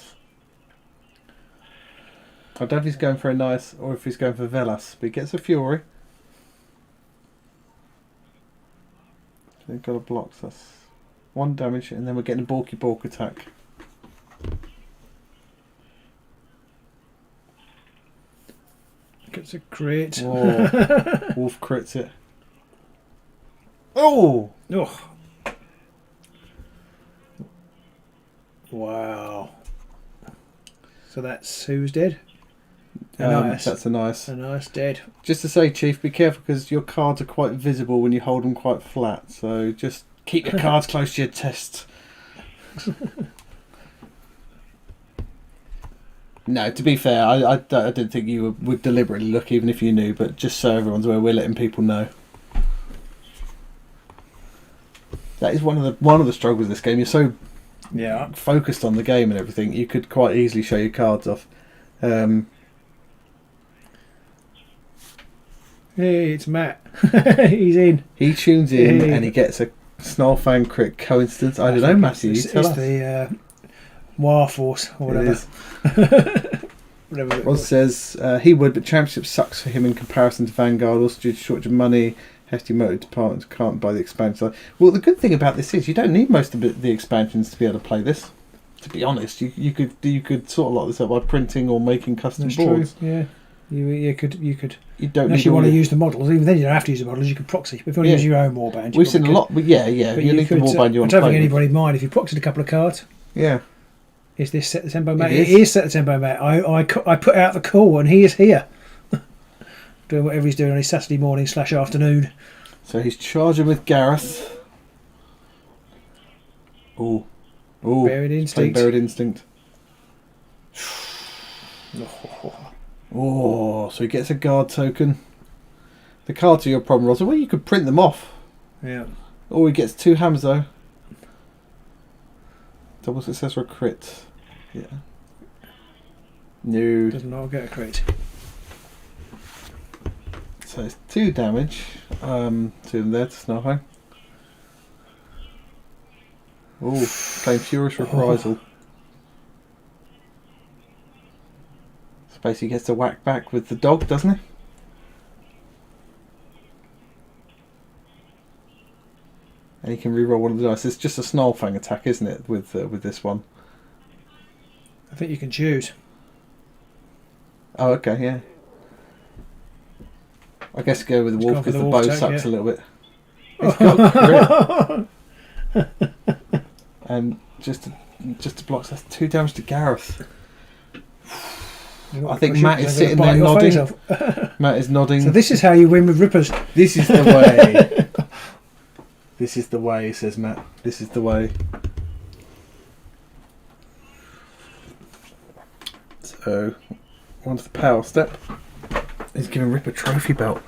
I don't know if he's going for Anais or if he's going for Velas, but he gets a Fury. So he's got to block, so that's 1 damage, and then we're getting a Balky Balk attack. Gets a crit. Oh, Wolf crits it. Oh! Oh. Wow. So that's who's dead? Anais. That's Anais. Anais dead. Just to say, Chief, be careful because your cards are quite visible when you hold them quite flat. So just keep your cards close to your chest. No, to be fair, I didn't think you would deliberately look, even if you knew. But just so everyone's aware, we're letting people know. That is one of the struggles of this game. You're so focused on the game and everything, you could quite easily show your cards off. Hey, it's Matt. He's in. He tunes in and he gets a Snarlfang crit. Coincidence? I don't know, Matthew. It's the War Force or whatever. Whatever. Roz says he would, but Championship sucks for him in comparison to Vanguard. Also due to shortage of money, hefty motor departments can't buy the expansion. Well, the good thing about this is you don't need most of the expansions to be able to play this. To be honest, you could sort of lock this up by printing or making custom boards. True. Yeah, you could. You don't. Unless you want to use the models, even then you don't have to use the models. You can proxy. But if you want to use your own warband, we've seen a lot. But yeah. But you need the warband you want to play. I don't think anybody mind if you proxied a couple of cards. Yeah. Is this set the tempo mat? It is set the tempo mat. I put out the call and he is here. Doing whatever he's doing on his Saturday morning / afternoon. So he's charging with Gareth. Oh. Buried Instinct. Buried Instinct. Oh, so he gets a guard token. The cards are your problem, Rosa. Well, you could print them off. Yeah. Oh, he gets 2 hammers though. Double success or a crit. Yeah. No. Does not get a crit. So it's 2 damage to him there, to Snarlfang. Oh, playing Furious Reprisal. So basically he gets to whack back with the dog, doesn't he? And he can reroll one of the dice. It's just a Snarlfang attack, isn't it, with this one? I think you can choose. Oh, okay, yeah. I guess go with the wolf because the bow sucks a little bit. He's got crit. And just to block, that's 2 damage to Gareth. I think Matt is sitting there nodding. Matt is nodding. So this is how you win with Rippas. This is the way. This is the way, says Matt. This is the way. So, onto the power step. He's giving Rip a trophy belt.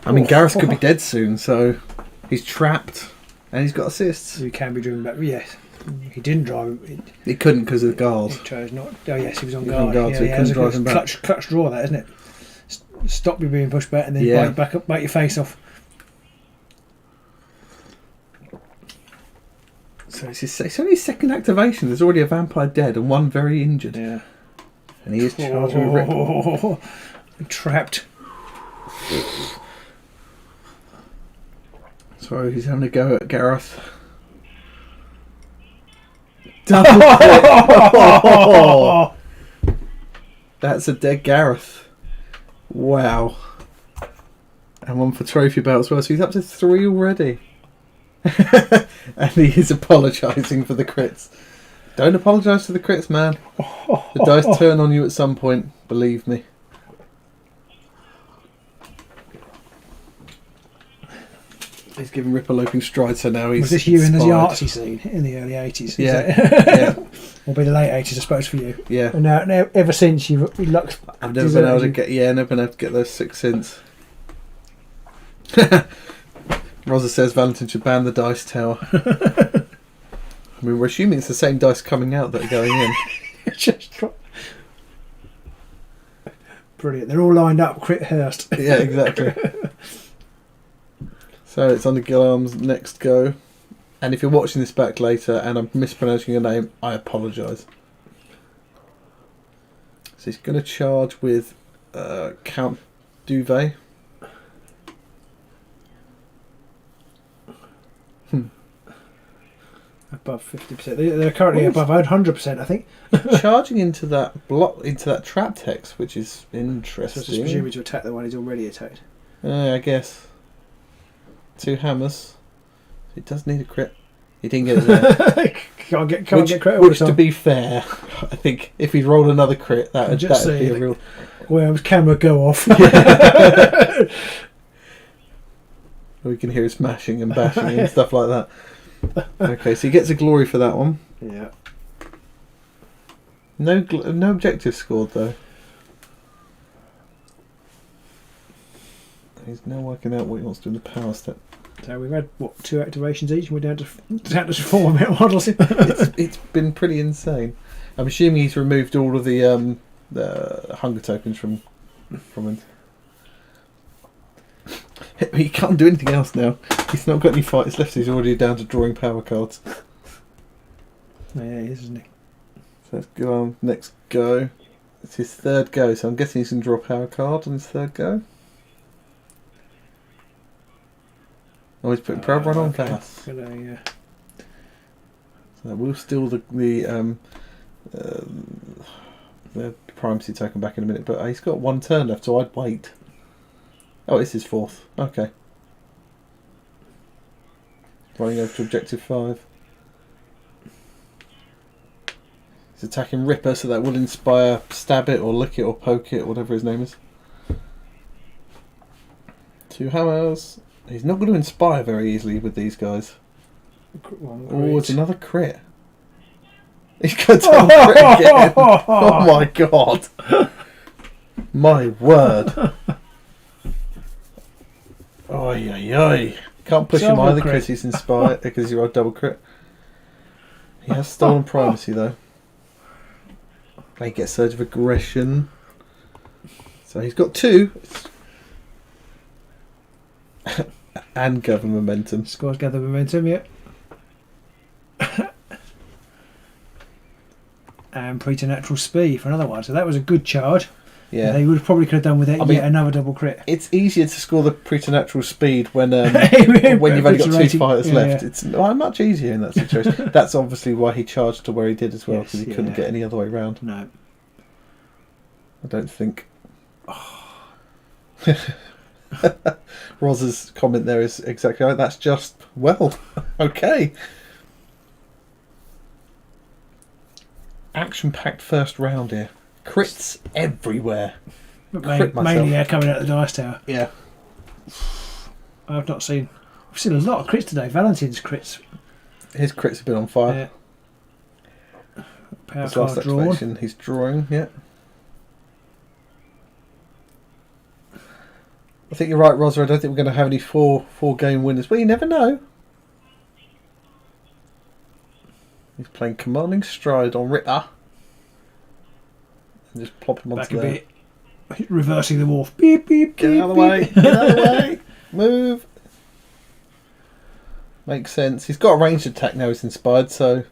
I mean, Gareth could be dead soon, so he's trapped. And he's got assists. He can be driven back. Yes. He didn't drive him. He couldn't because of the guard. He chose not. Oh, yes, he was on guard. So he couldn't drive him back. Clutch draw, that, isn't it? Stop you being pushed back and then bite your face off. So it's only his second activation. There's already a vampire dead and 1 very injured. Yeah. And he is charging with Rip. Trapped. So he's having to go at Gareth. Double crit. Oh, that's a dead Gareth. Wow. And 1 for trophy belt as well. So he's up to 3 already. And he is apologising for the crits. Don't apologise for the crits, man. The dice turn on you at some point, believe me. He's giving Ripper loping stride, so now he's. Was this you in the artsy scene in the early 80s? Yeah. Or be the late 80s, I suppose, for you. Yeah. And now ever since you've looked. I've never been able to get. Yeah, never been able to get those 6 since. Rosa says Valentin should ban the dice tower. I mean, we're assuming it's the same dice coming out that are going in. Just brilliant. They're all lined up. Crit Hurst. Yeah, exactly. So it's on the Gilarm's next go. And if you're watching this back later and I'm mispronouncing your name, I apologise. So he's going to charge with Count Duvet. Above 50%. They're currently above 100%, I think. Charging into that block, into that trap text, which is So interesting. it's just presuming to attack the one he's already attacked. I guess. 2 hammers. He does need a crit. He didn't get it there. Can't get crit all Which, the to time. be fair, I think if he rolled another crit, that'd be a real. Well, his camera go off. We can hear his smashing and bashing and stuff like that. Okay, so he gets a glory for that one. Yeah. No objective scored though. He's now working out what he wants to do in the power step. So we've had, what, 2 activations each, and we're down to 4 minute models. It's been pretty insane. I'm assuming he's removed all of the hunger tokens from him. He can't do anything else now. He's not got any fights left. He's already down to drawing power cards. Yeah, he is, isn't he? So let's go on. Next go. It's his 3rd go, so I'm guessing he's going to draw a power card on his 3rd go. Oh, he's putting power run on fast. Yeah. So we'll steal the primacy token back in a minute, but he's got 1 turn left, so I'd wait. Oh, it's his 4th. Okay. Running over to objective 5. He's attacking Ripper, so that will inspire Stab It, or Lick It, or Poke It, whatever his name is. 2 hammers. He's not going to inspire very easily with these guys. Oh, it's another crit. He's got to crit again. Oh my god. My word. Oi, oi, oi. Can't push him either because he's inspired, because he's rolled double crit. He has stolen primacy though. He gets Surge of Aggression. So he's got 2. And gather momentum. Scores gather momentum, yeah. And preternatural speed for another one. So that was a good charge. Yeah. They would probably could have done with it yet another double crit. It's easier to score the preternatural speed when when you've only got 2 fighters left. Yeah. It's much easier in that situation. That's obviously why he charged to where he did as well, because he couldn't get any other way around. No. I don't think. Roz's comment there is exactly right. That's just, well, okay. Action-packed first round here. Crits everywhere. Mainly coming out of the dice tower. Yeah. I've seen a lot of crits today. Valentine's crits. His crits have been on fire. Yeah. Power His card last activation, he's drawing, yeah. I think you're right, Rosa. I don't think we're going to have any four game winners. Well, you never know. He's playing Commanding Stride on Ripper. And just plop him onto back a there. bit. Reversing the wolf. Beep, beep, Get beep, out of the way. beep. Get out of the way. Move. Makes sense. He's got a ranged attack now. He's inspired, so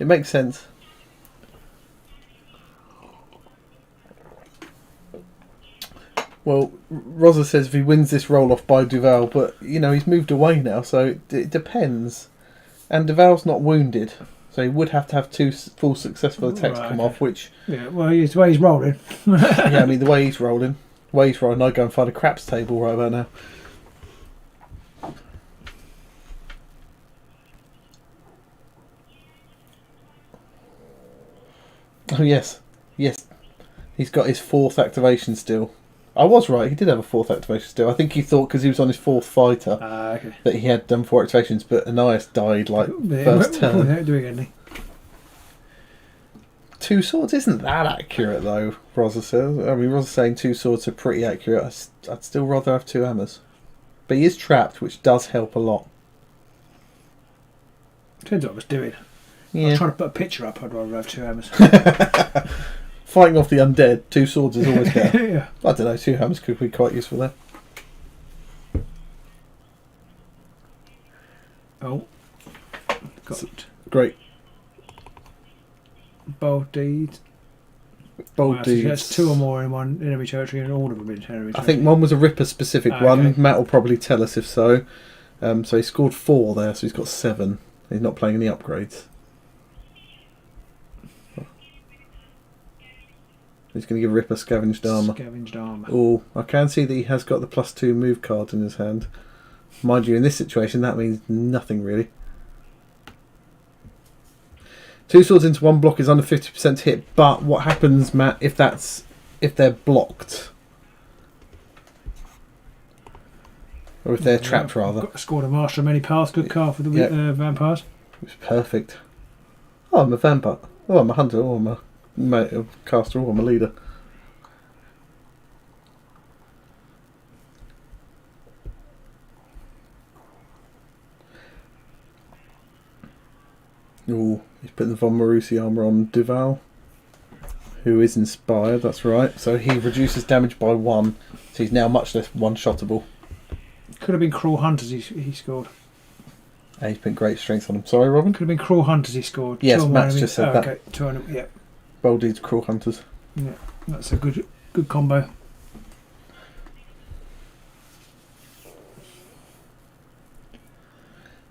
it makes sense. Well, Rosa says if he wins this roll off by Duval, but you know he's moved away now, so it depends. And Duval's not wounded, so he would have to have 2 full successful attacks come off. Which, yeah, well, it's the way he's rolling. yeah, I mean the way he's rolling, I'd go and find a craps table right about now. Oh yes, he's got his 4th activation still. I was right, he did have a 4th activation still. I think he thought because he was on his 4th fighter Okay. that he had done 4 activations, but Anais died like first turn. Without doing anything. 2 swords isn't that accurate though, Rosa says. I mean, Rosa's saying 2 swords are pretty accurate. I'd still rather have 2 hammers. But he is trapped, which does help a lot. Depends what I was doing. I Yeah. was trying to put a picture up. I'd rather have 2 hammers. Fighting off the undead, 2 swords is always better. Yeah. I don't know, 2 hammers could be quite useful there. Oh. Got Great. bold deeds. Bold Wow, so deeds. that's 2 or more in one enemy territory and all of them in enemy territory. I think one was a Ripper specific Ah, one. okay. Matt will probably tell us if so. So he scored 4 there, so he's got 7. He's not playing any upgrades. He's going to give Ripper scavenged armour. Scavenged armour. Oh, I can see that he has got the +2 move card in his hand. Mind you, in this situation, that means nothing really. 2 swords into 1 block is under 50% hit, but what happens, Matt, if they're blocked? Or if they're trapped, rather. Scored a Master of Many Paths. Good card for the vampires. It's perfect. Oh, I'm a vampire. Oh, I'm a hunter. Oh, I'm a caster. Oh, I'm a leader. Oh, he's putting the Von Marusi armour on Duval, who is inspired, that's right. So he reduces damage by 1, so he's now much less one-shottable. Could have been Cruel Hunters he scored. And he's put great strength on him. Sorry, Robin? Could have been Cruel Hunters he scored. Yes, 2 or more Matt's enemies. just said that. Okay, 200, yeah. Bold Deeds, Cruel Hunters. Yeah, that's a good combo.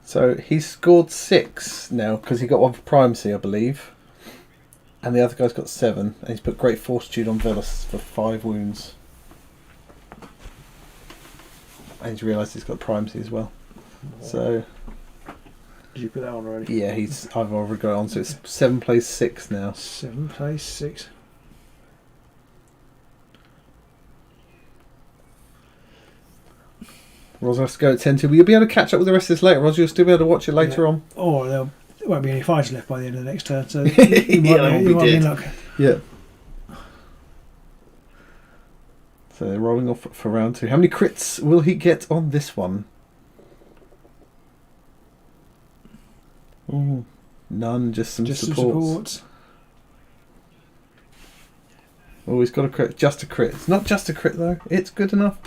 So he's scored 6 now because he got 1 for primacy, I believe, and the other guy's got 7, and he's put Great Fortitude on Velas for 5 wounds, and he's realised he's got primacy as well. So Did you put that on already? yeah, I've already got it on. So it's 7 plays 6 now. 7 plays 6. Roz has to go at 10 2. Will you be able to catch up with the rest of this later, Roz? You'll still be able to watch it later on. Or there won't be any fighters left by the end of the next turn, so you Yeah, might, that'll you be might be in dead. luck. Yeah. So they're rolling off for round 2. How many crits will he get on this one? Oh, none. Just some supports. Oh, he's got a crit. Just a crit. It's not just a crit though. It's good enough.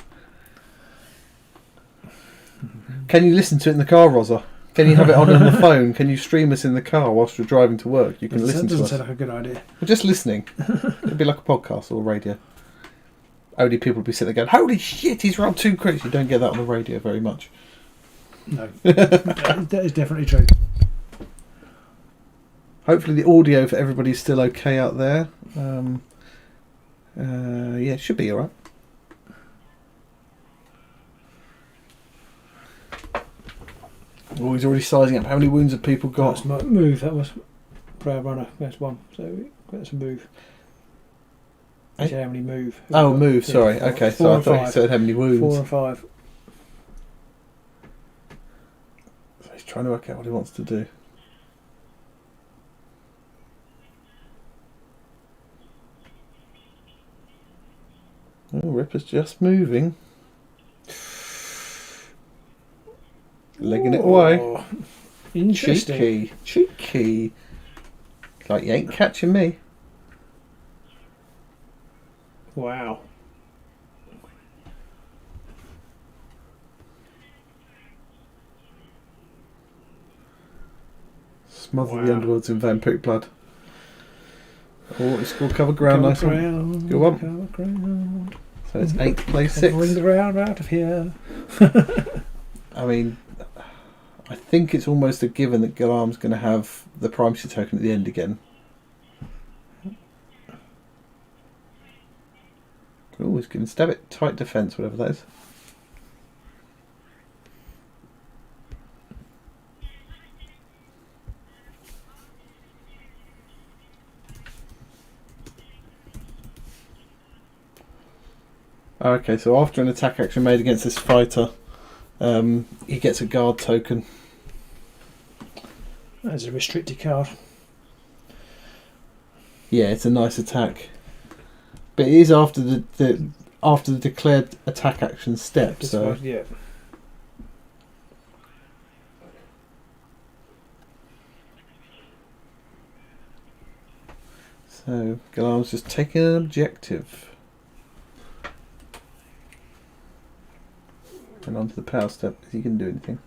Can you listen to it in the car, Rosa? Can you have it on the phone? Can you stream us in the car whilst you're driving to work? You can listen to Doesn't us. sound like a good idea. We're just listening. It'd be like a podcast or radio. Only people would be sitting there going, "Holy shit, he's rolled 2 crits." You don't get that on the radio very much. No, that is definitely true. Hopefully the audio for everybody's still okay out there. Yeah, it should be alright. Oh, he's already sizing up. How many wounds have people got? That's my move. That was Proud Runner. That's 1. So that's a move. Eh? How many move? Oh, move. Yeah, Sorry. 4 Okay, 4 so I and thought 5. you said how many wounds. 4 and 5. So he's trying to work out what he wants to do. Oh, Ripper's just moving. Legging it away. Oh, interesting. Cheeky. Like, you ain't catching me. Wow. Smother Wow. the underworlds in vampiric blood. Oh, it's called cover ground. Nice one. Ground, Go on. cover ground. So it's 8 plays 6. Covering the ground out of here. I mean, I think it's almost a given that Galam's going to have the primacy token at the end again. Oh, he's going to stab it. Tight defense, whatever that is. Okay, so after an attack action made against this fighter, he gets a guard token. That's a restricted card. Yeah, it's a nice attack, but it is after the declared attack action step. So Yeah. So Galam's just taking an objective. And onto the power step. Is he going to do anything?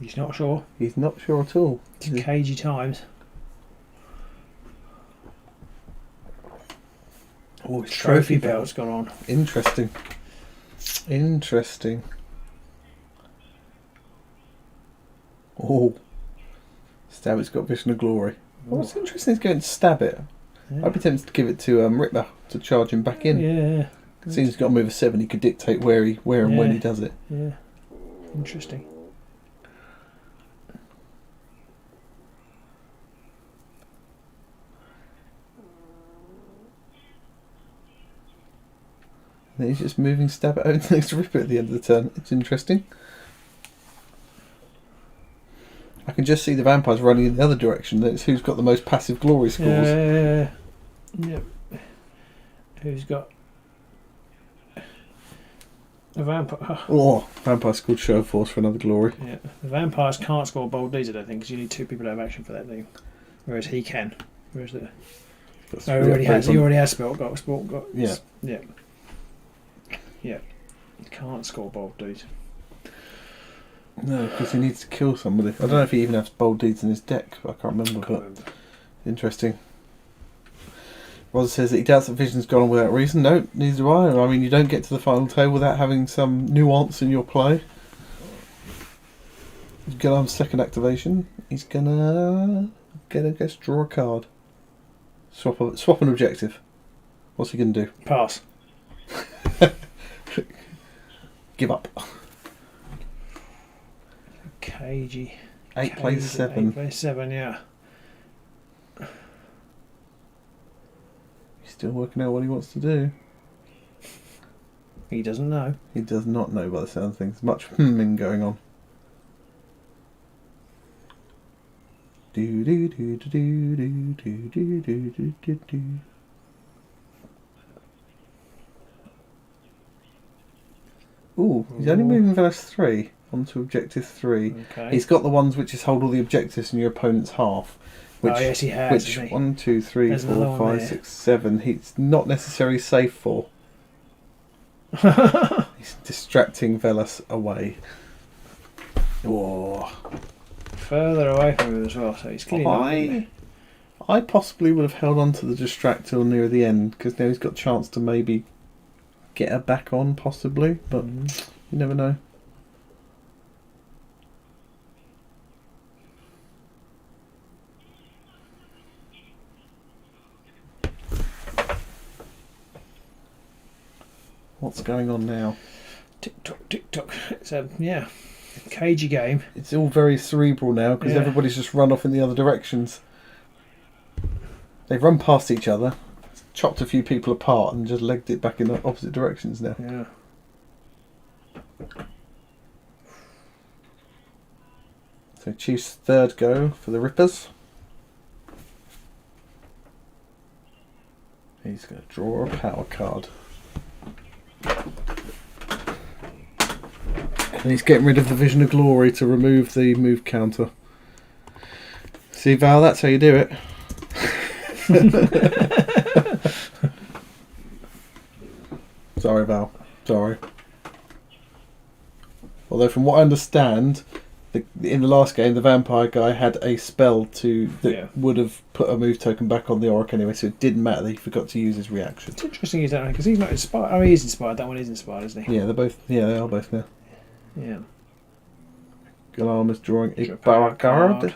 He's not sure. He's not sure at all. It's cagey times. Oh, his Trophy belt's gone on. Interesting. Interesting. Oh. Stab it's got Vision of Glory. Well, what's interesting is going to stab it. Yeah. I'd be tempted to give it to Rippas to charge him back in. Yeah. Seems he's got to move a 7, he could dictate where and when he does it. Yeah. Interesting. And he's just moving stab it over to the next Ripper at the end of the turn. It's interesting. I can just see the vampires running in the other direction. That's who's got the most passive glory scores. Yeah. Yep. Who's got a vampire? Oh, vampire scored show of force for another glory. Yeah. The vampires can't score bold deeds, I don't think, because you need 2 people to have action for that thing. Whereas he can. Whereas the he already has spell got. Yeah. Yeah. Yeah. He can't score bold deeds. No, because he needs to kill somebody. I don't know if he even has bold deeds in his deck. I can't remember, but interesting. Roz says that he doubts that Vision's gone on without reason. No, neither do I. I mean, you don't get to the final table without having some nuance in your play. Galam's second activation. He's gonna guess draw a card. Swap an objective. What's he gonna do? Pass. Give up. Cagey. 8 plays 7. 8 plays 7, yeah. He's still working out what he wants to do. He doesn't know. He does not know by the sound of things. Much humming going on. Do do do do do do do do do do do. Ooh, he's only moving Velas 3 onto objective 3. Okay. He's got the ones which is hold all the objectives in your opponent's half. Which, yes, he has. Which 1, 2, 3, There's 4, another one 5, there. 6, 7. He's not necessarily safe for. He's distracting Velas away. Oh. Further away from him as well, so he's clearly I possibly would have held on to the distract till near the end, because now he's got a chance to maybe get her back on, possibly, but you never know. What's going on now? Tick tock, tick tock. It's a cagey game. It's all very cerebral now because everybody's just run off in the other directions. They've run past each other, chopped a few people apart, and just legged it back in the opposite directions now. Yeah. So Chief's third go for the Rippas. He's going to draw a power card. And he's getting rid of the Vision of Glory to remove the move counter. See, Val, that's how you do it. Sorry, Val. Sorry. Although, from what I understand, in the last game, the vampire guy had a spell that would have put a move token back on the Auric anyway, so it didn't matter that he forgot to use his reaction. It's interesting he's that because he's not inspired. Oh, he is inspired. That one is inspired, isn't he? Yeah, they're both. Yeah, they are both now. Yeah. Galam is drawing a power card.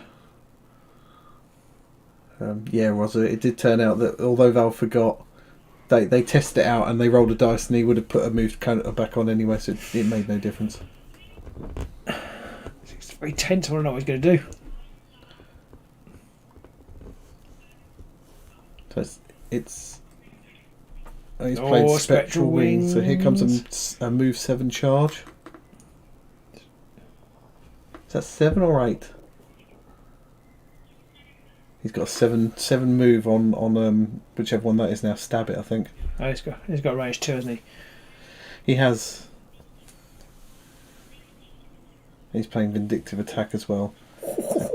Yeah, Rosa, it did turn out that although Val forgot, they tested it out and they rolled a dice and he would have put a move counter back on anyway, so it made no difference. It's very tense. I don't know what he's going to do. So he's played Spectral Wings, so here comes a move 7 charge. Is that 7 or 8? He's got a 7 move on whichever one that is now. Stab it, I think. Oh, he's got range 2, hasn't he? He has. He's playing Vindictive Attack as well.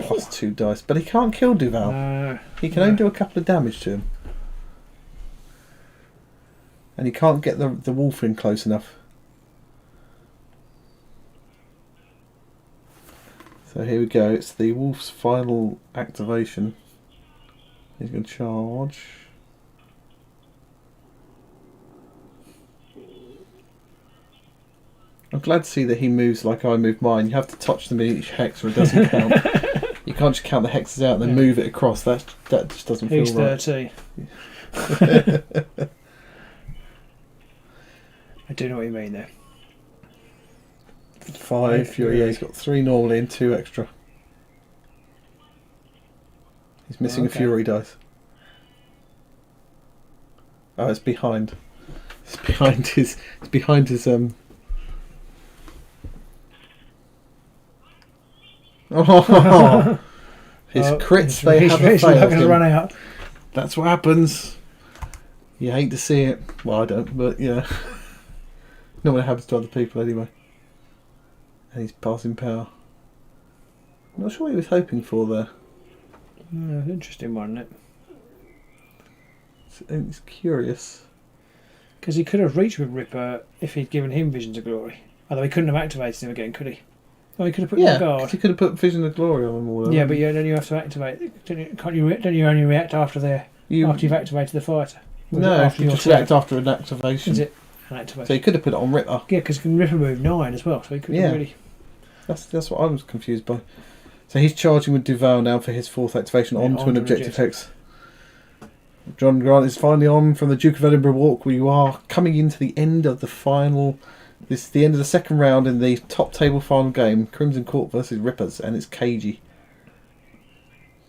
Plus 2 dice. But he can't kill Duval. No. He can only do a couple of damage to him. And he can't get the wolf in close enough. So here we go. It's the wolf's final activation. He's going to charge. I'm glad to see that he moves like I moved mine. You have to touch them in each hex or it doesn't count. You can't just count the hexes out and then move it across. That just doesn't feel right. He's 13. I do know what you mean there. 5 fury. Yeah, he's got 3 normally and 2 extra. He's missing a fury dice. Oh, it's behind. It's behind his. It's behind his. Oh, his crits. They haven't failed him. Run out. That's what happens. You hate to see it. Well, I don't, but yeah. Not when it happens to other people anyway. And he's passing power. I'm not sure what he was hoping for there. It's an interesting one, isn't it? It's curious. Because he could have reached with Ripper if he'd given him Visions of Glory. Although he couldn't have activated him again, could he? Oh, he could have put him on guard. He could have put Vision of Glory on him all over. Yeah, but then you have to activate. Don't you only react after you've activated the fighter? No, you just react after an activation. Is it an activation? So he could have put it on Ripper. Yeah, because Ripper moved 9 as well, so he could have really... That's what I was confused by. So he's charging with Duval now for his 4th activation onto an objective hex. John Grant is finally on from the Duke of Edinburgh walk. We are coming into the end of the final... This is the end of the second round in the top table final game. Crimson Court versus Rippas, and it's cagey.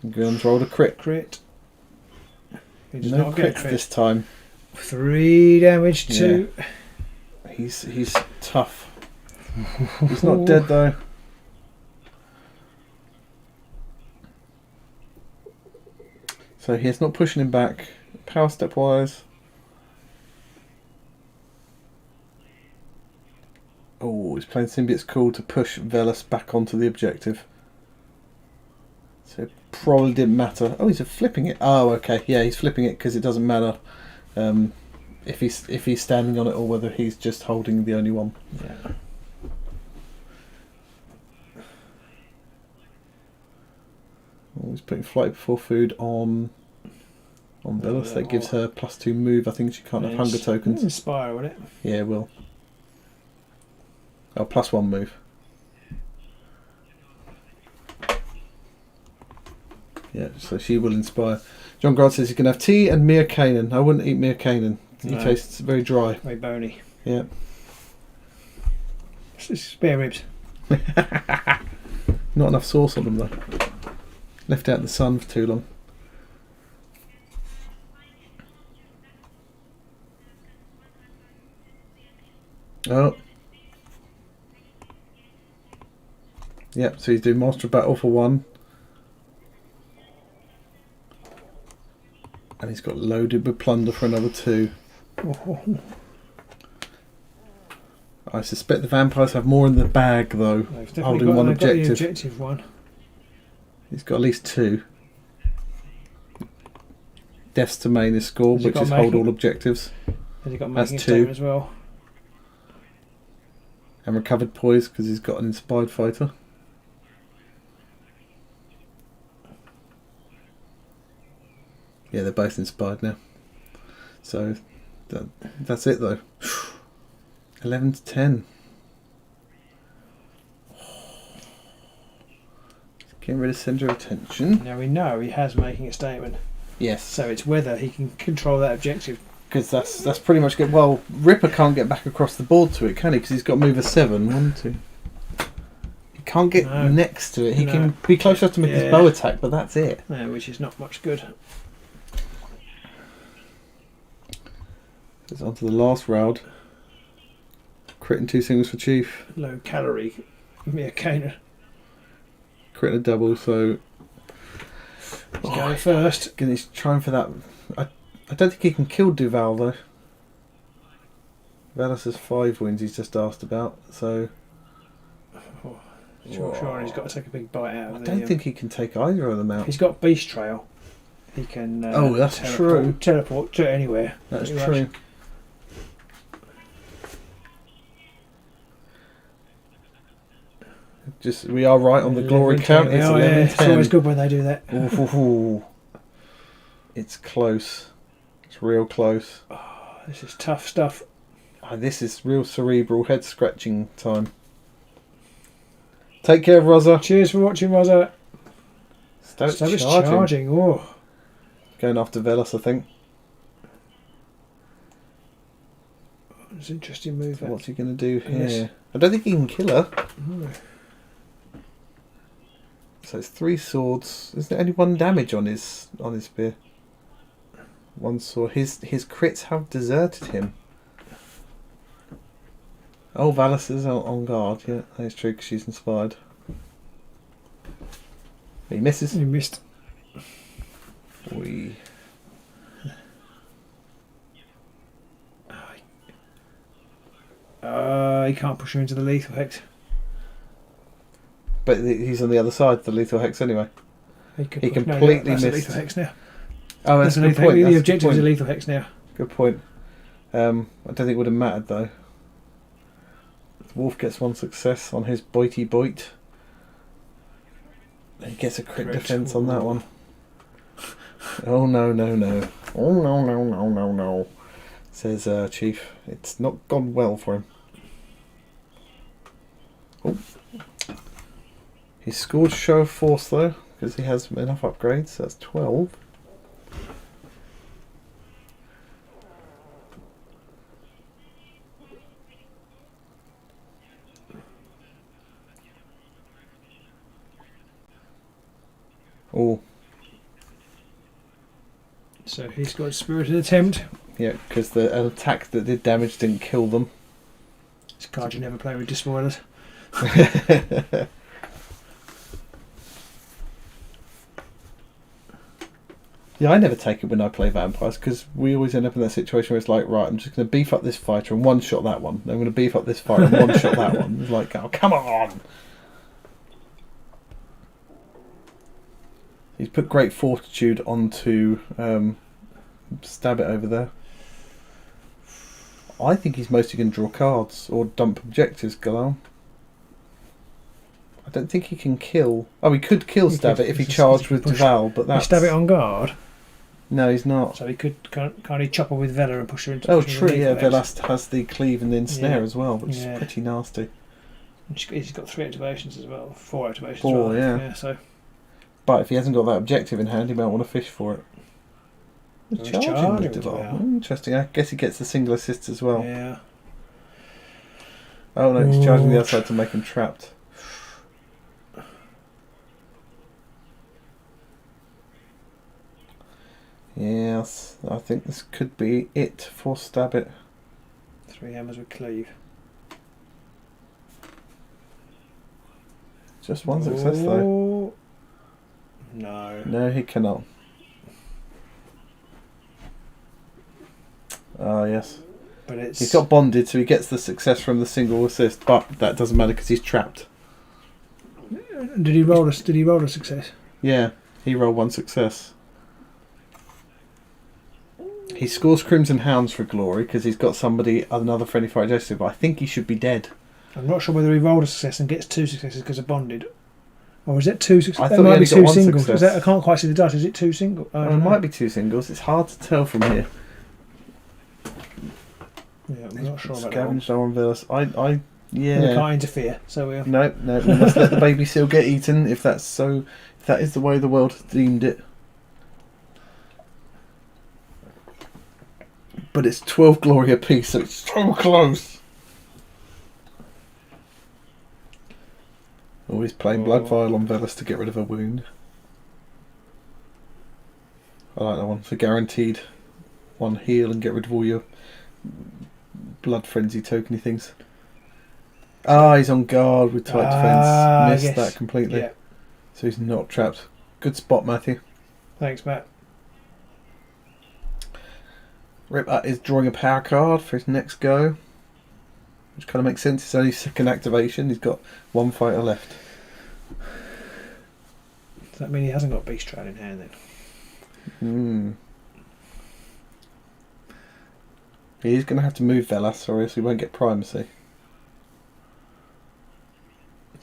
Guns rolled a crit. He does No not get a crits crit this time. 3 damage to... He's tough. He's not dead though. So he's not pushing him back. Power step wise. Oh, he's playing Symbiote's Call to push Velas back onto the objective. So it probably didn't matter. Oh, he's flipping it. Oh, okay. Yeah, he's flipping it because it doesn't matter if he's standing on it or whether he's just holding the only one. Yeah. Oh, he's putting Flight Before Food on Velas. That gives her +2 move. I think she can't have hunger tokens. Inspire, won't it? Yeah, it will. Oh, +1 move. Yeah, so she will inspire. John Grant says you can have tea and Mia Kanan. I wouldn't eat Mia Kanan. He tastes very dry. Very bony. Yeah. Spare ribs. Not enough sauce on them though. Left out in the sun for too long. Oh. Yep, so he's doing Master of Battle for 1. And he's got loaded with plunder for another 2. I suspect the vampires have more in the bag though. Holding one objective. Got the objective one. He's got at least 2. Death's to main is score, which is hold all objectives. Has he got making a statement as well? And recovered poise because he's got an inspired fighter. Yeah, they're both inspired now. So that's it though. 11 to 10. Getting rid of centre of attention. Now we know he has making a statement. Yes. So it's whether he can control that objective. Because that's pretty much good. Well, Ripper can't get back across the board to it, can he? Because he's got to move a 7. 1, 2. He can't get next to it. He can be close enough to make his bow attack, but that's it. Yeah, which is not much good. It's on to the last round. Crit and 2 singles for Chief. Low calorie. Mia Kanan. Crit and a double, so... He's going first. Again, he's trying for that... I don't think he can kill Duval though. Velas has 5 wins he's just asked about, so... Sure, and he's got to take a big bite out of I the... don't think he can take either of them out. He's got Beast Trail. He can... oh, that's true. Teleport to anywhere. That's pretty true. much. Just we are right on the glory 11, count. 10. It's Oh, 11, yeah. 10. It's always good when they do that. Ooh, ooh, ooh. It's close. It's real close. Oh, this is tough stuff. Oh, this is real cerebral head scratching time. Take care, Rosa. Cheers for watching, Rosa. Start So it's charging. charging. Oh. Going after Velos, I think. It's an interesting move. So what's he going to do here? Yes. I don't think he can kill her. No. So it's 3 swords. Is there only 1 damage on his spear? 1 sword. His crits have deserted him. Oh, Valis is on guard. Yeah, that's true because she's inspired. He misses. You missed. We. He can't push her into the lethal hex. But he's on the other side of the lethal hex anyway. He completely that's a missed. lethal hex now. Oh, that's a good lethal, point. the That's a objective good is a point. lethal hex now. Good point. I don't think it would have mattered though. Wolf gets 1 success on his boity boit. He gets a crit defense on that one. Oh no no no! Oh no no no no no! Says Chief. It's not gone well for him. Oh. He scored Show of Force though, because he has enough upgrades. That's 12. Oh. So he's got a spirited attempt. Yeah, because the attack that did damage didn't kill them. This card you never play with despoilers. Yeah, I never take it when I play vampires because we always end up in that situation where it's like, right, I'm just going to beef up this fighter and 1-shot that one. Then I'm going to beef up this fighter and 1-shot that one. It's like, oh, come on! He's put great fortitude onto Stab It over there. I think he's mostly going to draw cards or dump objectives, Galam. I don't think he can kill. Oh, he could kill Stab It if he charged with Deval, but that's... Stab It on guard? No, he's not. So he can't he chop her with Vela and push her into... Oh, true, yeah, Velas has the cleave and the ensnare as well, which is Yeah. pretty nasty. He's got 3 activations as well. 4 activations 4, rather. yeah. So But if he hasn't got that objective in hand, he might want to fish for it. he's Charging charging with with Deval. Deval. Interesting. I guess he gets the single assist as well. Yeah. Oh no, he's charging the other side to make him trapped. Yes, I think this could be it for Stab It. 3 hammers with cleave. Just 1 success though. Oh. No. No, he cannot. Ah, yes. But it's... He's got bonded, so he gets the success from the single assist, but that doesn't matter because he's trapped. Did he roll a success? Yeah, he rolled 1 success. He scores Crimson Hounds for glory because he's got somebody, another friendly fight adjective, but I think he should be dead. I'm not sure whether he rolled a success and gets 2 successes because of bonded. Or is it 2 successes? I That thought he might only be got 2 1 singles. success. Is that, I can't quite see the dice. Is it 2 singles? Oh, it might be 2 singles. It's hard to tell from here. Yeah, I'm not sure about that one. Scavenged on Velas. We yeah. can't interfere, so we'll... No, we must let the baby seal get eaten if that's so. If that is the way the world deemed it. But it's 12 glory apiece, so it's so close. Always playing Blood Vial on Velas to get rid of a wound. I like that one for guaranteed 1 heal and get rid of all your blood frenzy tokeny things. Ah, he's on guard with tight defense. Missed that completely. Yeah. So he's not trapped. Good spot, Matthew. Thanks, Matt. Rippas is drawing a power card for his next go, which kind of makes sense. It's only 2nd activation. He's got 1 fighter left. Does that mean he hasn't got Beast Trail in hand then? He's going to have to move Velas, or else he won't get primacy.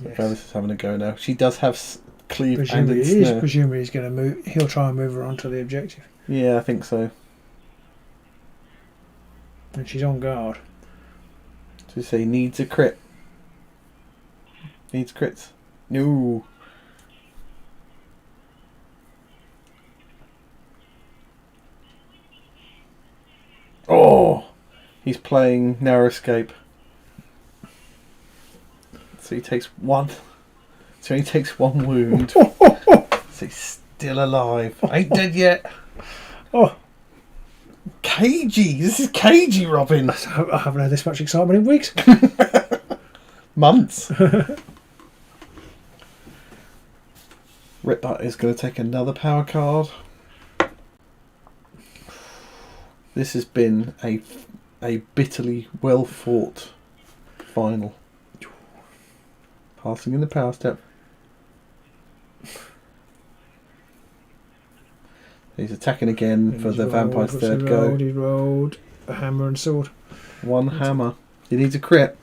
Yes. Velas is having a go now. She does have cleave Presumably, and ensnare. presumably he's going to move. He'll try and move her onto the objective, Yeah, I think so. and she's on guard. So say needs a crit. Needs crits. No. Oh, he's playing narrow escape. So he takes one. So he takes one wound. So he's still alive. Ain't dead yet. Oh, Cagey. This is cagey, Robin. I haven't had this much excitement in weeks. Months. Rippas is going to take another power card. This has been a bitterly well fought final. Passing in the power step. He's attacking again for the vampire's third go. He rolled a hammer and sword. One hammer. He needs a crit.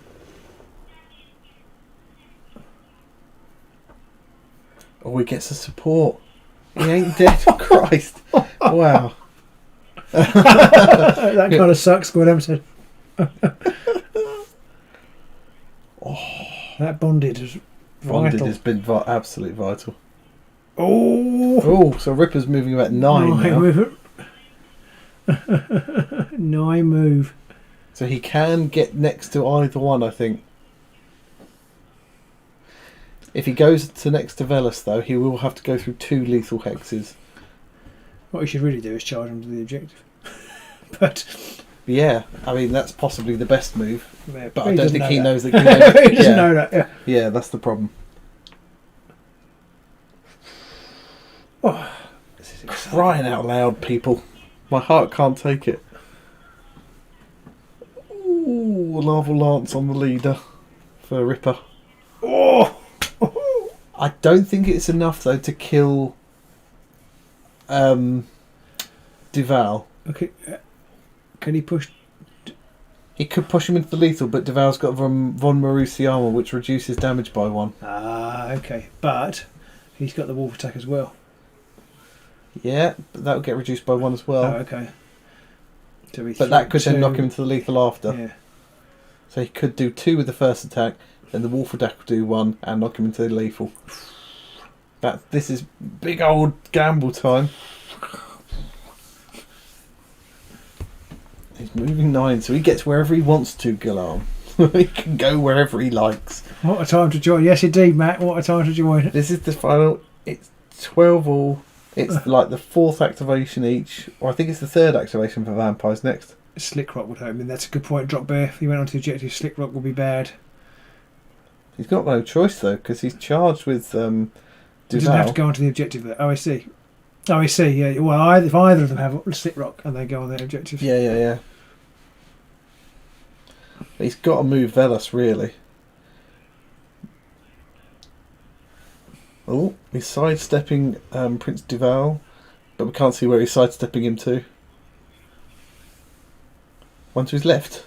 Oh, he gets a support. He ain't dead. Christ. Wow. That kind of sucks, Gordon Emerson. That bonded is Bonded vital. has been absolutely vital. Oh, Oh, so Ripper's moving about 9 now. move. 9 move. So he can get next to either one, I think. If he goes to next to Velas, though, he will have to go through 2 lethal hexes. What you should really do is charge him to the objective. But Yeah, I mean, that's possibly the best move. yeah, But I don't think he knows that. He doesn't know that, yeah. Yeah, that's the problem. Oh, this is exciting. Crying out loud, people. My heart can't take it. Ooh, Lava Lance on the leader for Ripper. Oh! I don't think it's enough, though, to kill Duval. Okay, can he push? He could push him into the lethal, but Duval's got Von Marusi armor, which reduces damage by 1. Ah, okay. But he's got the wolf attack as well. Yeah, but that will get reduced by 1 as well. Oh, okay. So But that could then knock him into the lethal after. Yeah. So he could do 2 with the first attack, then the wolf attack will do 1 and knock him into the lethal. This is big old gamble time. He's moving 9, so he gets wherever he wants to, Galam. He can go wherever he likes. What a time to join. Yes, indeed, Matt. What a time to join. This is the final. It's 12 all. It's like the 4th activation each, or I think it's the 3rd activation for vampires next. Slick Rock would hurt. I mean, that's a good point. Drop bear. If he went on to the objective, Slick Rock would be bad. He's got no choice though, because he's charged with He doesn't have to Duval. go onto the objective there. Oh, I see. Oh, I see. Yeah. Well, if either of them have Slick Rock and they go on their objective. Yeah. He's got to move Velas, really. Oh, he's sidestepping Prince Duval, but we can't see where he's sidestepping him to. One to his left.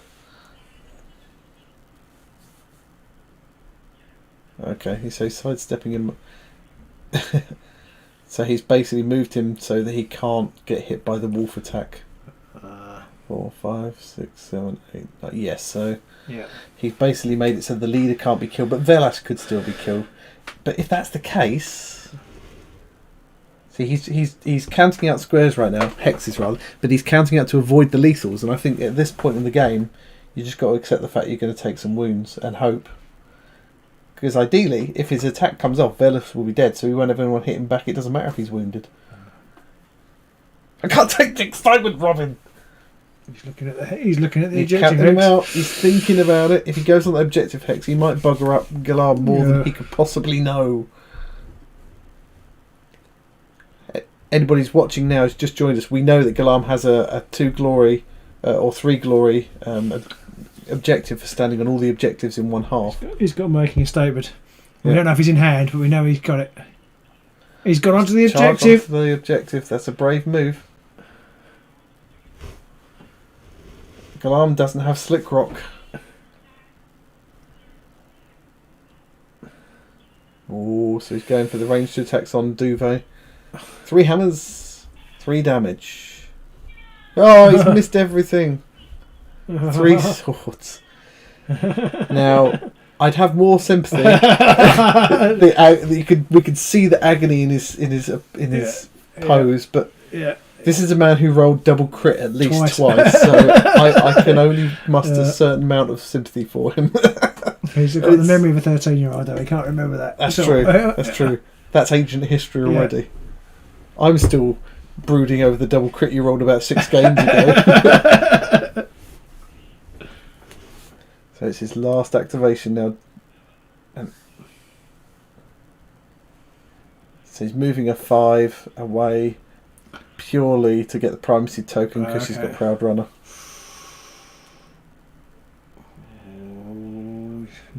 Okay, so he's sidestepping him. So he's basically moved him so that he can't get hit by the wolf attack. 4, 5, 6, 7, 8. Yes, so Yeah. he's basically made it so the leader can't be killed, but Velas could still be killed. But if that's the case, see, he's counting out squares right now, hexes rather, but he's counting out to avoid the lethals. And I think at this point in the game, you just got to accept the fact you're going to take some wounds and hope. Because ideally, if his attack comes off, Velas will be dead, so he won't have anyone hit him back. It doesn't matter if he's wounded. I can't take the excitement, Robin. He's looking at the He's objective. counting him hex. out. He's thinking about it. If he goes on the objective hex, he might bugger up Galar more than he could possibly know. Anybody's watching now who's just joined us. We know that Galam has a 2 glory or 3 glory objective for standing on all the objectives in one half. He's got making a statement. We don't know if he's in hand, but we know he's got it. He's got onto the Charge objective. onto the objective. That's a brave move. Galam doesn't have Slick Rock. Oh, so he's going for the ranged attacks on Duvet. 3 hammers, 3 damage. Oh, he's missed everything. 3 swords. Now, I'd have more sympathy. We could see the agony in his pose, but this is a man who rolled double crit at least twice, so I can only muster a certain amount of sympathy for him. He's got the memory of a 13-year-old, though. He can't remember that. That's true. That's true. That's ancient history already. I'm still brooding over the double crit you rolled about 6 games ago. So it's his last activation now. So he's moving a 5 away purely to get the primacy token because he's got Proud Runner.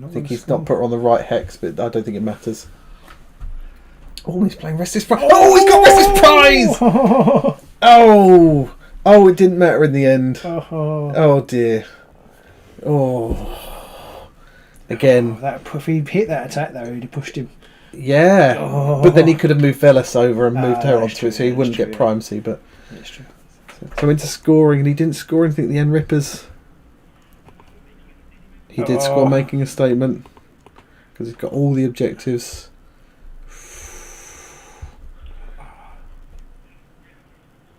I think he's not put her on the right hex, but I don't think it matters. Oh, he's playing Restless Prize. Oh, he's got Restless Prize! Oh, it didn't matter in the end. Oh dear. Oh, again. If he'd hit that attack though, he'd have pushed him. Yeah, but then he could have moved Velas over and moved her onto it, so he wouldn't get primacy. But that's true. So into scoring, and he didn't score anything at the end. Rippas. He did score making a statement because he's got all the objectives.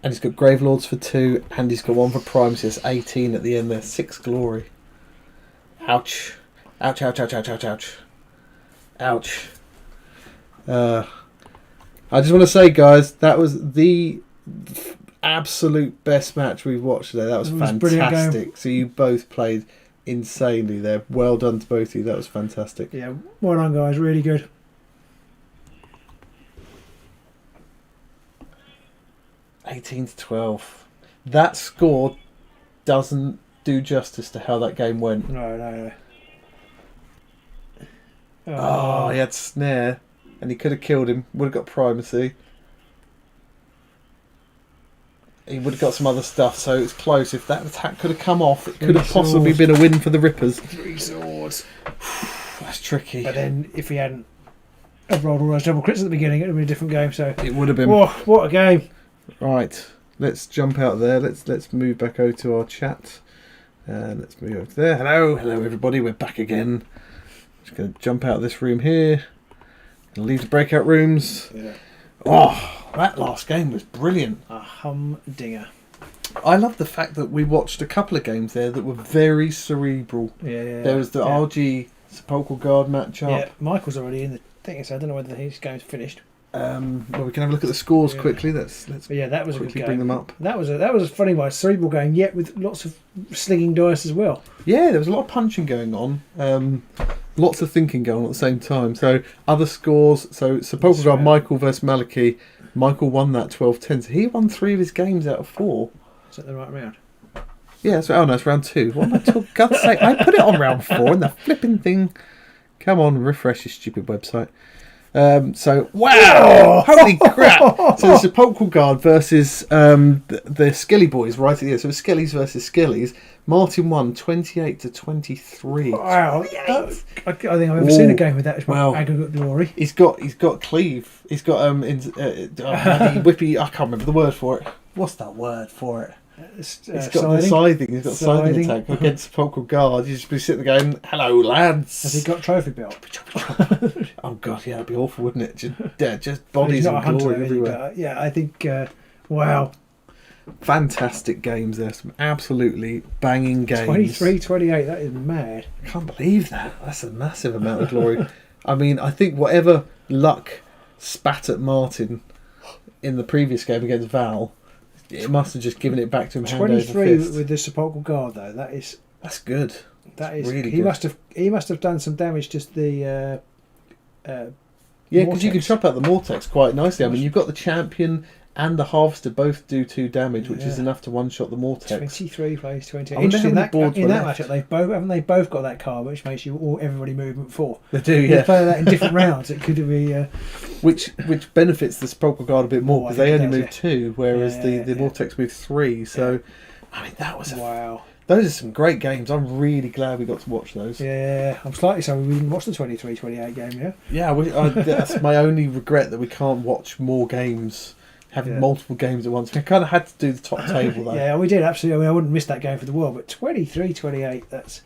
And he's got Gravelords for 2, and he's got 1 for primacy. It's 18 at the end there. 6 glory. Ouch. Ouch, ouch, ouch, ouch, ouch, ouch. Ouch. I just want to say, guys, that was the absolute best match we've watched today. That was fantastic. So you both played insanely there. Well done to both of you. That was fantastic. Yeah, well done, guys. Really good. (18-12). That score doesn't do justice to how that game went. No. Oh, he had snare, and he could have killed him. Would have got primacy. He would have got some other stuff, so it's close. If that attack could have come off, it could have possibly been a win for the Rippas. 3 swords. That's tricky. But then, if he hadn't rolled all those double crits at the beginning, it would have been a different game. So it would have been. Oh, what a game! Right, let's jump out there. Let's move back over to our chat. Let's move over there. Hello everybody. We're back again. Just going to jump out of this room here and leave the breakout rooms. Yeah. Oh, that last game was brilliant. A humdinger. I love the fact that we watched a couple of games there that were very cerebral. Yeah. There was the RG Sepulchral Guard matchup. Yeah, Michael's already in the thing, so I don't know whether his game's finished. Well, we can have a look at the scores quickly. Let's that was a good game. Bring them up. That was a funny one, cerebral game, yet with lots of slinging dice as well. Yeah, there was a lot of punching going on. Lots of thinking going on at the same time. So other scores. So Sepulchral Guard Michael versus Maliki. Michael won that 12-10. So he won 3 of his games out of 4. Is that the right round? Yeah, so it's round 2. What am I talking? God's sake, I put it on round 4 and the flipping thing. Come on, refresh your stupid website. So wow, holy crap! So the Sepulchral Guard versus the Skilly boys right here. So Skillies versus Skillies. Martin won 28-23. Wow, I think I've ever seen a game with that aggregate glory. He's got cleave. He's got whippy. I can't remember the word for it. What's that word for it? He's got the scything. He's got scything attack against Sepulchral Guard. You just be sitting there going, "Hello, lads." Has he got trophy belt? Oh god, yeah, that'd be awful, wouldn't it? Just bodies and glory everywhere. Yeah, I think. Wow. Fantastic games there. Some absolutely banging games. 23-28. That is mad. I can't believe that. That's a massive amount of glory. I mean, I think whatever luck spat at Martin in the previous game against Val, it must have just given it back to him. 23 with the Sepulchral Guard though. That's good. That is really good. good. He must have done some damage to the. Yeah, because you can chop out the Mortex quite nicely. I mean, you've got the champion and the Harvester both do 2 damage, which is enough to one-shot the Mortex. 23 plays 20. I wonder how Interesting, many boards in were that left. matchup, haven't they both got that card which makes you everybody movement 4? They do, You yeah. play that in different rounds. It could be Which benefits the Sepulchral Guard a bit more, because I they think only it move does, 2, whereas Yeah, the yeah. Mortex move 3. So, I mean, that was wow. those are some great games. I'm really glad we got to watch those. Yeah, I'm slightly sorry we didn't watch the 23-28 game. Yeah. Yeah, that's my only regret, that we can't watch more games, having multiple games at once. We kind of had to do the top table though. Yeah, we did absolutely. I mean, I wouldn't miss that game for the world, but 23-28, that's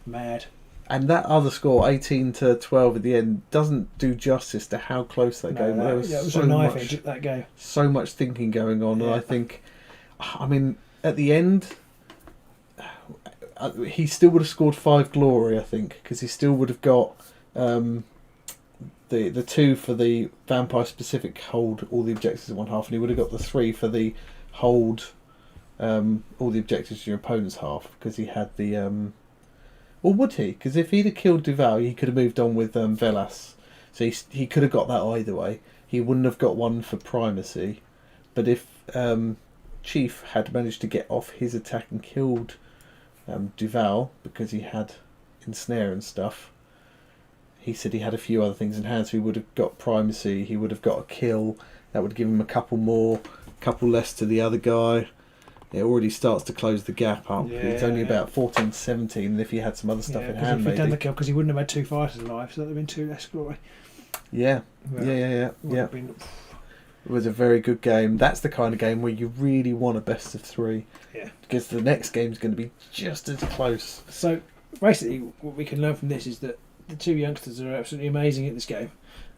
mad. And that other score, 18-12 at the end, doesn't do justice to how close that game was. It was so a knife much, edge at that game. so much thinking going on, and Yeah. I think, I mean, at the end, he still would have scored 5 glory, I think, because he still would have got the 2 for the vampire specific hold all the objectives in one half, and he would have got the 3 for the hold all the objectives in your opponent's half, because he had the or would he? Because if he'd have killed Duval, he could have moved on with Velas, so he could have got that either way. He wouldn't have got one for primacy, but if Chief had managed to get off his attack and killed Duval, because he had ensnare and stuff, he said he had a few other things in hand, so he would have got primacy, he would have got a kill, that would give him a couple more, couple less to the other guy. It already starts to close the gap up. It's only about 14-17, and if he had some other stuff in hand, if maybe. he'd done the kill, because he wouldn't have had 2 fighters alive, so that would have been 2 less glory. Yeah. Would have been- It was a very good game. That's the kind of game where you really want a best of 3. Yeah. Because the next game's going to be just as close. So basically, what we can learn from this is that the 2 youngsters are absolutely amazing at this game,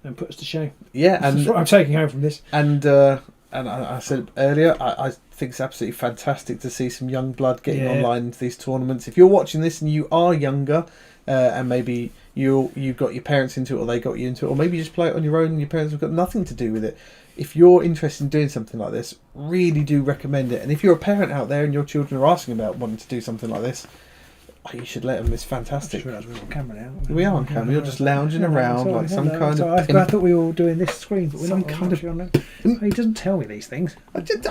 and put us to shame. Yeah, and That's what I'm taking home from this. And I said earlier, I think it's absolutely fantastic to see some young blood getting online into these tournaments. If you're watching this and you are younger, and maybe you got your parents into it, or they got you into it, or maybe you just play it on your own and your parents have got nothing to do with it. If you're interested in doing something like this, really do recommend it. And if you're a parent out there and your children are asking about wanting to do something like this, you should let them. It's fantastic. I just realised we're on camera now. We are on camera. You're just lounging around like some kind of. I thought we were all doing this screen, but we're Some not. kind of. He doesn't tell me these things. I did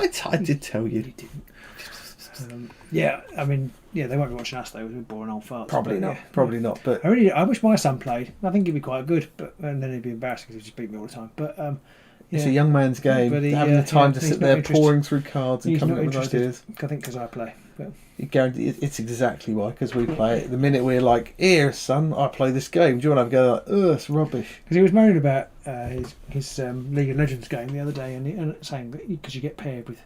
tell you. You didn't. I mean, they won't be watching us though. We're boring old farts. Probably not. Probably not. But I wish my son played. I think he'd be quite good, and then he'd be embarrassing because he'd just beat me all the time. But it's a young man's game. But having the time to he's sit not there interested. pouring through cards and He's coming not up with interested. ideas. I think because I play. But You guarantee it's exactly why, because we play it. The minute we're like, "Here, son, I play this game. Do you want to have a go?" Like, "Ugh, it's rubbish." Because he was moaning about his League of Legends game the other day, and saying that because you get paired with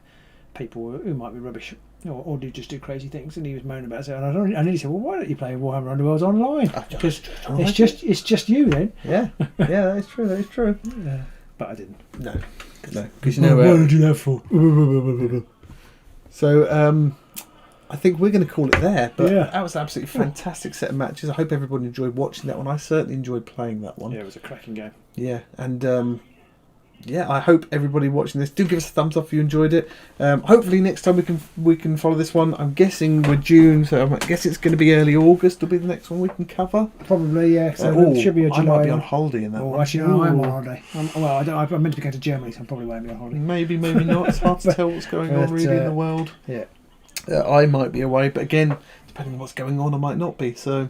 people who might be rubbish or just do crazy things, and he was moaning about it. And I nearly said, "Well, why don't you play Warhammer Underworlds online? Because it's just you then." Yeah, that is true. That is true. But I didn't. No, because you know what did you do that for? So I think we're going to call it there. But Yeah. that was an absolutely fantastic set of matches. I hope everybody enjoyed watching that one. I certainly enjoyed playing that one. Yeah, it was a cracking game. Yeah, and I hope everybody watching this do give us a thumbs up if you enjoyed it. Hopefully next time we can follow this one. I'm guessing we're June, so I guess it's going to be early August. Will be the next one we can cover. Probably, yeah. So it should be a July. I might be on holiday in that one. Actually, no, I'm on holiday. I'm meant to be going to Germany, so I probably won't be on holiday. Maybe not. It's hard to tell what's going on really in the world. Yeah. I might be away, but again, depending on what's going on, I might not be. So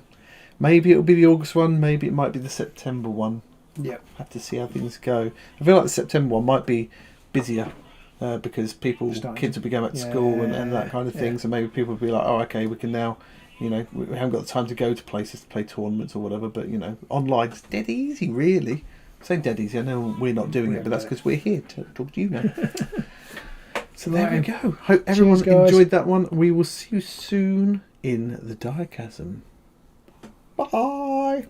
maybe it'll be the August one. Maybe it might be the September one. Yeah. Have to see how things go. I feel like the September one might be busier because kids will be going back to school and that kind of thing. So maybe people will be like, "Oh, okay, we can now." We haven't got the time to go to places to play tournaments or whatever. But online's dead easy, really. I'm saying dead easy. I know we're not doing it, but that's because we're here to talk to you now. So there we go. Hope everyone enjoyed that one. We will see you soon in the Chasm. Bye.